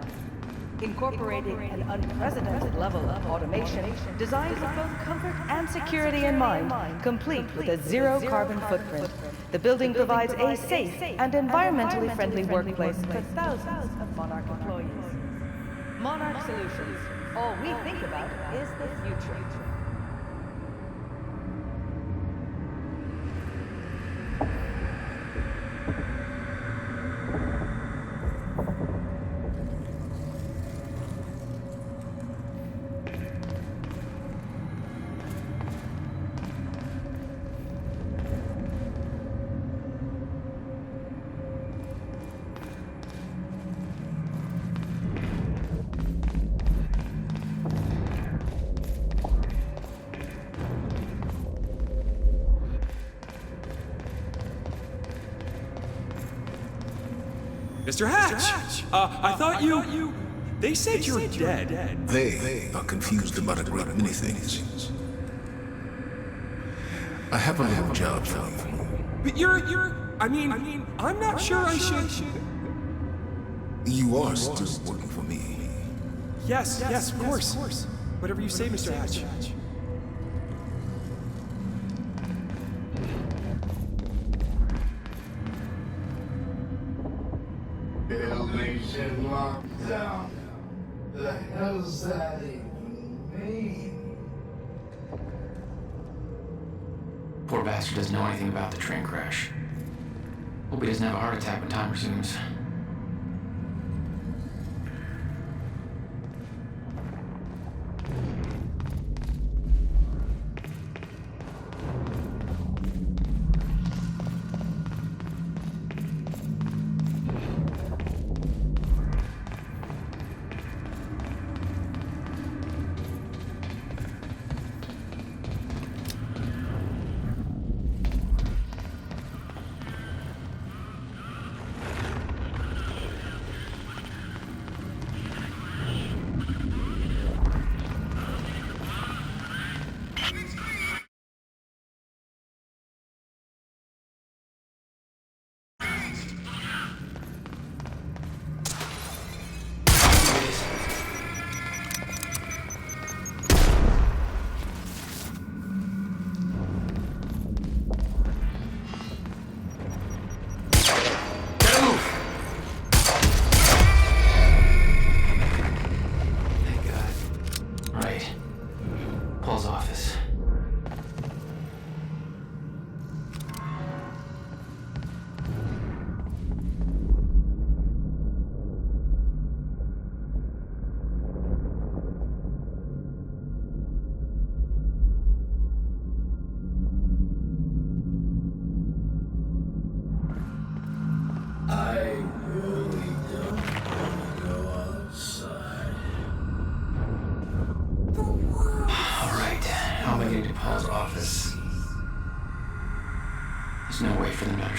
[SPEAKER 14] Incorporating an unprecedented level of automation designed with both comfort and security in mind, complete with a zero-carbon footprint, the building provides a safe and environmentally friendly workplace for thousands of Monarch employees. Monarch Solutions. All we think about is the future.
[SPEAKER 2] Mr. Hatch! I thought you... They said you're dead.
[SPEAKER 16] They are confused about a great many things. I have a little job for you.
[SPEAKER 2] But I mean, I'm not sure I should...
[SPEAKER 16] You are still working for me.
[SPEAKER 2] Yes, of course. Whatever you say, Mr. Hatch.
[SPEAKER 23] Buildings in lockdown. The hell's that even mean?
[SPEAKER 12] Poor bastard doesn't know anything about the train crash. Hope he doesn't have a heart attack when time resumes.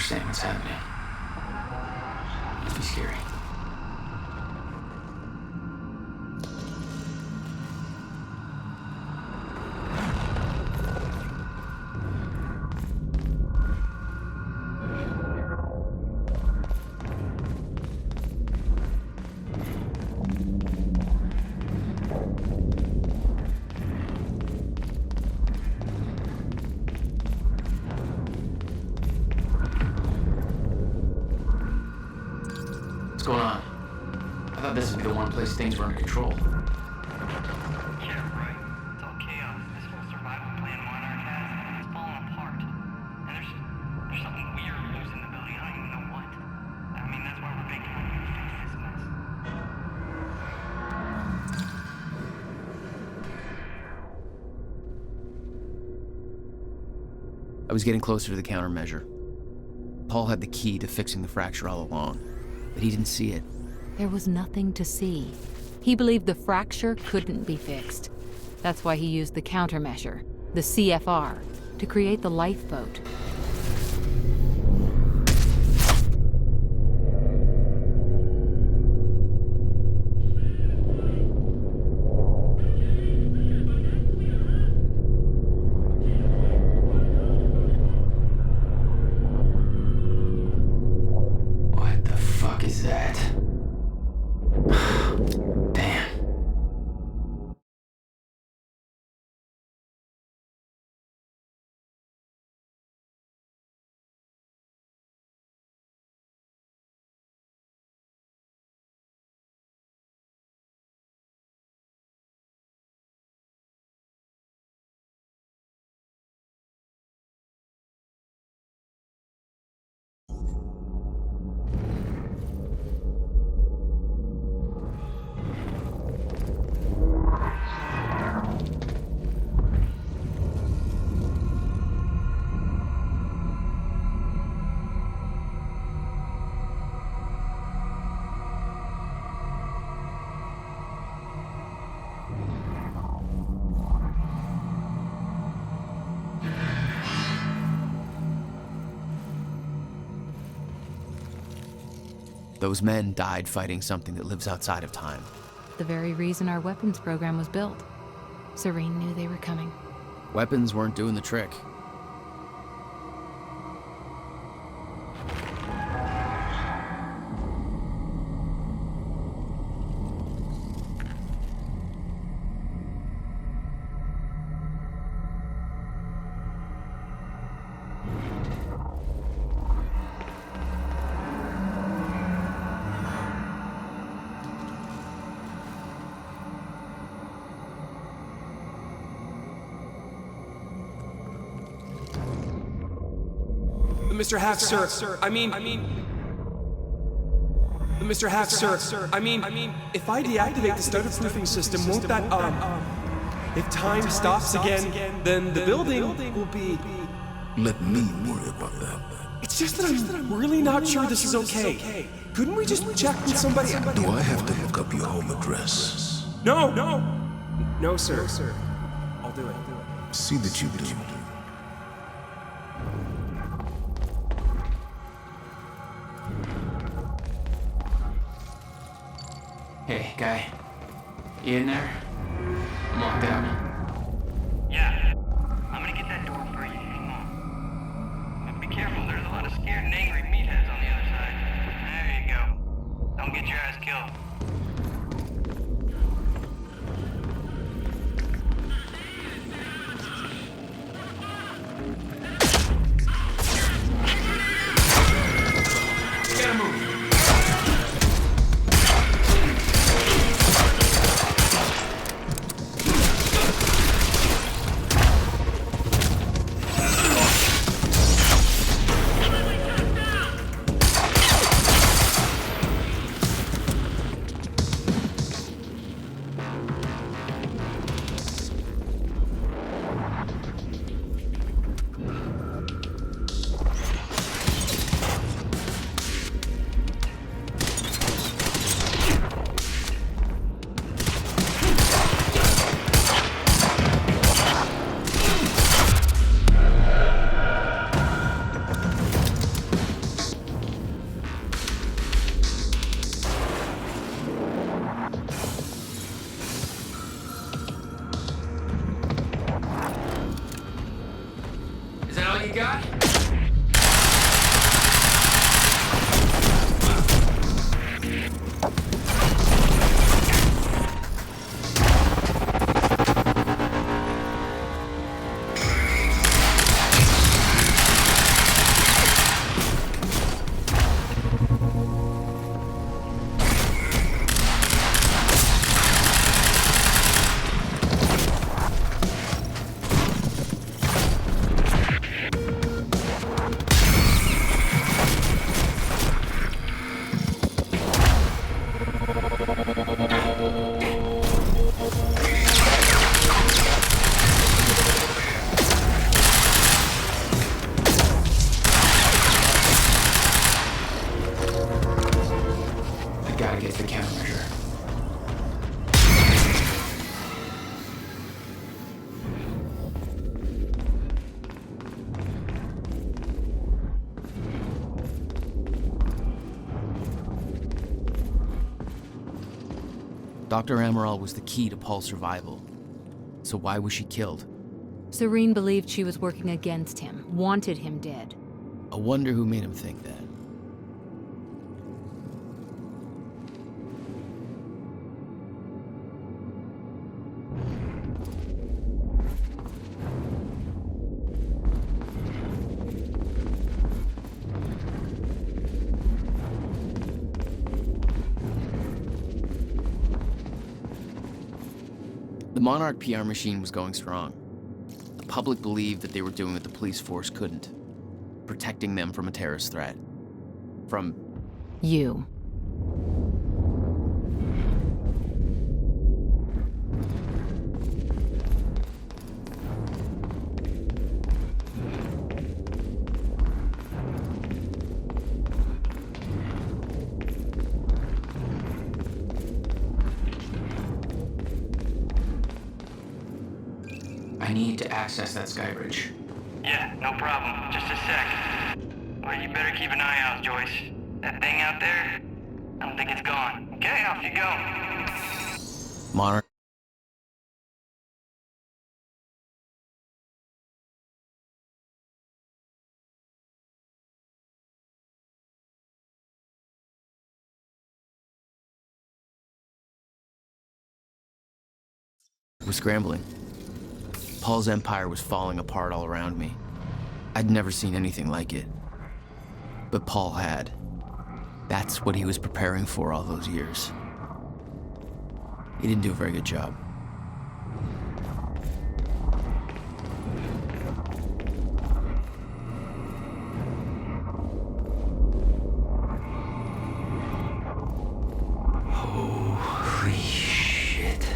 [SPEAKER 12] understand what's happening. Must be scary. What's going on? I thought this would be the one place things were under control.
[SPEAKER 11] Yeah, right. It's all chaos. This whole survival plan Monarch has is falling apart. And there's something weird loose in the building. I don't even know what. I mean, that's why we're making one to fix this mess.
[SPEAKER 18] I was getting closer to the countermeasure. Paul had the key to fixing the fracture all along, but he didn't see it.
[SPEAKER 17] There was nothing to see. He believed the fracture couldn't be fixed. That's why he used the countermeasure, the CFR, to create the lifeboat.
[SPEAKER 12] What the fuck is that? Damn.
[SPEAKER 18] Those men died fighting something that lives outside of time.
[SPEAKER 17] The very reason our weapons program was built. Serene knew they were coming.
[SPEAKER 18] Weapons weren't doing the trick.
[SPEAKER 2] Mr. Half, sir. Mr. Half, sir. If I deactivate the stutter-proofing system, won't that, if time stops again, then the building will be...
[SPEAKER 16] Let me worry about that.
[SPEAKER 2] It's just that I'm really not sure this is okay. Couldn't we just check with somebody?
[SPEAKER 16] Do I have to look up your home address?
[SPEAKER 2] No, sir. I'll do it.
[SPEAKER 16] See that you do.
[SPEAKER 12] Hey, guy. You in there? I'm locked out.
[SPEAKER 11] Yeah. I'm gonna get that door for you. Hang on. But be careful, there's a lot of scared and angry meatheads on the other side. There you go. Don't get your ass killed.
[SPEAKER 12] Gotta move. gotta get to the countermeasure.
[SPEAKER 18] Dr. Amaral was the key to Paul's survival. So why was she killed?
[SPEAKER 17] Serene believed she was working against him, wanted him dead.
[SPEAKER 18] I wonder who made him think that. The Monarch PR machine was going strong. The public believed that they were doing what the police force couldn't, protecting them from a terrorist threat. From
[SPEAKER 17] you.
[SPEAKER 12] I need to access that sky bridge.
[SPEAKER 11] Yeah, no problem. Just a sec. Well, you better keep an eye out, Joyce. That thing out there, I don't think it's gone. Okay, off you go.
[SPEAKER 18] Monarch was scrambling. Paul's empire was falling apart all around me. I'd never seen anything like it. But Paul had. That's what he was preparing for all those years. He didn't do a very good job.
[SPEAKER 12] Holy shit.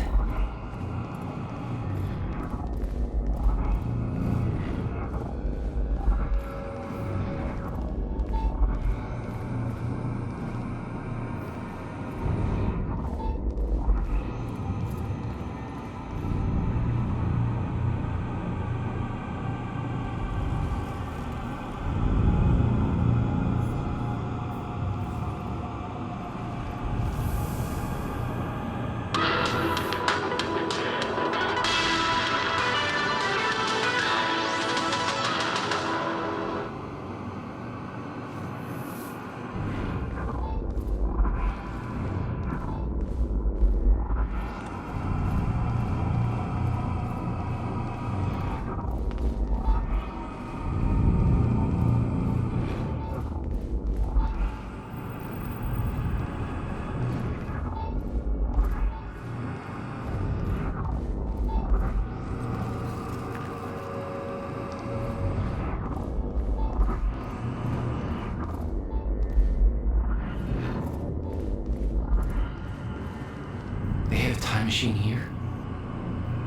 [SPEAKER 12] Machine here?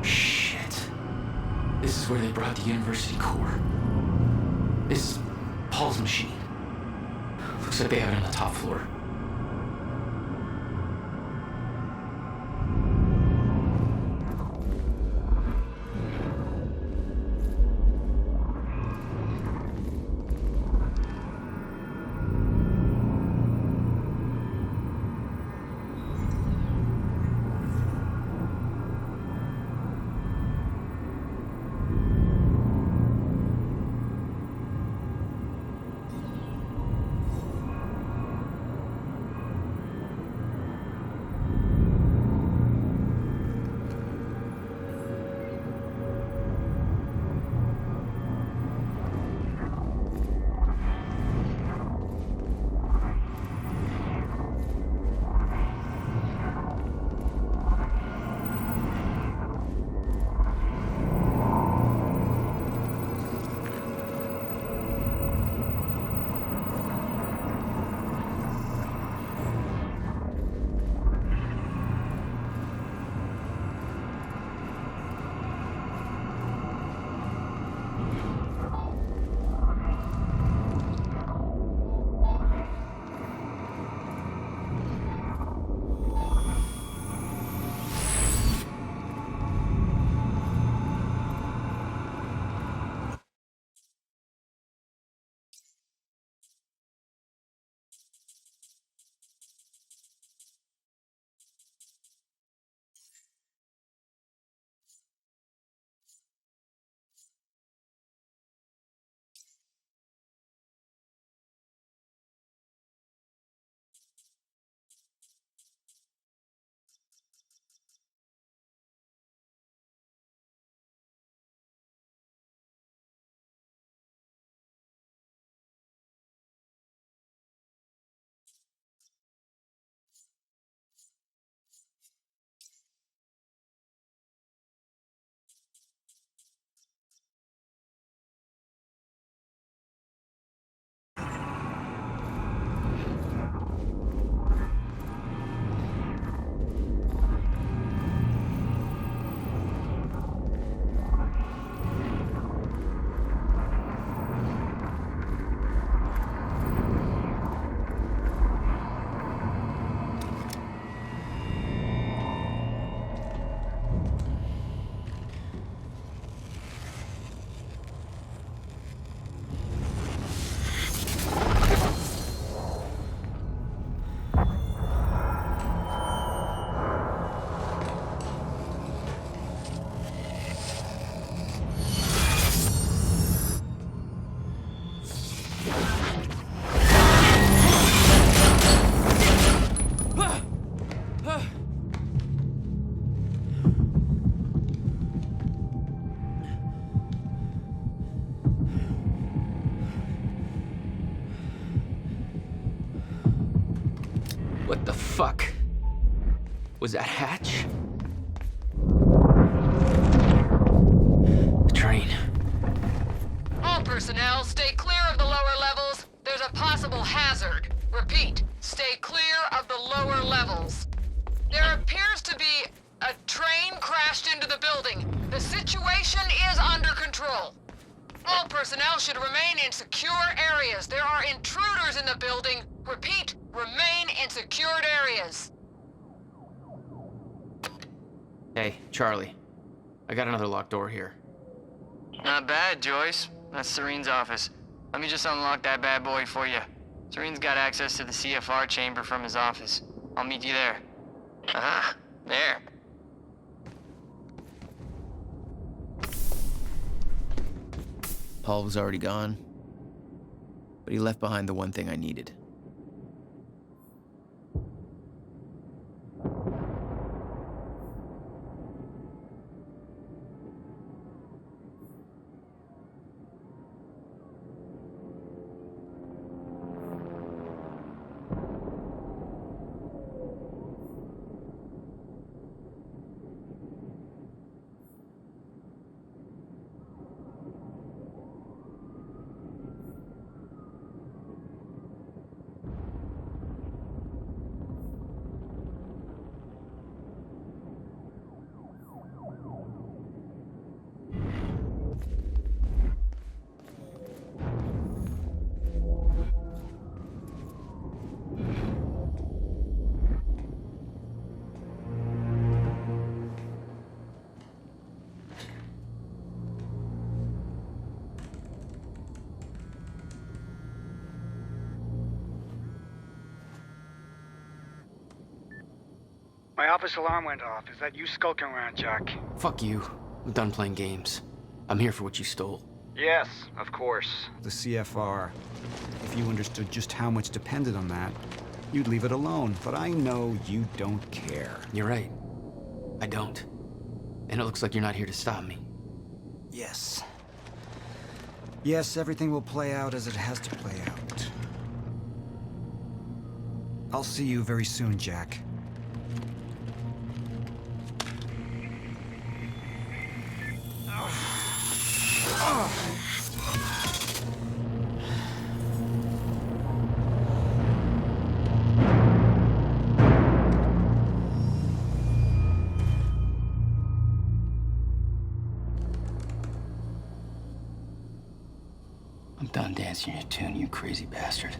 [SPEAKER 12] Shit. This is where they brought the university core. This is Paul's machine. Looks like they have it on the top floor. Was that Hatch? The train.
[SPEAKER 6] All personnel, stay clear of the lower levels. There's a possible hazard. Repeat, stay clear of the lower levels. There appears to be a train crashed into the building. The situation is under control. All personnel should remain in secure areas. There are intruders in the building. Repeat, remain in secured areas.
[SPEAKER 12] Hey, Charlie. I got another locked door here.
[SPEAKER 11] Not bad, Joyce. That's Serene's office. Let me just unlock that bad boy for you. Serene's got access to the CFR chamber from his office. I'll meet you there. Ah, there.
[SPEAKER 18] Paul was already gone, but he left behind the one thing I needed.
[SPEAKER 7] My office alarm went off. Is that you skulking around, Jack?
[SPEAKER 12] Fuck you. I'm done playing games. I'm here for what you stole.
[SPEAKER 7] Yes, of course.
[SPEAKER 15] The CFR. If you understood just how much depended on that, you'd leave it alone. But I know you don't care.
[SPEAKER 12] You're right. I don't. And it looks like you're not here to stop me.
[SPEAKER 15] Yes. Yes, everything will play out as it has to play out. I'll see you very soon, Jack.
[SPEAKER 12] I'm done dancing your tune, you crazy bastard.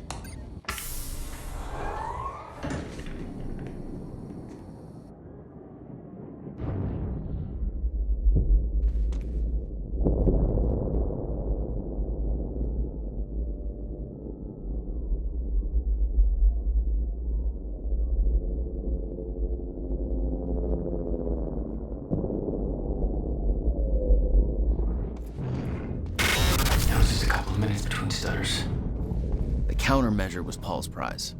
[SPEAKER 18] The countermeasure was Paul's prize.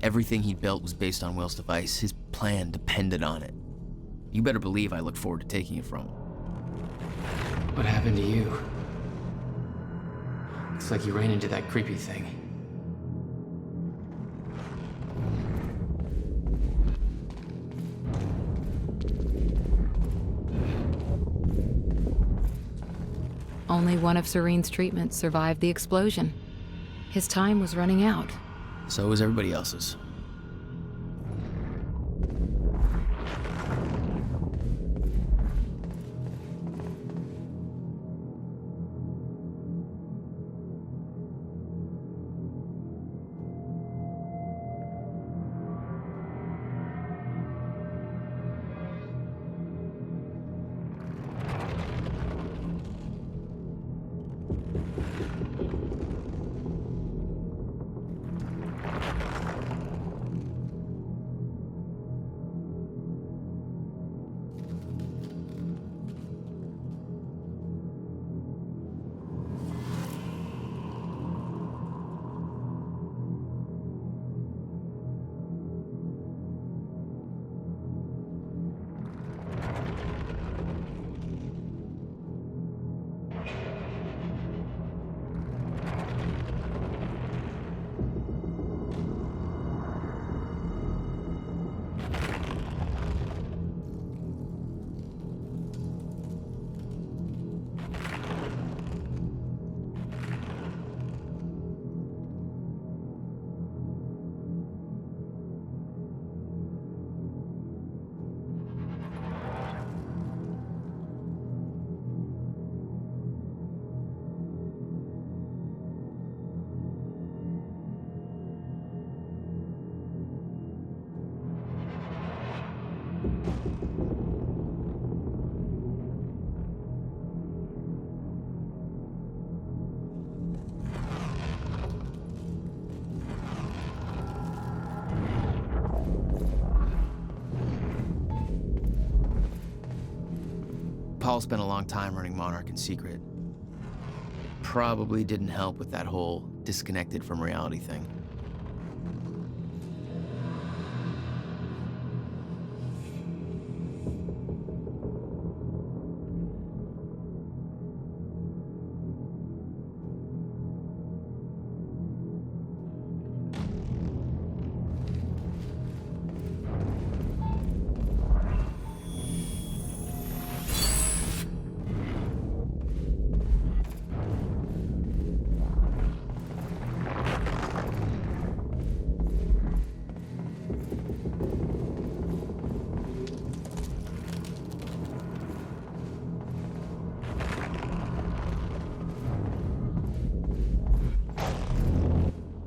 [SPEAKER 18] Everything he built was based on Will's device. His plan depended on it. You better believe I look forward to taking it from him.
[SPEAKER 12] What happened to you? Looks like you ran into that creepy thing.
[SPEAKER 17] Only one of Serene's treatments survived the explosion. His time was running out.
[SPEAKER 18] So was everybody else's. Paul spent a long time running Monarch in secret. Probably didn't help with that whole disconnected from reality thing.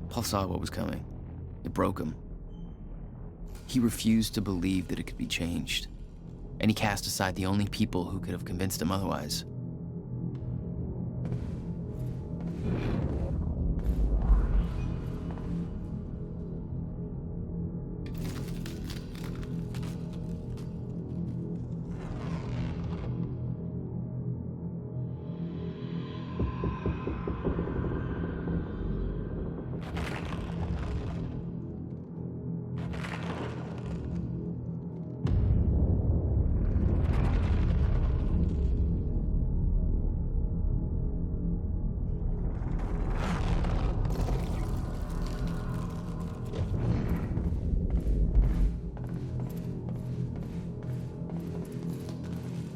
[SPEAKER 18] Paul saw what was coming. It broke him. He refused to believe that it could be changed, and he cast aside the only people who could have convinced him otherwise.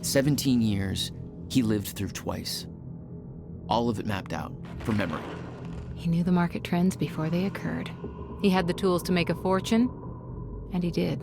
[SPEAKER 18] "17 years, he lived through twice. All of it mapped out, from memory.
[SPEAKER 17] He knew the market trends before they occurred. He had the tools to make a fortune, and he did.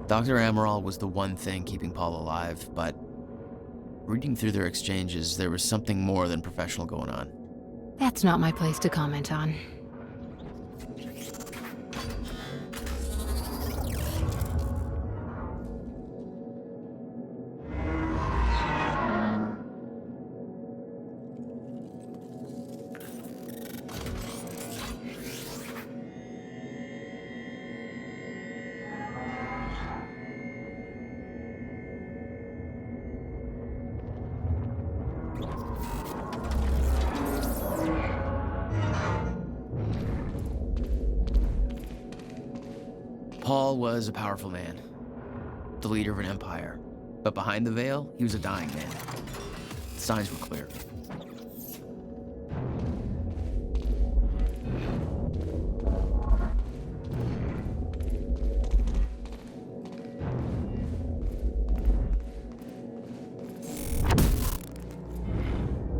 [SPEAKER 18] Dr. Amaral was the one thing keeping Paul alive, but reading through their exchanges, there was something more than professional going on.
[SPEAKER 17] That's not my place to comment on.
[SPEAKER 18] Paul was a powerful man, the leader of an empire, but behind the veil, he was a dying man. The signs were clear.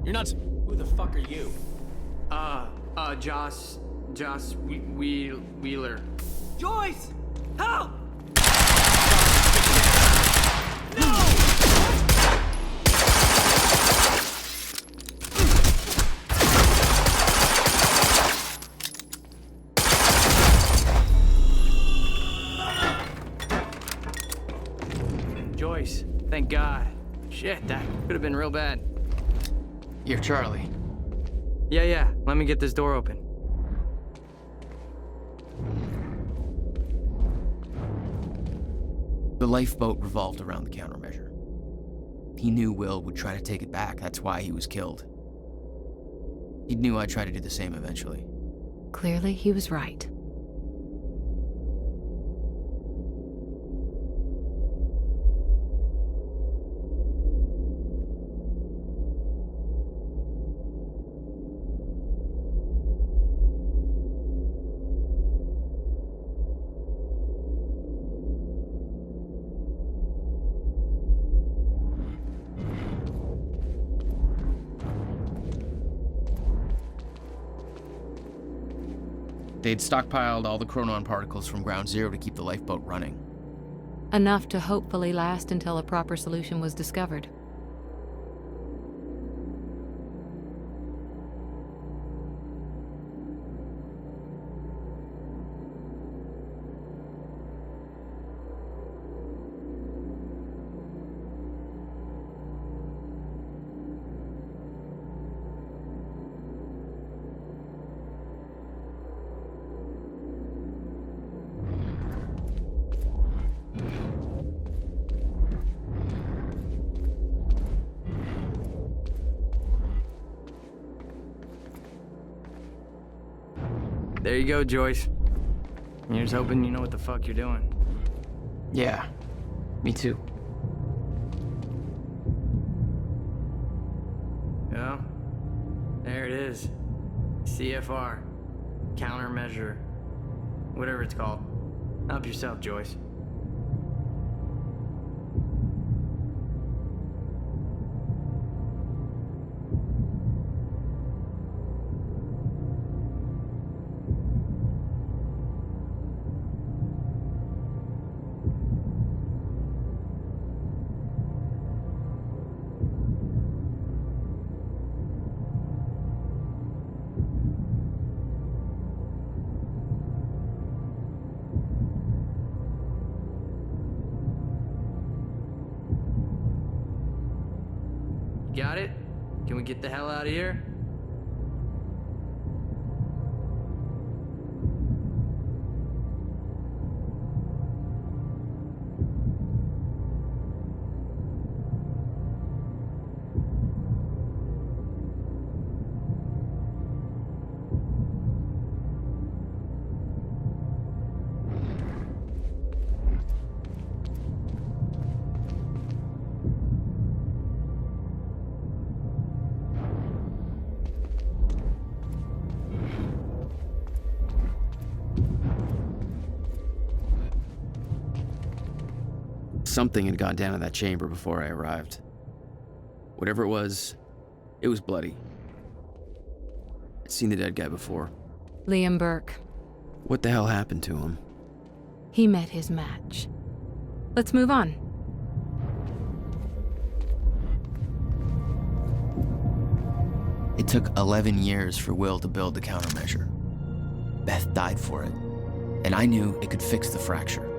[SPEAKER 12] You're not. Who the fuck are you?
[SPEAKER 21] Joss Wheeler.
[SPEAKER 12] Joyce! Help!
[SPEAKER 21] Joyce, thank God. Shit, that could have been real bad.
[SPEAKER 18] You're Charlie.
[SPEAKER 21] Yeah, let me get this door open.
[SPEAKER 18] The lifeboat revolved around the countermeasure. He knew Will would try to take it back, that's why he was killed. He knew I'd try to do the same eventually.
[SPEAKER 17] Clearly, he was right.
[SPEAKER 18] They'd stockpiled all the chronon particles from Ground Zero to keep the lifeboat running.
[SPEAKER 17] Enough to hopefully last until a proper solution was discovered.
[SPEAKER 21] There you go, Joyce. You're just hoping you know what the fuck you're doing.
[SPEAKER 18] Yeah, me too.
[SPEAKER 21] Yeah, there it is. CFR. Countermeasure. Whatever it's called. Help yourself, Joyce. Got it? Can we get the hell out of here?
[SPEAKER 18] Something had gone down in that chamber before I arrived. Whatever it was bloody. I'd seen the dead guy before.
[SPEAKER 17] Liam Burke.
[SPEAKER 18] What the hell happened to him?
[SPEAKER 17] He met his match. Let's move on.
[SPEAKER 18] It took 11 years for Will to build the countermeasure. Beth died for it, and I knew it could fix the fracture.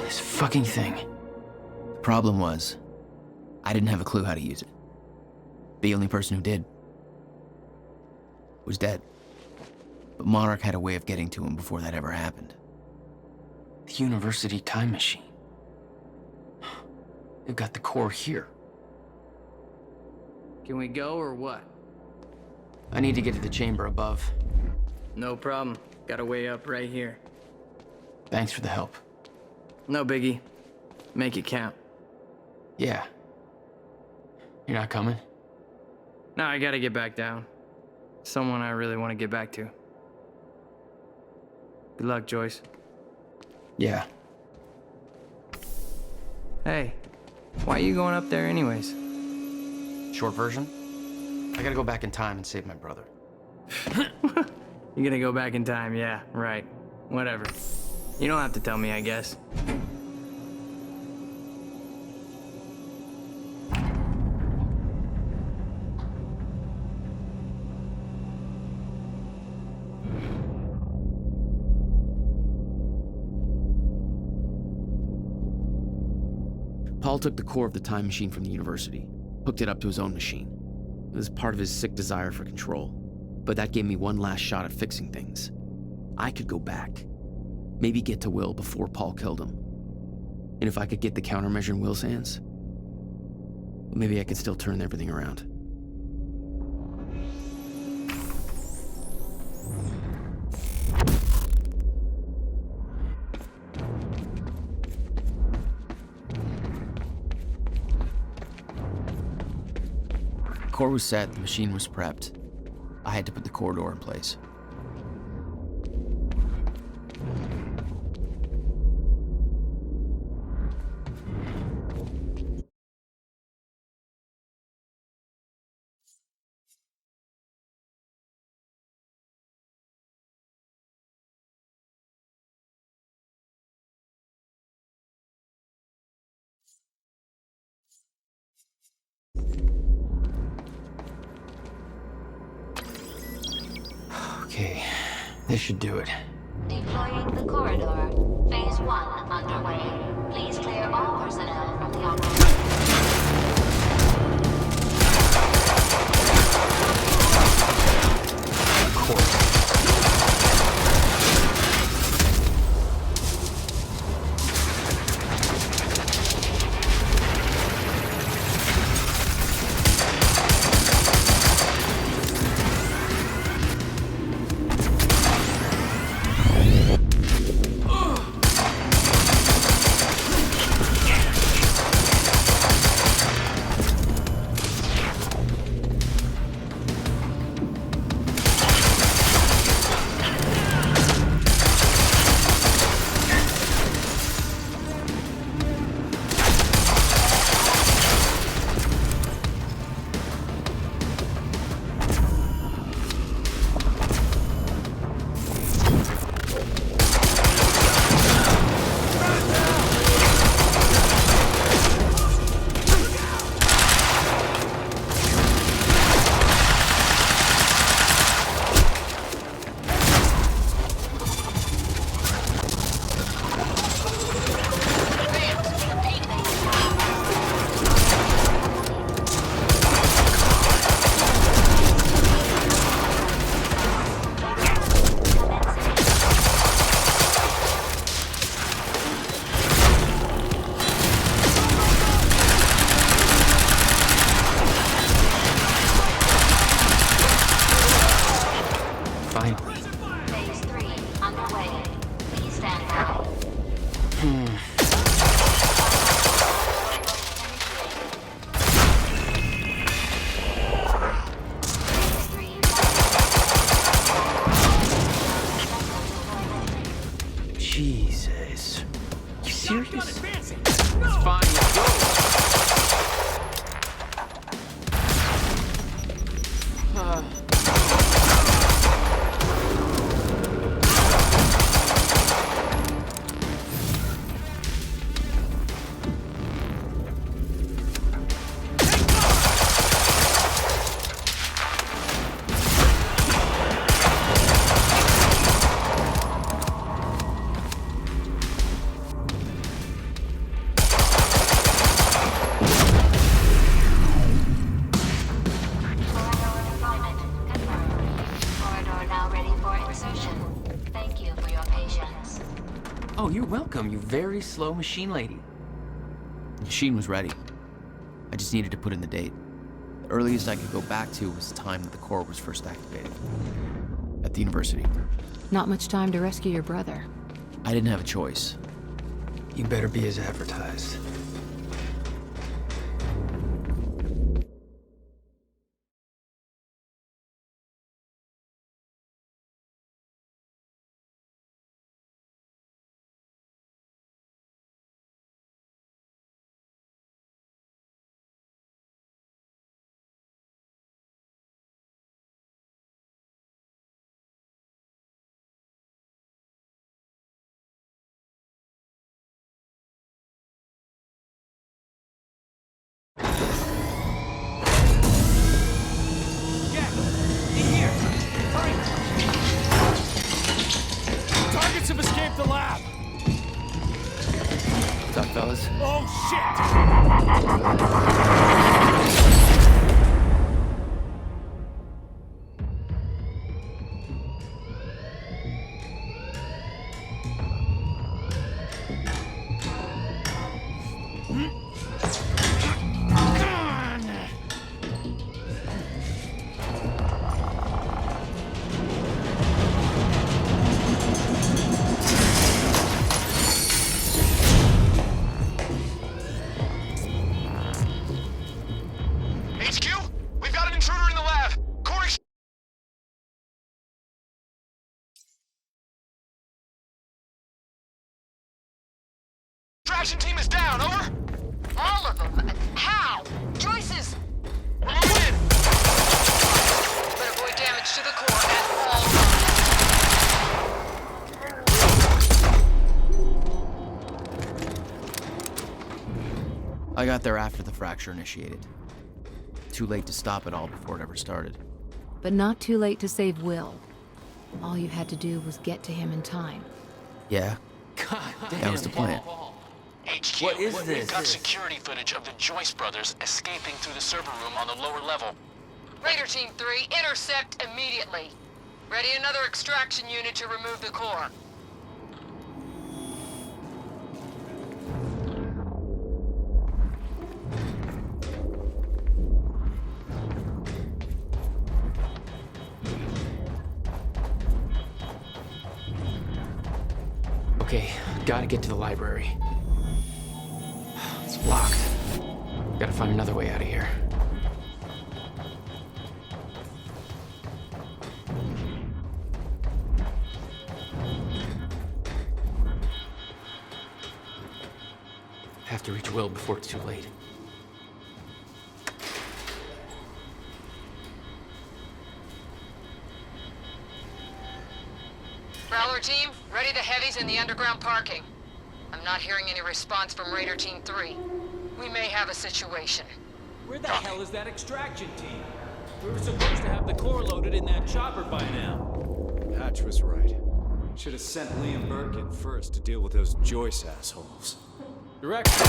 [SPEAKER 18] This fucking thing. The problem was, I didn't have a clue how to use it. The only person who did was dead. But Monarch had a way of getting to him before that ever happened.
[SPEAKER 12] The University time machine. They've got the core here.
[SPEAKER 21] Can we go or what?
[SPEAKER 12] I need to get to the chamber above.
[SPEAKER 21] No problem. Got a way up right here.
[SPEAKER 12] Thanks for the help.
[SPEAKER 21] No biggie. Make it count.
[SPEAKER 12] Yeah. You're not coming?
[SPEAKER 21] No, I gotta get back down. Someone I really want to get back to. Good luck, Joyce.
[SPEAKER 12] Yeah.
[SPEAKER 21] Hey, why are you going up there anyways?
[SPEAKER 12] Short version? I gotta go back in time and save my brother.
[SPEAKER 21] You're gonna go back in time, yeah, right. Whatever. You don't have to tell me, I guess.
[SPEAKER 18] Paul took the core of the time machine from the university, hooked it up to his own machine. It was part of his sick desire for control, but that gave me one last shot at fixing things. I could go back, maybe get to Will before Paul killed him. And if I could get the countermeasure in Will's hands, maybe I could still turn everything around. The core was set, the machine was prepped. I had to put the core door in place. Okay, this should do it.
[SPEAKER 1] Deploying the corridor. Phase 1 underway. Please clear all personnel from the operation. Phase 3 underway. Please stand by.
[SPEAKER 18] Jesus. You serious?
[SPEAKER 12] It's fine, let's go. Oh, you're welcome, you very slow machine lady.
[SPEAKER 18] The machine was ready. I just needed to put in the date. The earliest I could go back to was the time that the core was first activated. At the university.
[SPEAKER 17] Not much time to rescue your brother.
[SPEAKER 18] I didn't have a choice.
[SPEAKER 4] You better be as advertised.
[SPEAKER 2] Targets have escaped the lab!
[SPEAKER 18] What's up, fellas?
[SPEAKER 2] Oh, shit!
[SPEAKER 1] Extraction team is down, over? All of them? How? Joyce's! We're moving in! But avoid damage to the core at all.
[SPEAKER 18] I got there after the fracture initiated. Too late to stop it all before it ever started.
[SPEAKER 17] But not too late to save Will. All you had to do was get to him in time.
[SPEAKER 18] Yeah,
[SPEAKER 12] God damn.
[SPEAKER 18] that was the plan.
[SPEAKER 1] HQ,
[SPEAKER 12] What is
[SPEAKER 1] we've
[SPEAKER 12] this?
[SPEAKER 1] got security footage of the Joyce brothers escaping through the server room on the lower level. Raider Team 3, intercept immediately. Ready another extraction unit to remove the core.
[SPEAKER 12] Okay, gotta get to the library. It's locked. Gotta find another way out of here. Have to reach Will before it's too late.
[SPEAKER 1] Prowler Team, ready the heavies in the underground parking. I'm not hearing any response from Raider Team 3. We may have a situation.
[SPEAKER 10] Where the hell is that extraction team? We were supposed to have the core loaded in that chopper by now.
[SPEAKER 15] Hatch was right. Should have sent Liam Birkin first to deal with those Joyce assholes.
[SPEAKER 10] Director.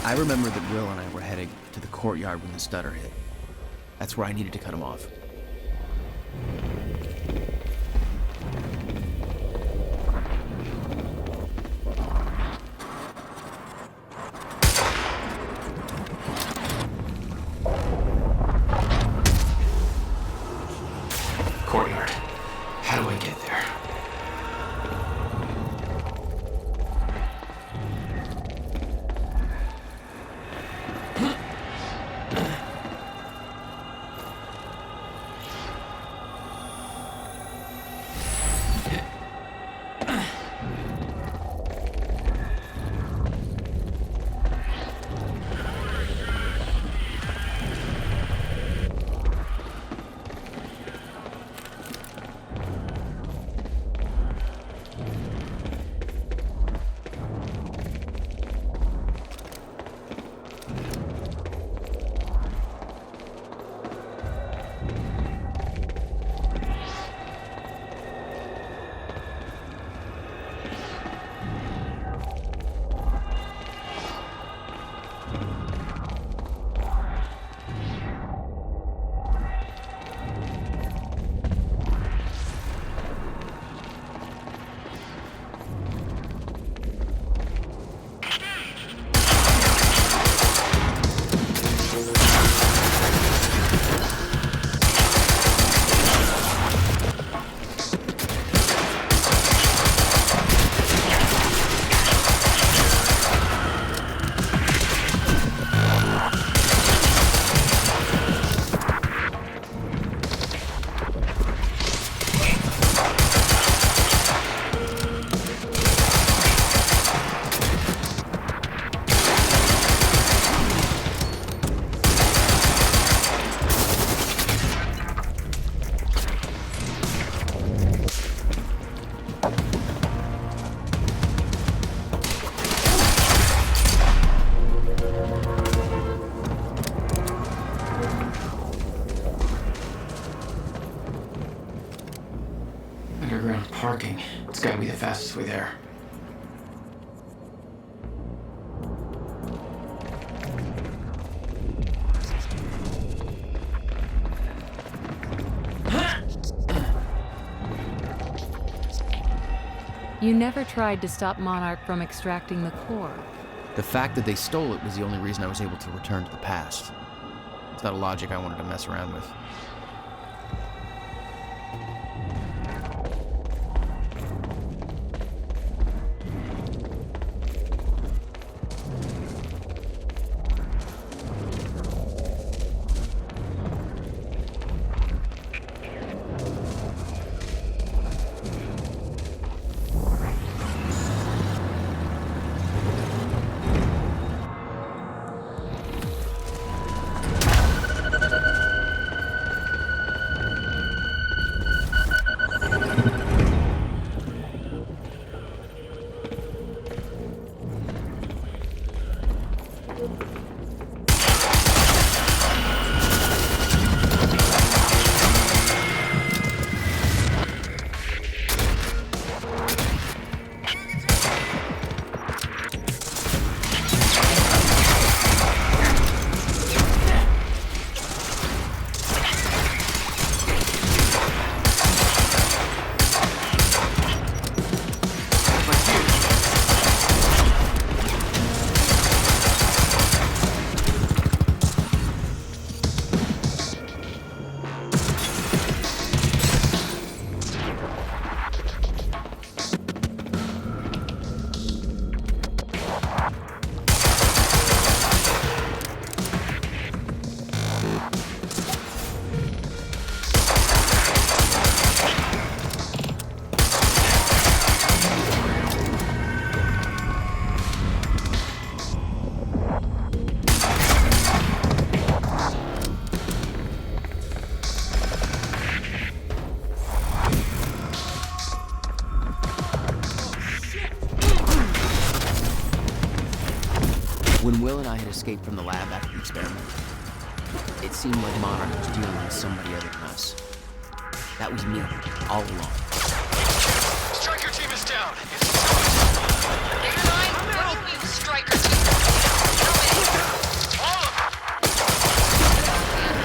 [SPEAKER 18] I remember that Will and I were heading to the courtyard when the stutter hit. That's where I needed to cut him off.
[SPEAKER 12] Courtyard. How do I get there? Underground parking. It's gotta be the fastest way there.
[SPEAKER 17] You never tried to stop Monarch from extracting the core.
[SPEAKER 18] The fact that they stole it was the only reason I was able to return to the past. It's not a logic I wanted to mess around with. and I had escaped from the lab after the experiment, it seemed like Monarch was dealing with somebody other than us. That was me, all along.
[SPEAKER 1] Striker team is down. Bigger line? What do you mean Striker team? How many? All of them.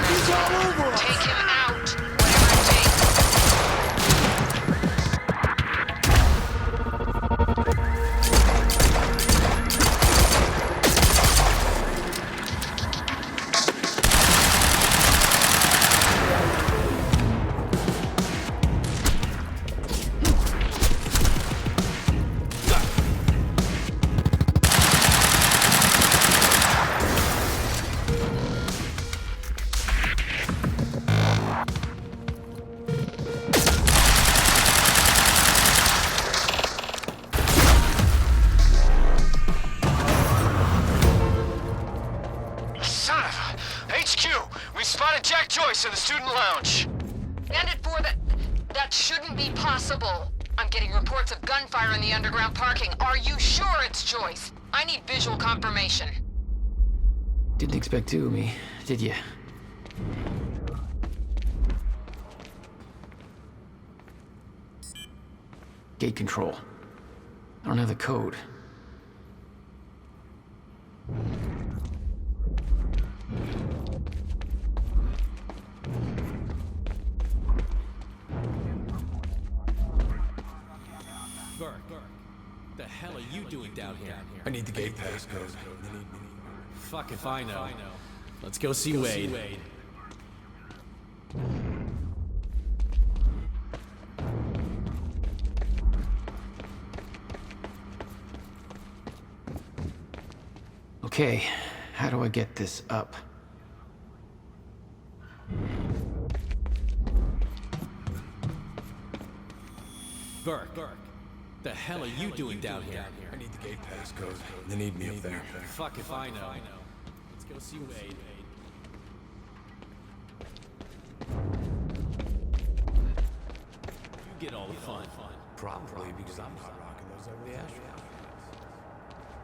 [SPEAKER 1] He's all over us. Take him out. Whatever it takes. In the student lounge.
[SPEAKER 8] Bandit 4, that shouldn't be possible. I'm getting reports of gunfire in the underground parking. Are you sure it's Joyce? I need visual confirmation.
[SPEAKER 4] Didn't expect two of me, did you? Gate control. I don't have the code.
[SPEAKER 10] Burke, the hell are you doing down here?
[SPEAKER 2] I need the gate pass code.
[SPEAKER 10] Fuck if I know. Let's go see Wade.
[SPEAKER 4] Okay, how do I get this up?
[SPEAKER 10] Burke, the hell are you doing down here?
[SPEAKER 2] I need the gate pass code. They need me up there.
[SPEAKER 10] Fuck if I know. Let's go see Wade. You get all the fun.
[SPEAKER 2] Probably because I'm not rocking those over the astronaut.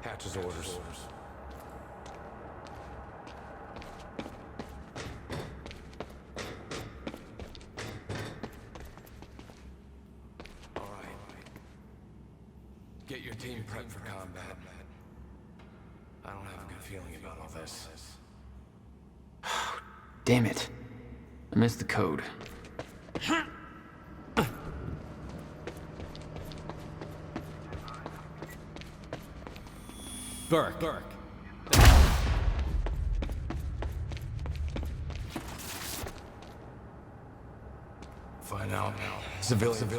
[SPEAKER 2] Hatch's orders. Get your team prepped for combat. I don't have a good feeling about all this.
[SPEAKER 4] Damn it. I missed the code.
[SPEAKER 10] Burke.
[SPEAKER 2] Find out. Civilian.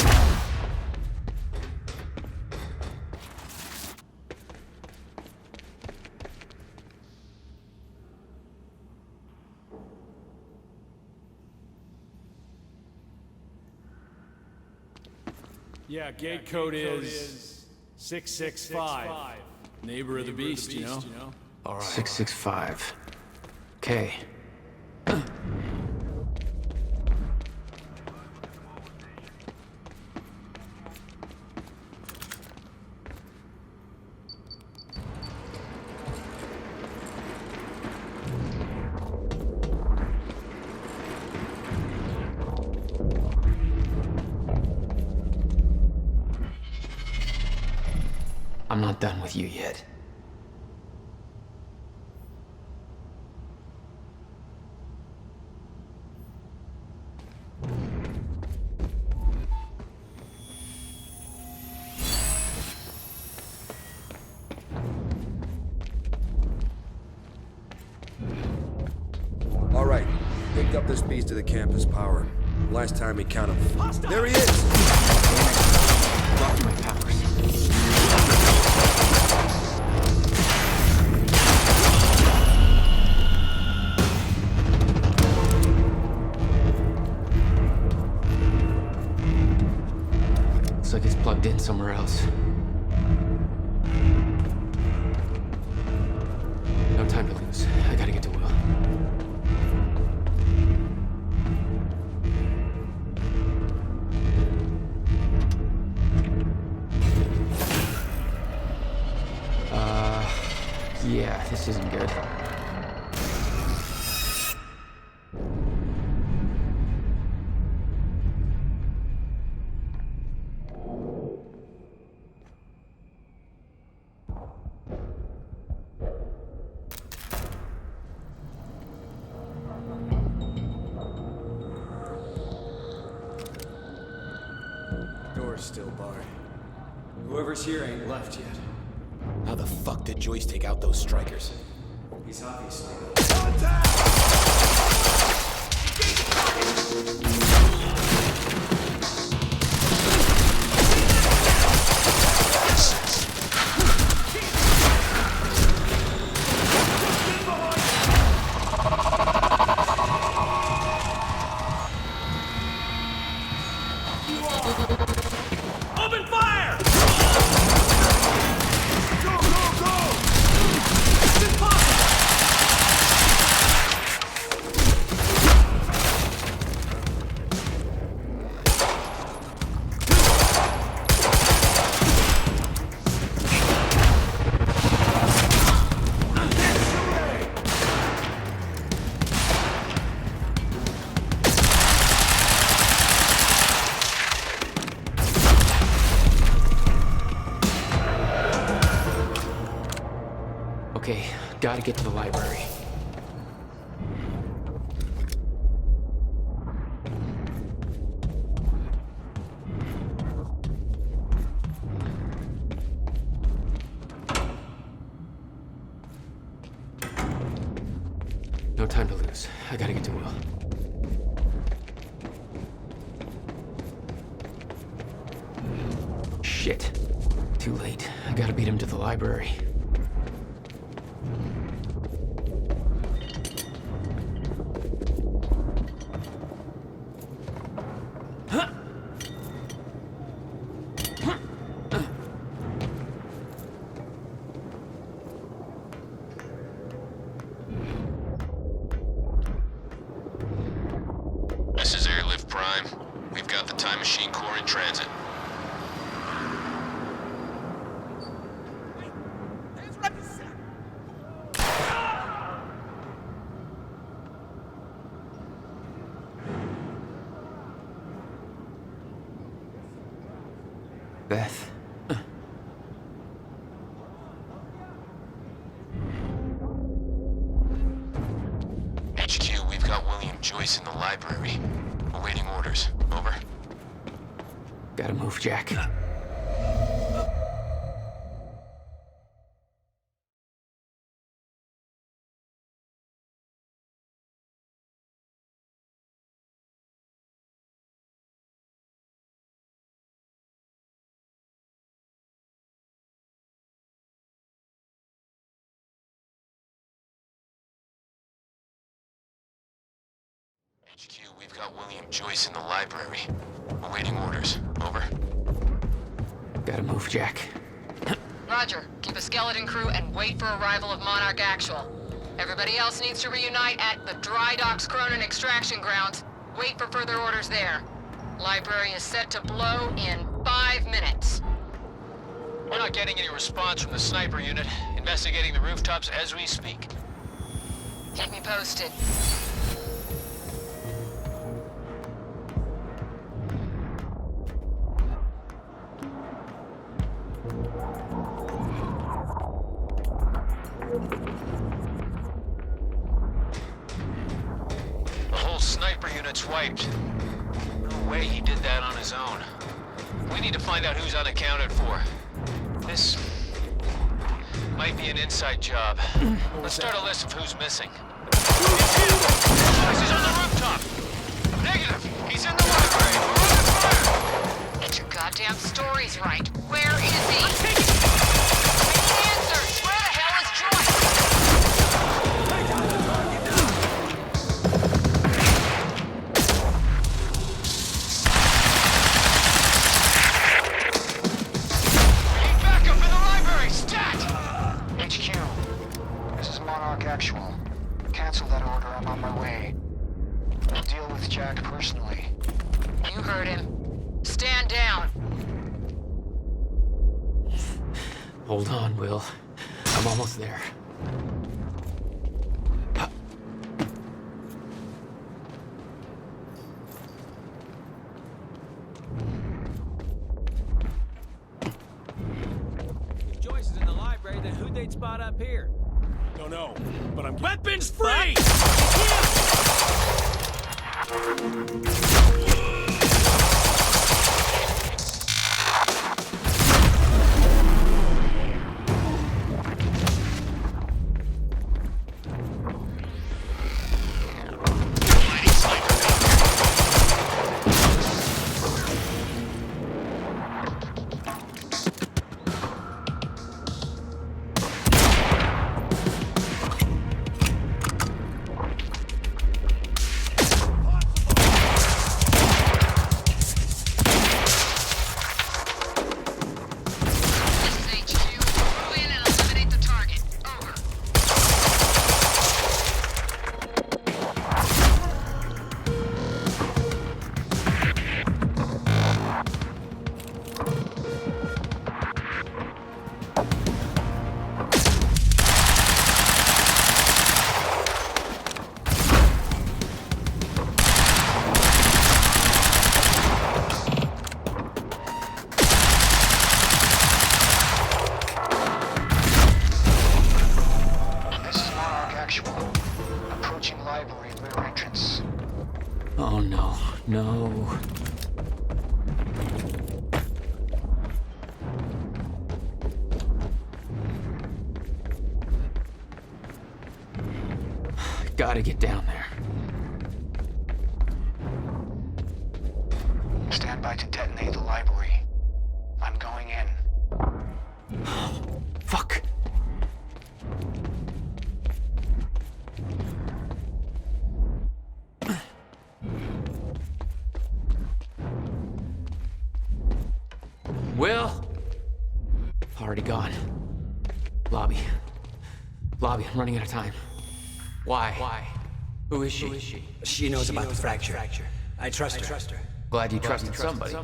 [SPEAKER 10] Yeah, gate code is 665. Neighbor of the beast, you know?
[SPEAKER 2] All right.
[SPEAKER 4] 665. Okay. I'm not done with you yet.
[SPEAKER 3] All right, picked up this beast to the campus power. Last time he counted. There he is!
[SPEAKER 4] Lost my powers. Looks like it's plugged in somewhere else. No time to lose. I gotta get to Will. Yeah. This isn't good.
[SPEAKER 3] Door's still barred. Whoever's here ain't left yet.
[SPEAKER 9] How the fuck did Joyce take out those strikers?
[SPEAKER 3] He's obviously...
[SPEAKER 10] Open fire!
[SPEAKER 23] Go, go, go!
[SPEAKER 4] Okay, gotta get to the library. No time to lose. I gotta get to Will. Shit. Too late. I gotta beat him to the library.
[SPEAKER 13] This is Airlift Prime. We've got the Time Machine Corps in transit.
[SPEAKER 4] Beth.
[SPEAKER 13] HQ, we've got William Joyce in the library. Awaiting orders. Over.
[SPEAKER 4] Gotta move, Jack.
[SPEAKER 13] HQ, we've got William Joyce in the library. Awaiting orders. Over.
[SPEAKER 4] Gotta move, Jack.
[SPEAKER 8] Roger. Keep a skeleton crew and wait for arrival of Monarch Actual. Everybody else needs to reunite at the Dry Docks Cronin extraction grounds. Wait for further orders there. Library is set to blow in 5 minutes.
[SPEAKER 10] We're not getting any response from the sniper unit. Investigating the rooftops as we speak.
[SPEAKER 8] Keep me posted.
[SPEAKER 10] The whole sniper unit's wiped. No way he did that on his own. We need to find out who's unaccounted for. This might be an inside job. Let's start a list of who's missing. He's on the rooftop! Negative! He's in the library! We're under fire!
[SPEAKER 8] Get your goddamn stories right. Where is he? I'm taking answers! Where the hell is Joyce?
[SPEAKER 10] We need backup in the library! Stat!
[SPEAKER 7] HQ, this is Monarch Actual. Cancel that order, I'm on my way. I'll deal with Jack personally.
[SPEAKER 8] You heard him. Stand down.
[SPEAKER 4] Hold on, Will. I'm almost there.
[SPEAKER 5] sweet spot up here?
[SPEAKER 9] Don't know, but I'm...
[SPEAKER 5] Weapons free!
[SPEAKER 18] Oh no, no. Gotta get down there.
[SPEAKER 7] Stand by to detonate the library. I'm going in.
[SPEAKER 18] Fuck. Will? Already gone. Lobby. Lobby, I'm running out of time. Why? Who is she?
[SPEAKER 19] She knows about the fracture. I trust her.
[SPEAKER 18] Glad you trusted somebody.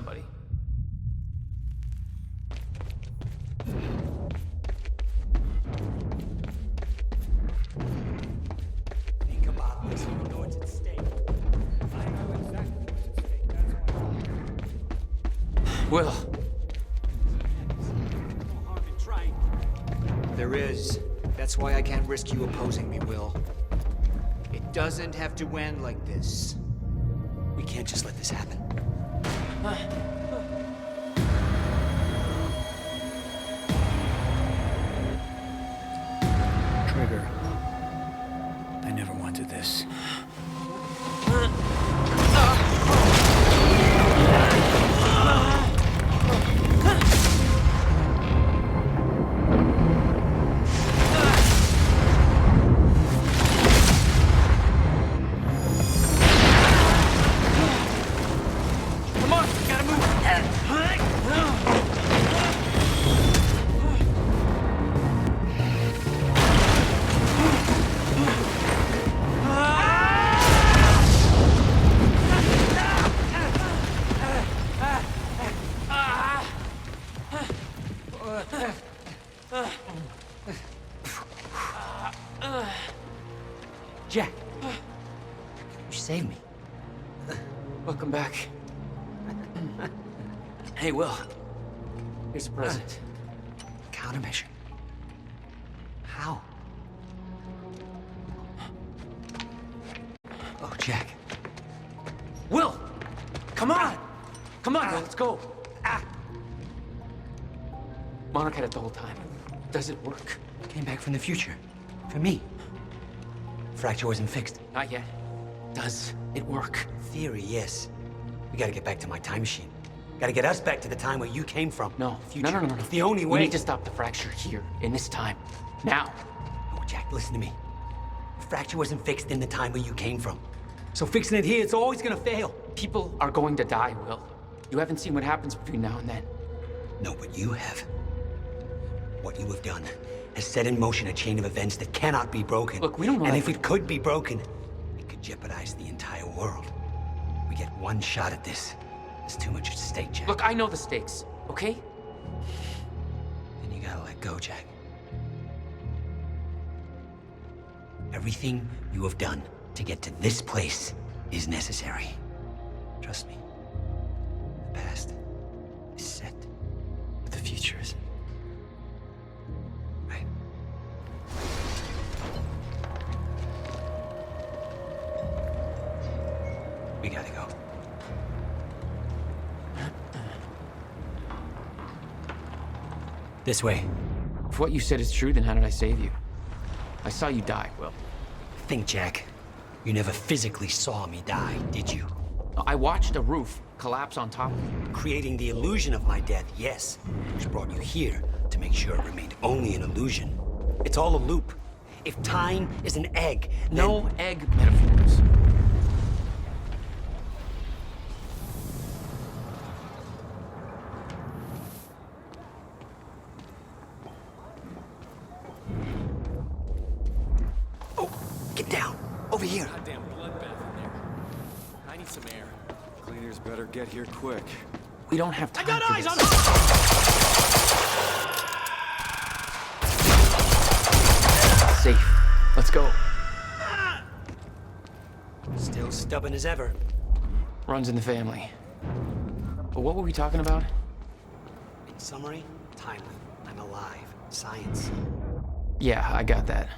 [SPEAKER 19] Think about this. You know what's at stake. I know exactly what's at stake. That's why.
[SPEAKER 18] Will.
[SPEAKER 19] No harm in trying. There is. That's why I can't risk you opposing me, Will. It doesn't have to end like this. We can't just let this happen. Trigger. I never wanted this. Jack, you saved me.
[SPEAKER 18] Welcome back. Hey, Will. Here's a present.
[SPEAKER 19] Countermeasure. How? Oh, Jack.
[SPEAKER 18] Will! Come on! Come on, Will, let's go. Monarch had it the whole time. Does it work?
[SPEAKER 19] Came back from the future. For me. Fracture wasn't fixed.
[SPEAKER 18] Not yet. Does it work?
[SPEAKER 19] Theory, yes. We gotta get back to my time machine. Gotta get us back to the time where you came from.
[SPEAKER 18] No.
[SPEAKER 19] Future.
[SPEAKER 18] No.
[SPEAKER 19] It's the only way.
[SPEAKER 18] We need to stop the fracture here, in this time. Now.
[SPEAKER 19] No, Jack, listen to me. The fracture wasn't fixed in the time where you came from. So fixing it here, it's always gonna fail.
[SPEAKER 18] People are going to die, Will. You haven't seen what happens between now and then.
[SPEAKER 19] No, but you have. What you have done has set in motion a chain of events that cannot be broken.
[SPEAKER 18] Look, we don't know.
[SPEAKER 19] And if it could be broken, it could jeopardize the entire world. We get one shot at this. There's too much at stake, Jack.
[SPEAKER 18] Look, I know the stakes, okay?
[SPEAKER 19] Then you gotta let go, Jack. Everything you have done to get to this place is necessary. Trust me. The past is set, but the future isn't. Right? This way.
[SPEAKER 12] If what you said is true, then how did I save you? I saw you die, Will.
[SPEAKER 19] Think, Jack. You never physically saw me die, did you?
[SPEAKER 12] I watched a roof collapse on top of me.
[SPEAKER 19] Creating the illusion of my death, yes. Which brought you here to make sure it remained only an illusion. It's all a loop. If time is an egg, then...
[SPEAKER 12] No egg metaphors.
[SPEAKER 19] Get down! Over here!
[SPEAKER 2] Goddamn bloodbath in there. I need some air.
[SPEAKER 3] Cleaners better get here quick.
[SPEAKER 12] We don't have time.
[SPEAKER 2] I got
[SPEAKER 12] for
[SPEAKER 2] eyes
[SPEAKER 12] this.
[SPEAKER 2] on her!
[SPEAKER 12] Safe. Let's go.
[SPEAKER 19] Still stubborn as ever.
[SPEAKER 12] Runs in the family. But what were we talking about?
[SPEAKER 19] In summary, timely. I'm alive. Science.
[SPEAKER 12] Yeah, I got that.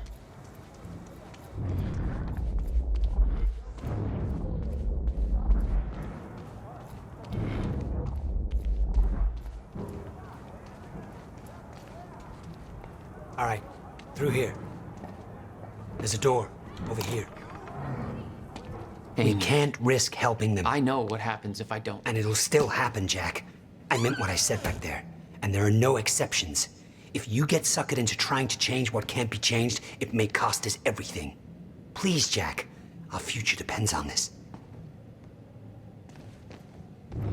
[SPEAKER 19] All right, through here. There's a door over here. We can't risk helping them.
[SPEAKER 12] I know what happens if I don't.
[SPEAKER 19] And it'll still happen, Jack. I meant what I said back there. And there are no exceptions. If you get suckered into trying to change what can't be changed, it may cost us everything. Please, Jack. Our future depends on this.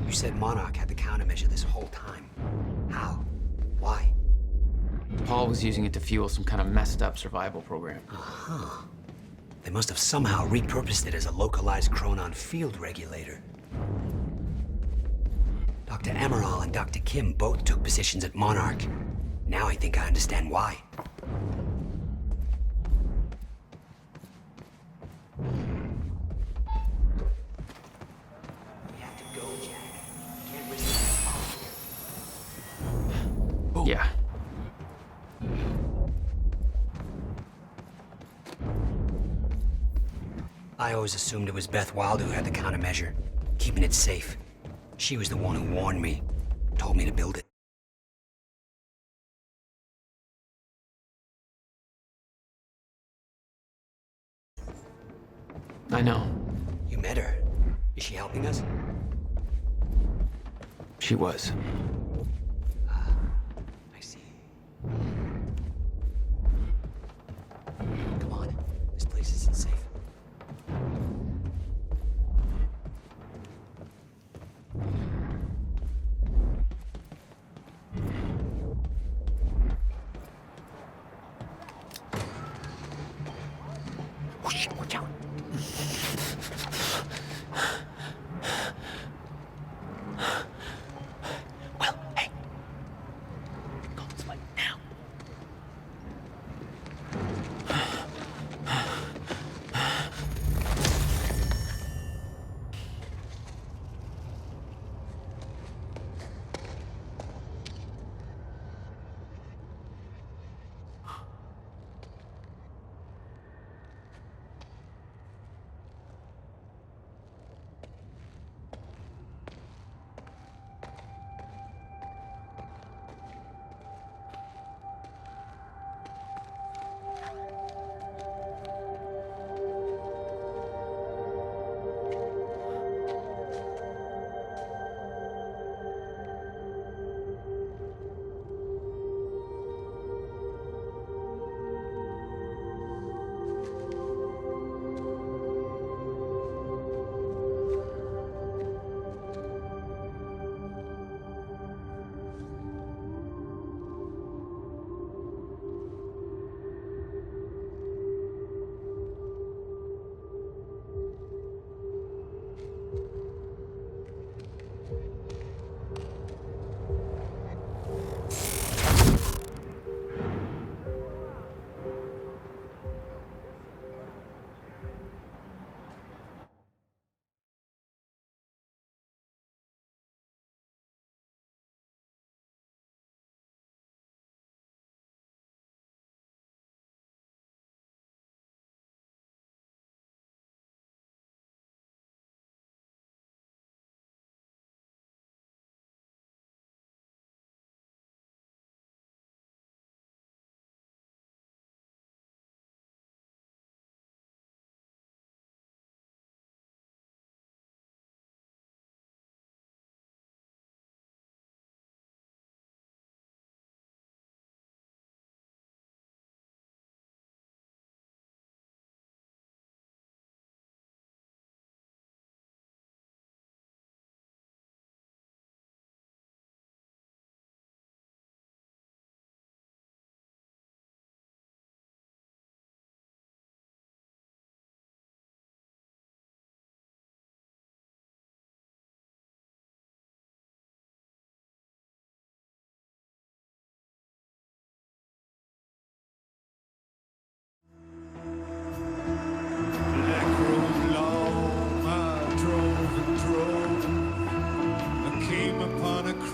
[SPEAKER 19] You said Monarch had the countermeasure this whole time. How? Why?
[SPEAKER 12] Paul was using it to fuel some kind of messed up survival program.
[SPEAKER 19] Uh-huh. They must have somehow repurposed it as a localized Chronon field regulator. Dr. Amaral and Dr. Kim both took positions at Monarch. Now I think I understand why. We have to go, Jack. Can't risk it.
[SPEAKER 12] Yeah.
[SPEAKER 19] I always assumed it was Beth Wild who had the countermeasure, keeping it safe. She was the one who warned me, told me to build it.
[SPEAKER 12] I know.
[SPEAKER 19] You met her. Is she helping us?
[SPEAKER 12] She was.
[SPEAKER 19] I see. Come on. This place isn't safe. Oh shit, watch out. Well,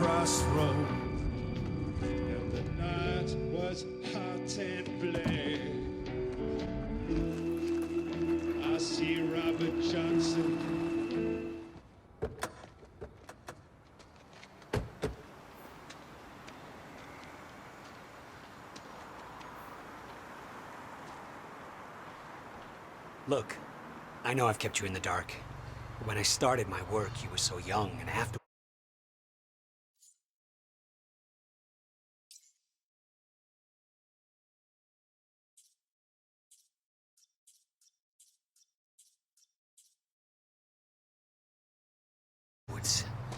[SPEAKER 5] crossroad, and the night was hot and black. I see Robert Johnson.
[SPEAKER 19] Look, I know I've kept you in the dark. But when I started my work, you were so young, and after...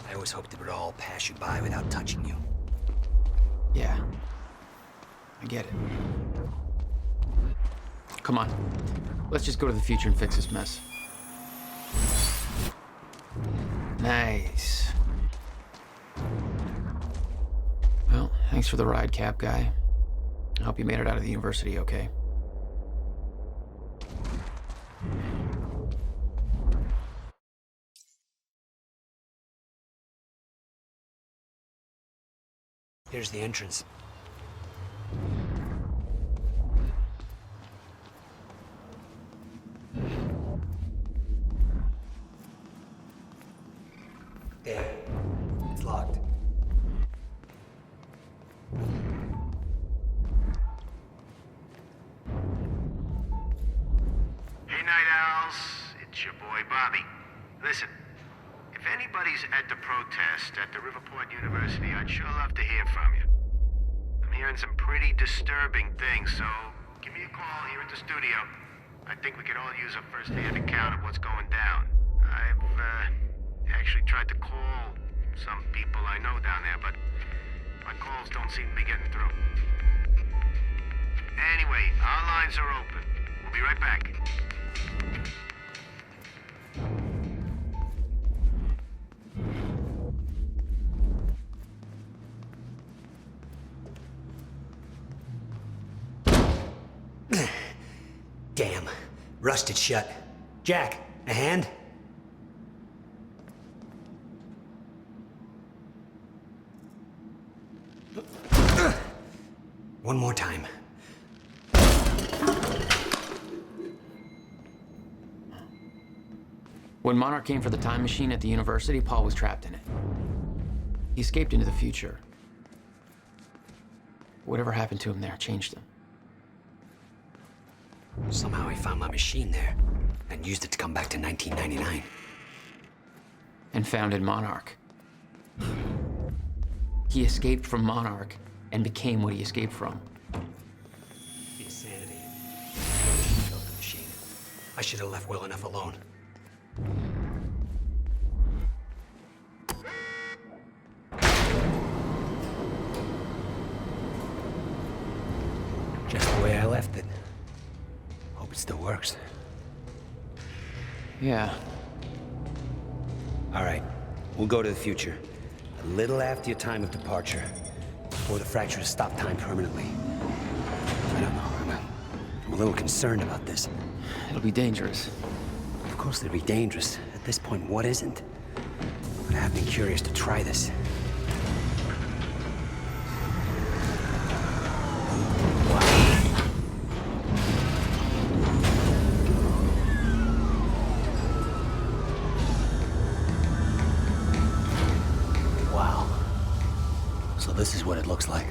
[SPEAKER 19] I always hoped it would all pass you by without touching you.
[SPEAKER 18] Yeah. I get it. Come on. Let's just go to the future and fix this mess. Nice. Well, thanks for the ride, Cap guy. I hope you made it out of the university okay.
[SPEAKER 19] Here's the entrance. There. It's locked.
[SPEAKER 20] Hey, Night Owls. It's your boy, Bobby. Listen, if anybody's at the protest at the Riverport University, I'd sure love to hear from you. I'm hearing some pretty disturbing things, so give me a call here at the studio. I think we could all use a first-hand account of what's going down. I've, actually tried to call some people I know down there, but my calls don't seem to be getting through. Anyway, our lines are open. We'll be right back.
[SPEAKER 19] Damn. Rusted shut. Jack, a hand? One more time.
[SPEAKER 18] When Monarch came for the time machine at the university, Paul was trapped in it. He escaped into the future. Whatever happened to him there changed him.
[SPEAKER 19] Somehow he found my machine there and used it to come back to 1999.
[SPEAKER 18] And founded Monarch. He escaped from Monarch and became what he escaped from.
[SPEAKER 19] The insanity. Killed the machine. I should have left well enough alone. Just the way I left it. Hope it still works.
[SPEAKER 18] Yeah.
[SPEAKER 19] All right, we'll go to the future. A little after your time of departure. Before the fracture has stopped time permanently. I don't know. I'm a little concerned about this.
[SPEAKER 18] It'll be dangerous.
[SPEAKER 19] Of course it'll be dangerous. At this point, what isn't? But I have been curious to try this. Wow. So this is what it looks like.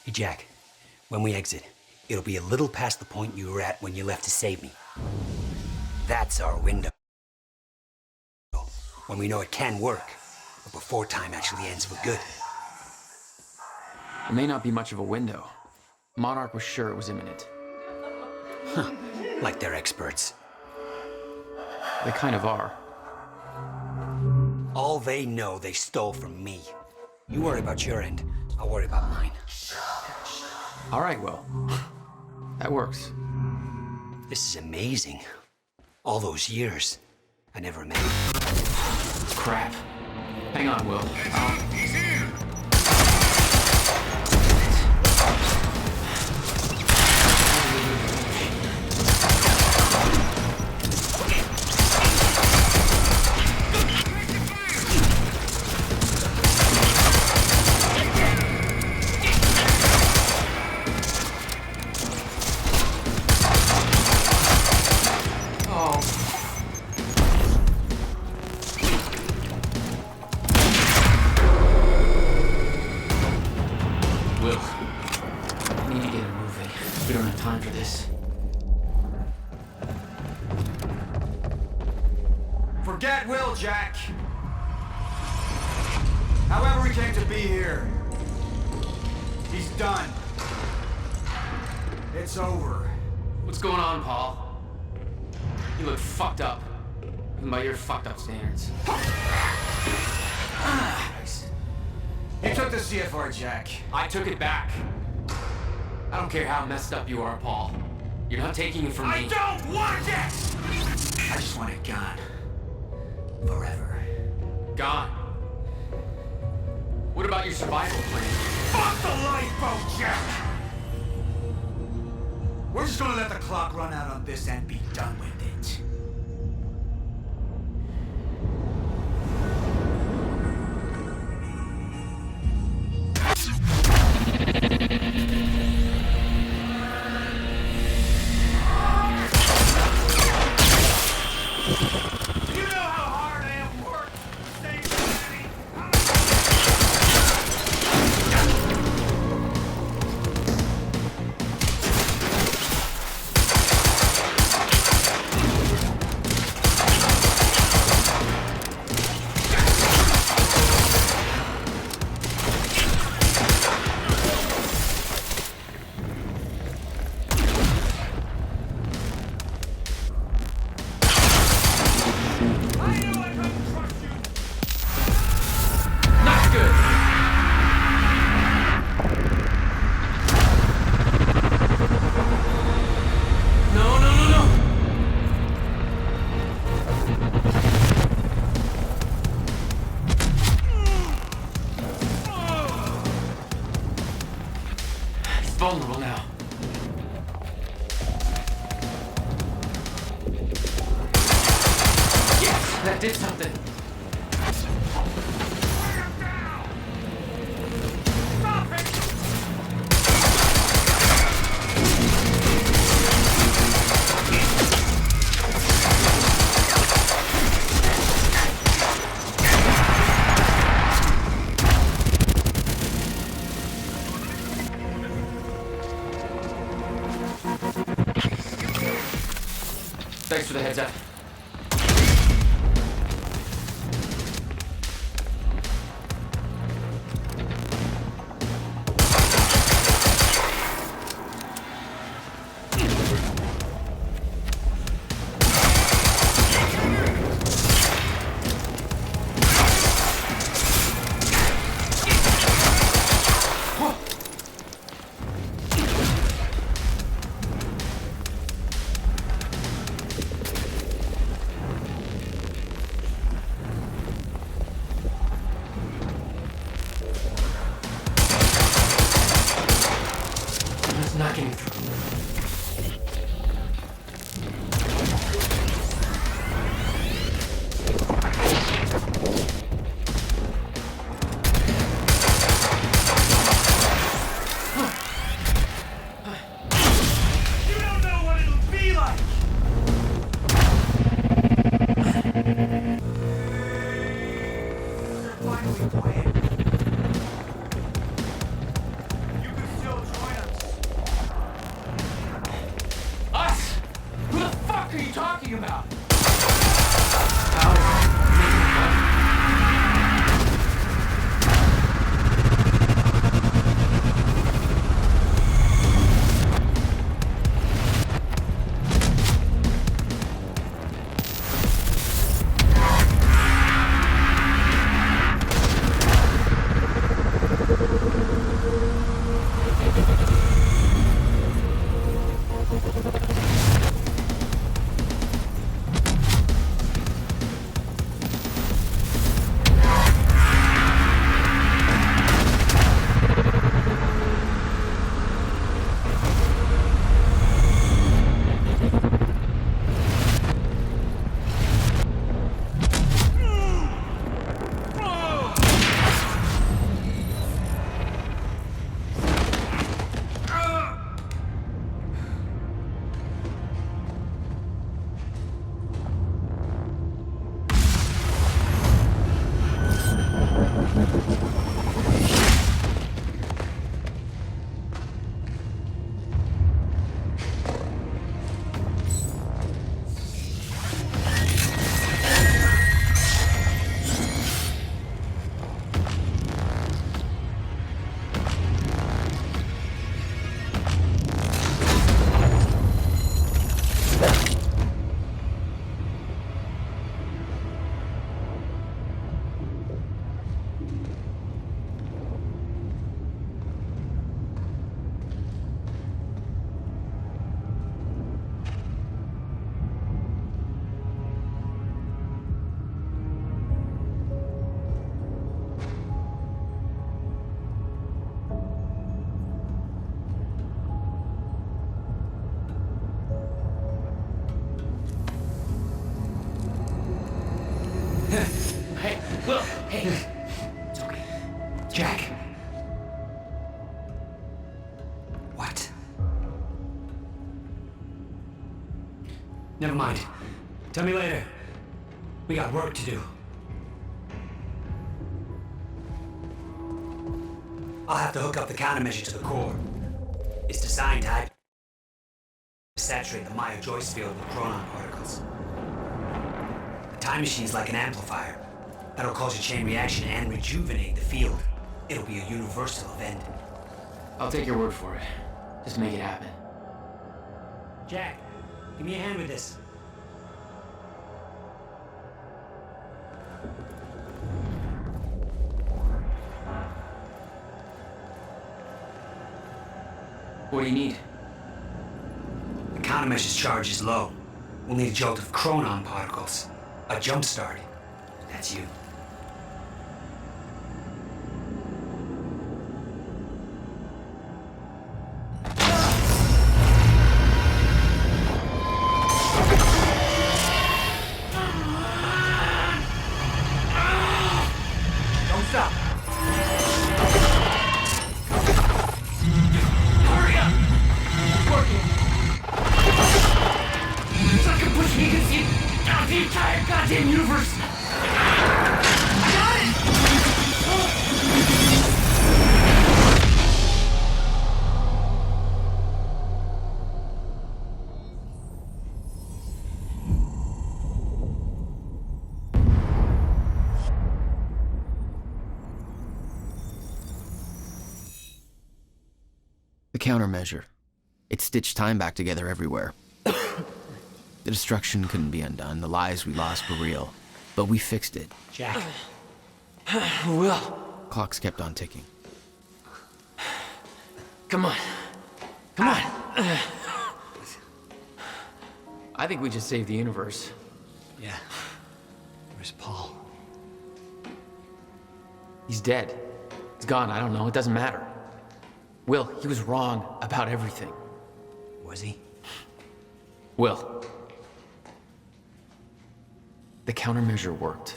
[SPEAKER 19] Hey, Jack. When we exit, it'll be a little past the point you were at when you left to save me. That's our window. When we know it can work, but before time actually ends for good.
[SPEAKER 18] It may not be much of a window. Monarch was sure it was imminent.
[SPEAKER 19] Huh. Like they're experts.
[SPEAKER 18] They kind of are.
[SPEAKER 19] All they know they stole from me. You worry about your end, I'll worry about mine.
[SPEAKER 18] All right, Will. That works.
[SPEAKER 19] This is amazing. All those years, I never imagined.
[SPEAKER 18] Crap. Hang on, Will.
[SPEAKER 5] He's here!
[SPEAKER 15] Forget Will, Jack. However we came to be here, he's done. It's over.
[SPEAKER 12] What's going on, Paul? You look fucked up. Even by your fucked up standards.
[SPEAKER 15] You took the CFR, Jack.
[SPEAKER 12] I took it back. I don't care how messed up you are, Paul. You're not taking it from me.
[SPEAKER 15] I don't want it! I just want it gone. Forever.
[SPEAKER 12] Gone. What about your survival plan?
[SPEAKER 15] Fuck the lifeboat, Jack! We're just gonna let the clock run out on this and be done with it.
[SPEAKER 12] Vulnerable now. Yes, that did something. Thanks for the heads up. Not getting through.
[SPEAKER 15] You don't know what it'll be like! You're finally playing. You can still join us.
[SPEAKER 12] Us? Who the fuck are you talking about?
[SPEAKER 19] Hey, it's okay. Jack. What? Never mind. Tell me later. We got work to do. I'll have to hook up the countermeasure to the core. It's designed to saturate the Maya Joyce field with chronon particles. The time machine's like an amplifier. That'll cause a chain reaction and rejuvenate the field. It'll be a universal event.
[SPEAKER 12] I'll take your word for it. Just make it happen.
[SPEAKER 19] Jack, give me a hand with this.
[SPEAKER 12] What do you need?
[SPEAKER 19] The countermeasure's charge is low. We'll need a jolt of chronon particles. A jump start. That's you. Don't stop.
[SPEAKER 11] Hurry up! It's working. It's like a push me against the entire goddamn universe. I got it!
[SPEAKER 18] The countermeasure. It stitched time back together everywhere. The destruction couldn't be undone. The lives we lost were real. But we fixed it.
[SPEAKER 19] Jack.
[SPEAKER 12] Will.
[SPEAKER 18] Clocks kept on ticking.
[SPEAKER 12] Come on. Come on. I think we just saved the universe.
[SPEAKER 19] Yeah. Where's Paul?
[SPEAKER 12] He's dead. He's gone. I don't know. It doesn't matter. Will, he was wrong about everything.
[SPEAKER 19] Was he?
[SPEAKER 12] Will. The countermeasure worked.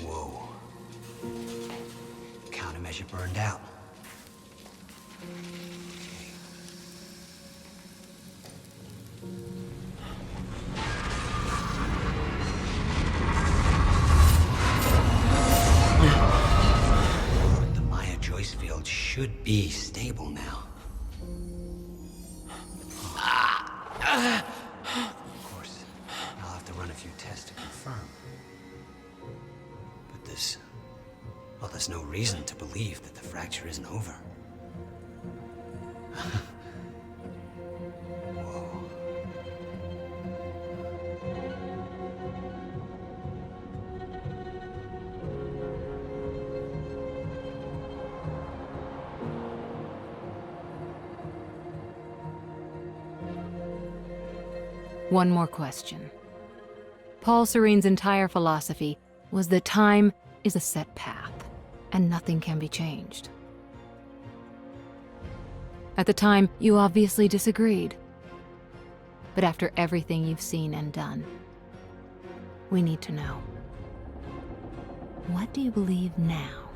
[SPEAKER 19] Whoa. Countermeasure burned out. But the Maya Joyce field should be stable now. Of course, I'll have to run a few tests to confirm. But there's no reason to believe that the fracture isn't over. Whoa.
[SPEAKER 17] One more question. Paul Serene's entire philosophy was that time is a set path, and nothing can be changed. At the time, you obviously disagreed. But after everything you've seen and done, we need to know. What do you believe now?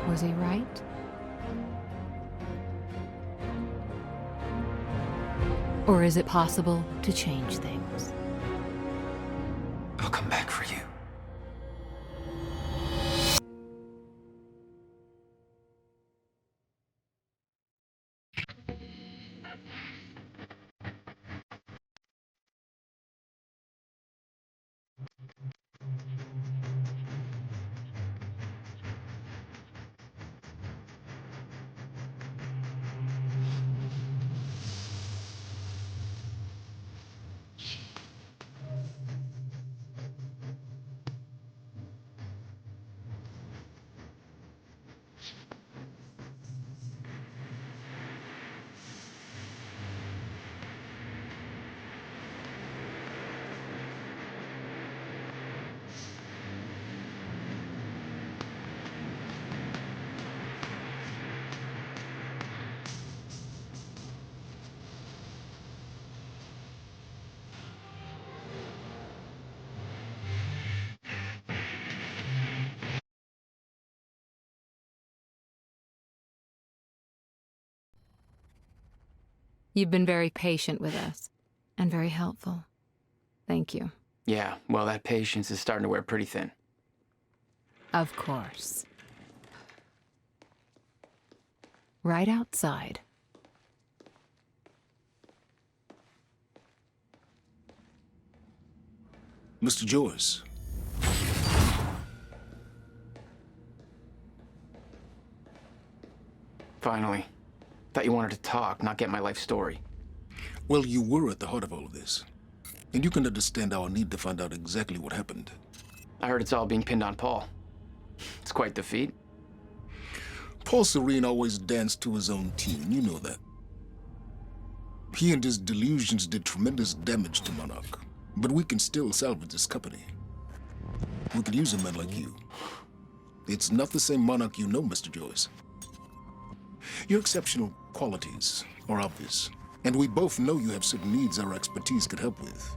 [SPEAKER 17] Was he right? Or is it possible to change things?
[SPEAKER 12] I'll come back for you.
[SPEAKER 17] You've been very patient with us, and very helpful. Thank you.
[SPEAKER 4] Yeah, well, that patience is starting to wear pretty thin.
[SPEAKER 17] Of course. Right outside.
[SPEAKER 14] Mr. Joyce.
[SPEAKER 4] Finally. Thought you wanted to talk, not get my life story.
[SPEAKER 14] Well, you were at the heart of all of this. And you can understand our need to find out exactly what happened.
[SPEAKER 4] I heard it's all being pinned on Paul. It's quite the feat.
[SPEAKER 14] Paul Serene always danced to his own tune, you know that. He and his delusions did tremendous damage to Monarch, but we can still salvage this company. We could use a man like you. It's not the same Monarch you know, Mr. Joyce. Your exceptional qualities are obvious, and we both know you have certain needs our expertise could help with.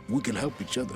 [SPEAKER 14] We can help each other.